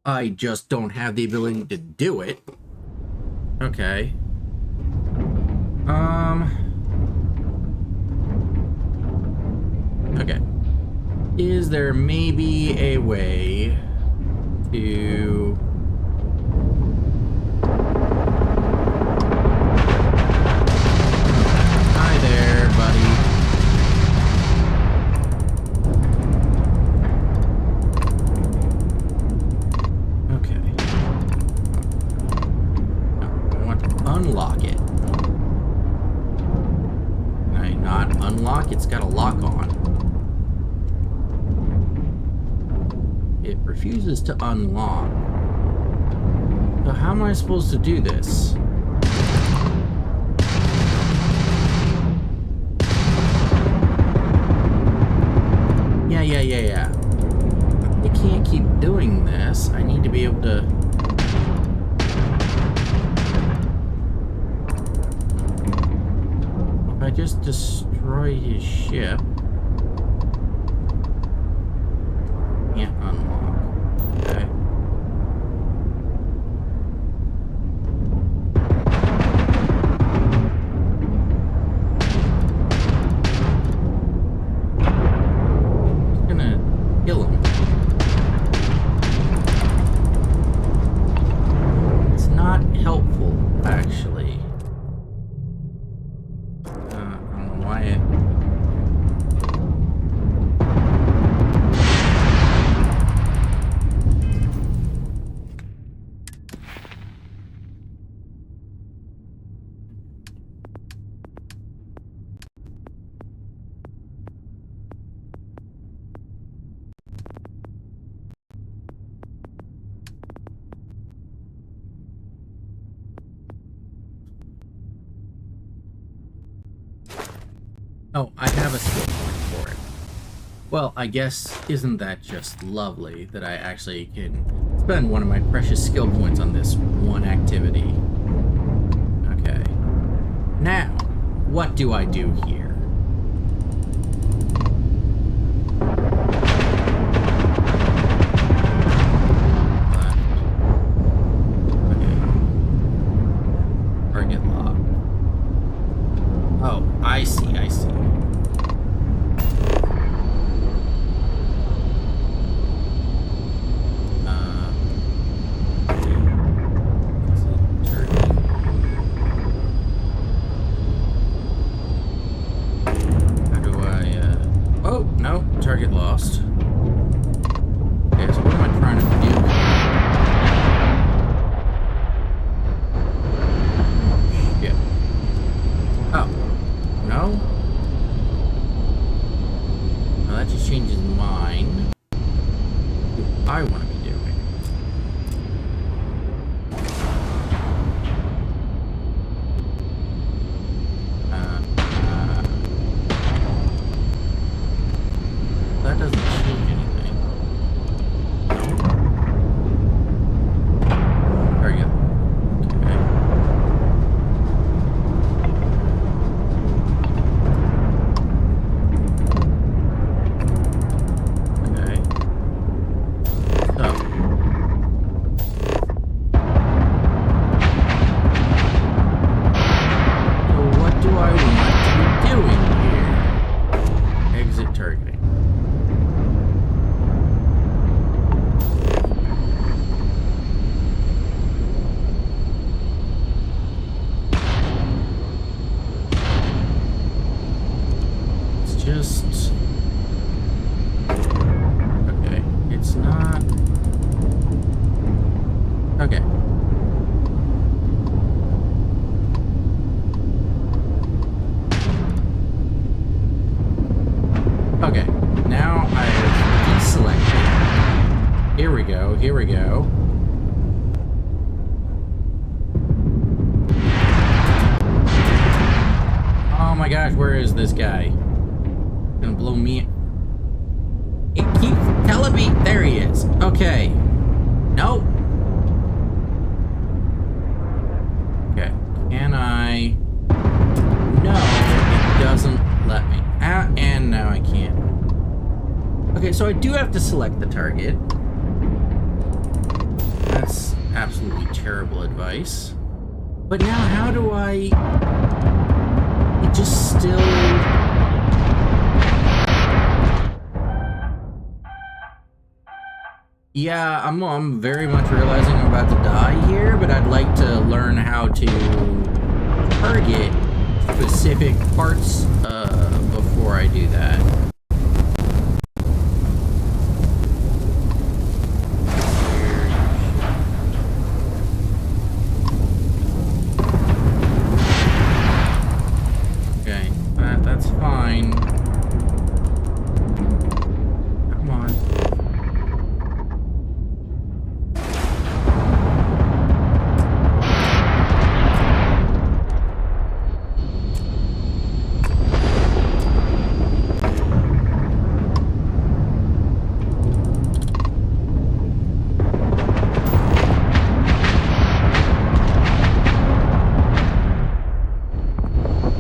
I just don't have the ability to do it. Okay. Okay. Is there maybe a way to... Hi there, buddy. Unlock it. Can I not unlock? It's got a lock on. It refuses to unlock. So how am I supposed to do this? Yeah. I can't keep doing this. I need to be able to... I just destroy his ship. Can't unlock. Okay. Just gonna kill him. It's not helpful, actually. Oh, I have a skill point for it. Well, I guess, isn't that just lovely that I actually can spend one of my precious skill points on this one activity? Okay. Now, do I do here? Target lock. Oh, I see, I see. Oh, no, target lost. Okay, so what am I trying to do? Shit. Oh, no? No, that just changes mine. What I want to be doing. That doesn't change anything. There you go. Okay. Okay. So. So what do I want to be doing here? Exit targeting. Just okay. It's not okay. Okay. Now I have deselected. Here we go. Here we go. Oh my gosh, where is this guy? Gonna blow me. It keeps telling me. There he is. Okay. Nope. Okay. Can I? No, it doesn't let me. And now I can't. Okay, so I do have to select the target. That's absolutely terrible advice. But now how do I? It just still. Yeah, I'm very much realizing I'm about to die here, but I'd like to learn how to target specific parts before I do that. Okay, that's fine. Come on.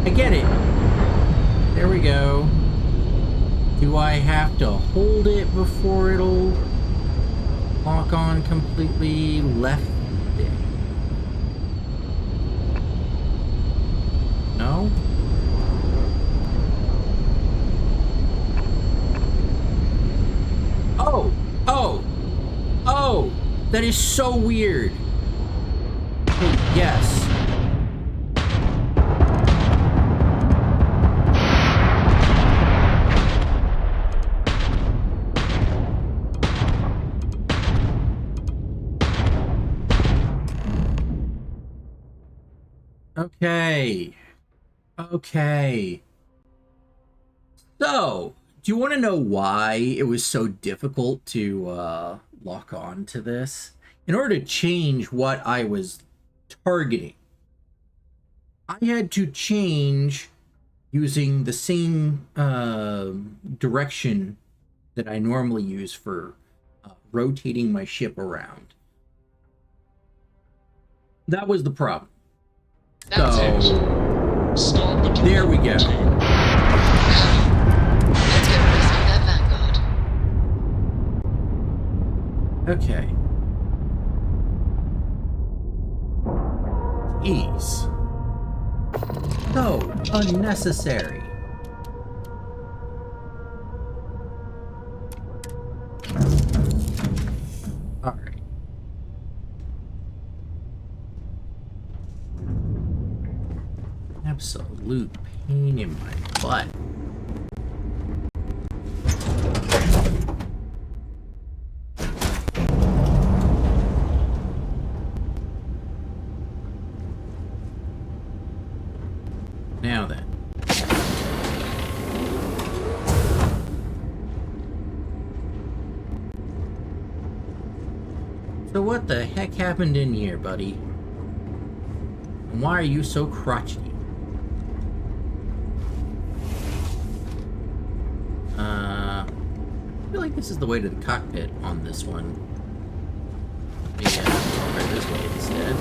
I get it. There we go. Do I have to hold it before it'll lock on completely? Left it. No? Oh! Oh! Oh! That is so weird. Oh, yes. Okay. Okay. So, do you want to know why it was so difficult to lock on to this? In order to change what I was targeting, I had to change using the same direction that I normally use for rotating my ship around. That was the problem. That's it. Stop There we go. Let's go rescue that Vanguard. Okay. Jeez. So unnecessary. Alright. Absolute pain in my butt. Now then. So what the heck happened in here, buddy? And why are you so crotchety? I feel like this is the way to the cockpit on this one. Yeah, I'll try this way instead.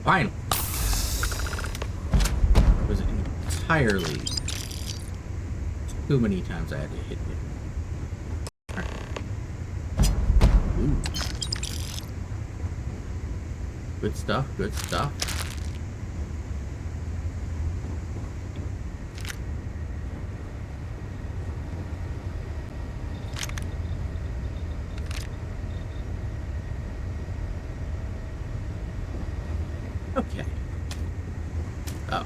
Finally. It was entirely too many times I had to hit it. Right. Ooh. Good stuff, good stuff. Okay. Oh.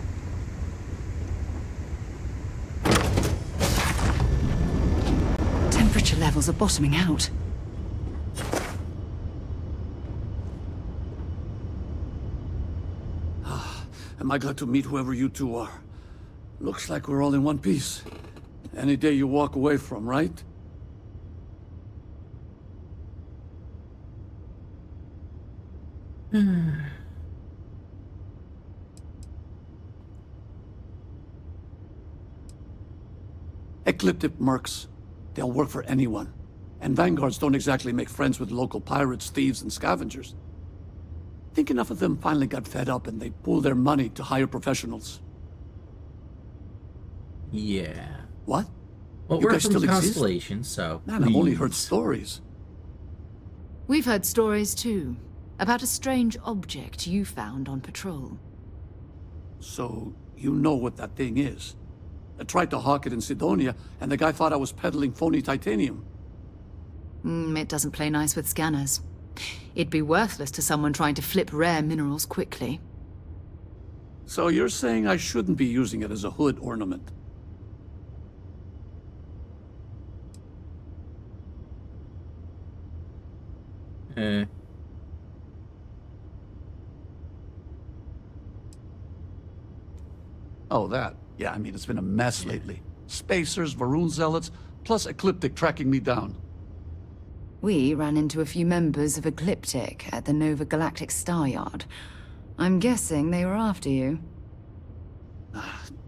Temperature levels are bottoming out. Am I glad to meet whoever you two are. Looks like we're all in one piece. Any day you walk away from, right? Ecliptic mercs. They'll work for anyone. And vanguards don't exactly make friends with local pirates, thieves, and scavengers. Think enough of them finally got fed up and they pooled their money to hire professionals. Yeah. What? Well, You we're guys from still exist? Constellation, so Man, I've only heard please. stories. We've heard stories too, about a strange object you found on patrol. So, you know what that thing is. I tried to hawk it in Sidonia, and the guy thought I was peddling phony titanium. It doesn't play nice with scanners. It'd be worthless to someone trying to flip rare minerals quickly. So you're saying I shouldn't be using it as a hood ornament? Oh, that. Yeah, I mean, it's been a mess lately. Spacers, Varun zealots, plus Ecliptic tracking me down. We ran into a few members of Ecliptic at the Nova Galactic Star Yard. I'm guessing they were after you.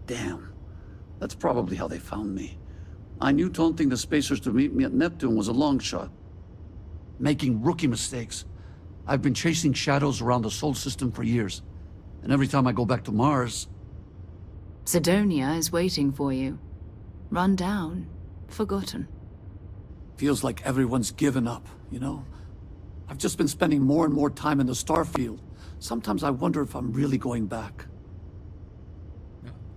Damn. That's probably how they found me. I knew taunting the Spacers to meet me at Neptune was a long shot. Making rookie mistakes. I've been chasing shadows around the Sol system for years. And every time I go back to Mars... Sidonia is waiting for you. Run down. Forgotten. Feels like everyone's given up, you know? I've just been spending more and more time in the Starfield. Sometimes I wonder if I'm really going back.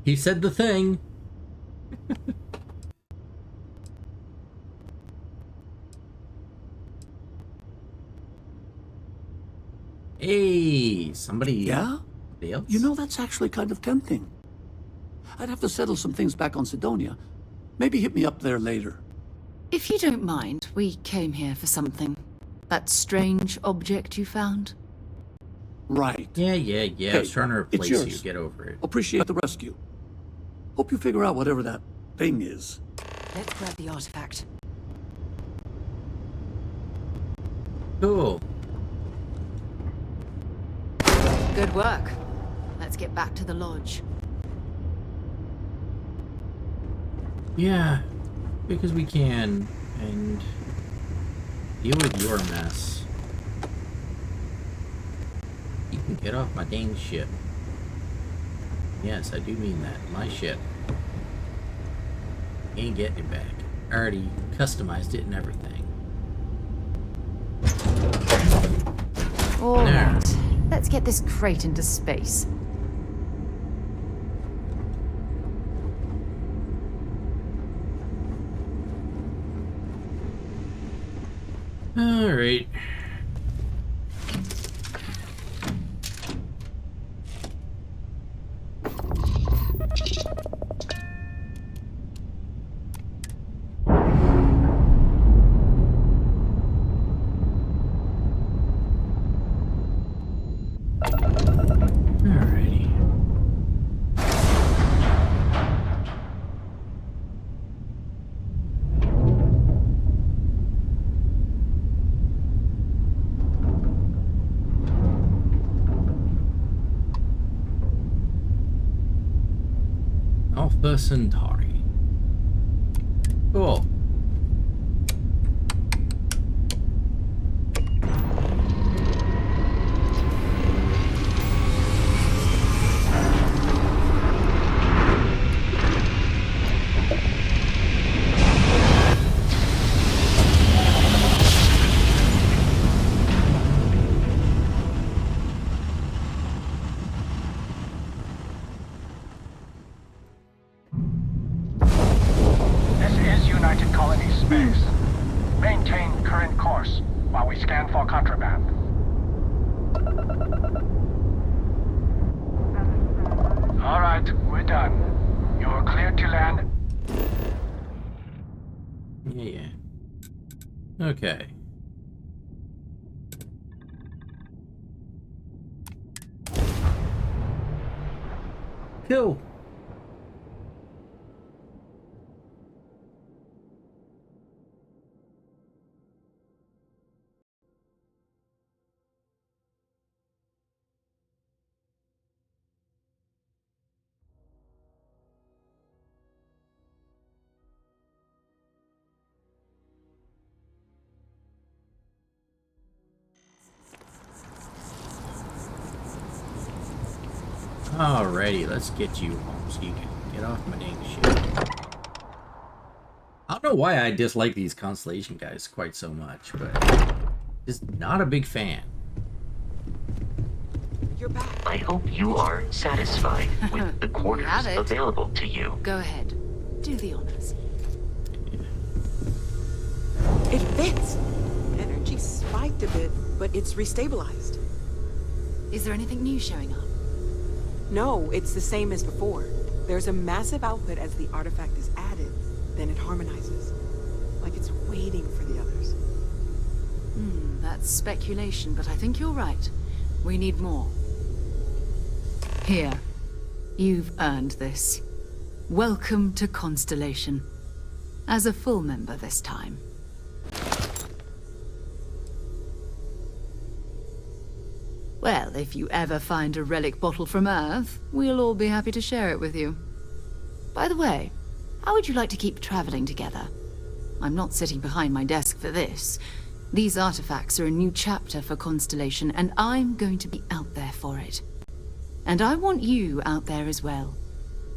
He said the thing. Hey, somebody. Yeah? Else? You know, that's actually kind of tempting. I'd have to settle some things back on Sidonia. Maybe hit me up there later. If you don't mind, we came here for something. That strange object you found? Right. Yeah. Hey, I was trying to it's replace you. yours. Get over it. Appreciate the rescue. Hope you figure out whatever that thing is. Let's grab the artifact. Cool. Good work. Let's get back to the lodge. Yeah, because we can, and deal with your mess. You can get off my dang ship. Yes, I do mean that. My ship. Ain't getting it back. I already customized it and everything. All right. Let's get this crate into space. All right. Alpha Centauri. Cool. This is United Colony Space. Maintain current course while we scan for contraband. All right, we're done. You're cleared to land. Yeah. Okay. Cool. Alrighty, let's get you home so you can get off my dang shit. I don't know why I dislike these Constellation guys quite so much, but just not a big fan. You're back. I hope you are satisfied with the quarters available to you. Go ahead. Do the honors. It fits. Energy spiked a bit, but it's restabilized. Is there anything new showing up? No, it's the same as before. There's a massive output as the artifact is added, then it harmonizes. Like it's waiting for the others. That's speculation, but I think you're right. We need more. Here. You've earned this. Welcome to Constellation. As a full member this time. Well, if you ever find a relic bottle from Earth, we'll all be happy to share it with you. By the way, how would you like to keep traveling together? I'm not sitting behind my desk for this. These artifacts are a new chapter for Constellation, and I'm going to be out there for it. And I want you out there as well.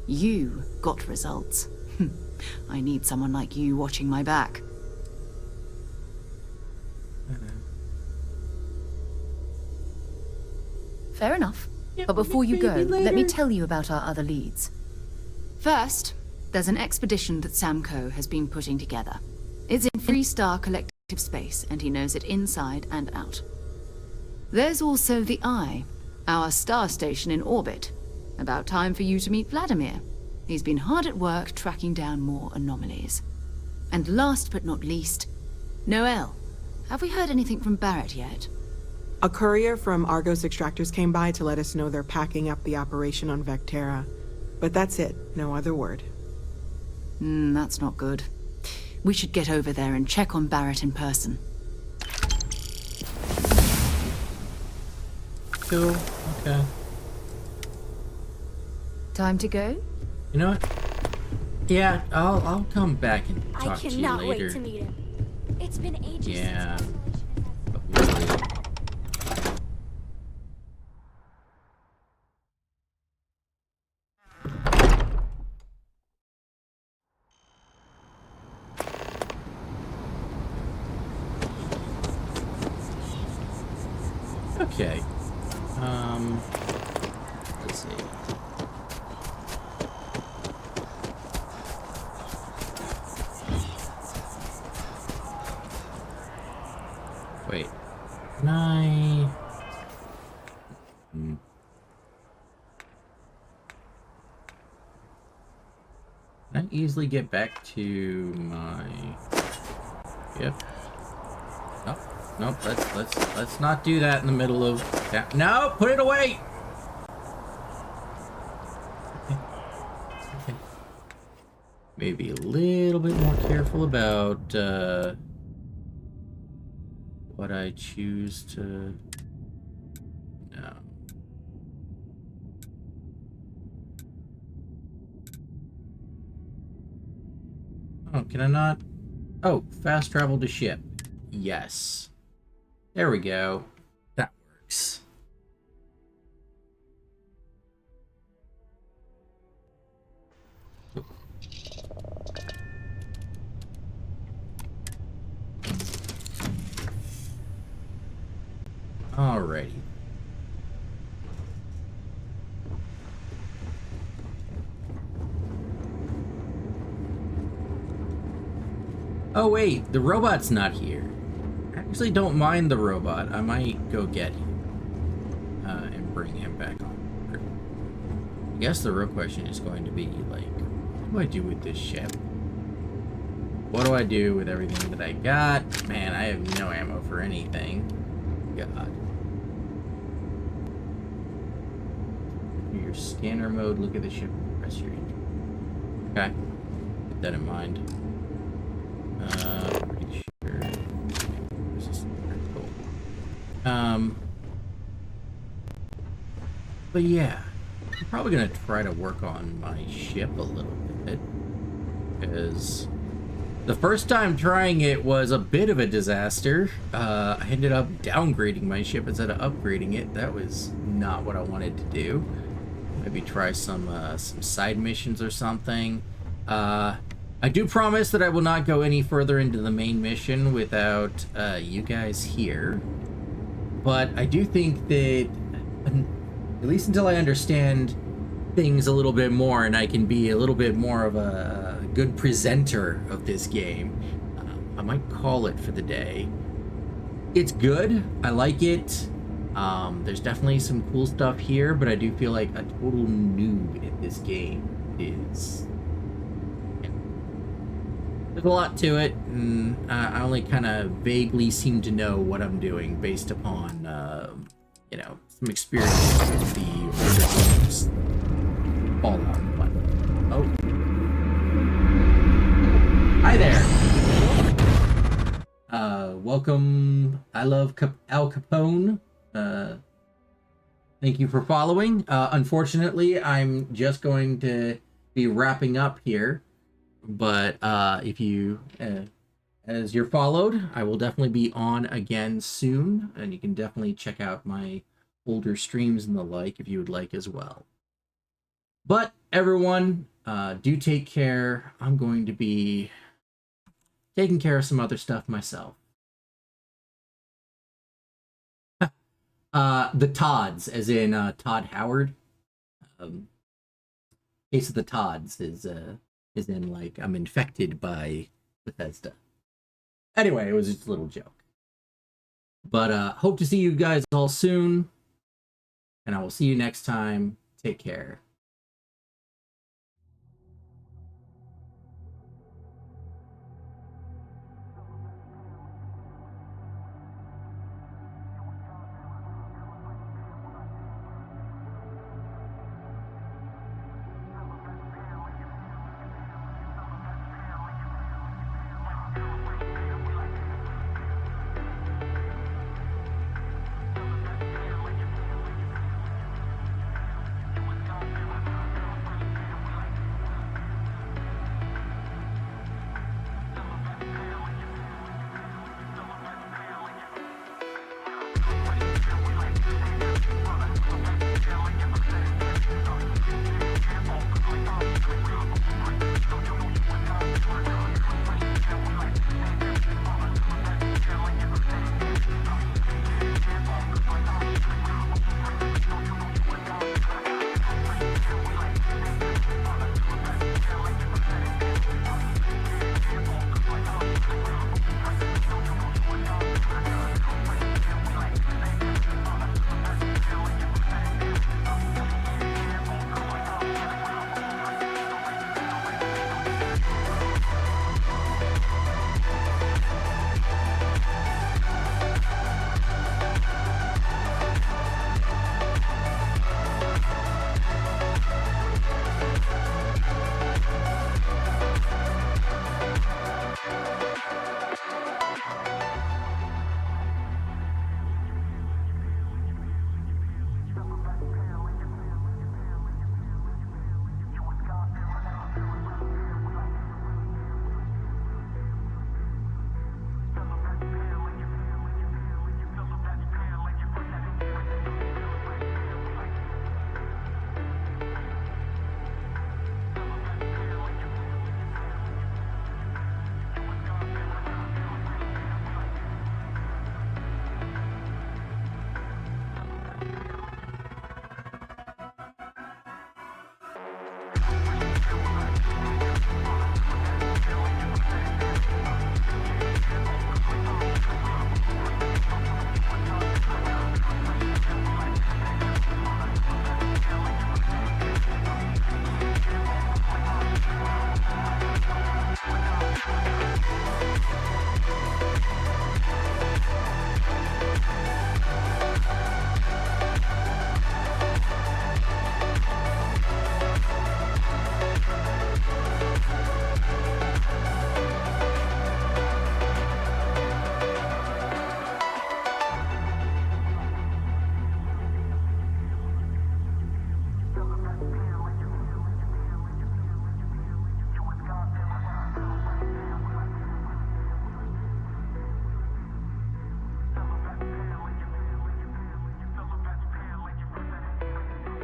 You got results. I need someone like you watching my back. Fair enough. But before you go, let me tell you about our other leads. First, there's an expedition that Samco has been putting together. It's in Freestar Collective Space, and he knows it inside and out. There's also the Eye, our star station in orbit. About time for you to meet Vladimir. He's been hard at work tracking down more anomalies. And last but not least, Noel. Have we heard anything from Barrett yet? A courier from Argos Extractors came by to let us know they're packing up the operation on Vectera. But that's it, no other word. That's not good. We should get over there and check on Barrett in person. Cool. Okay. Time to go? You know what? Yeah, I'll come back and talk to you later. I cannot wait to meet him. It's been ages Yeah. since Okay. Let's see. Wait. Can I... Can I easily get back to my... Yep. Nope. Nope. Let's not do that in the middle of... No! Put it away! Okay. Maybe a little bit more careful about what I choose to... No. Oh, can I not? Oh, fast travel to ship. Yes. There we go. That works. Alrighty. Oh wait, the robot's not here. I actually don't mind the robot. I might go get him and bring him back on board. I guess the real question is going to be like, what do I do with this ship? What do I do with everything that I got? Man, I have no ammo for anything. God. Your scanner mode, look at the ship, press your engine. Okay. Keep that in mind. Pretty sure. This is cool. But yeah, I'm probably gonna try to work on my ship a little bit, because the first time trying it was a bit of a disaster. I ended up downgrading my ship instead of upgrading it. That was not what I wanted to do. Maybe try some side missions or something. I do promise that I will not go any further into the main mission without you guys here. But I do think that, at least until I understand things a little bit more and I can be a little bit more of a good presenter of this game, I might call it for the day. It's good. I like it. There's definitely some cool stuff here, but I do feel like a total noob at this game is... There's a lot to it, and I only kind of vaguely seem to know what I'm doing based upon, you know, some experience with the older games. All on fun. Oh. Hi there! Welcome, I love Al Capone. Thank you for following. Unfortunately, I'm just going to be wrapping up here. But if you, as you're followed, I will definitely be on again soon, and you can definitely check out my older streams and the like if you would like as well. But everyone, do take care. I'm going to be taking care of some other stuff myself. The Tods, as in Todd Howard. Case of the Tods is in, like, I'm infected by Bethesda. Anyway, it was just a little joke. But hope to see you guys all soon. And I will see you next time. Take care.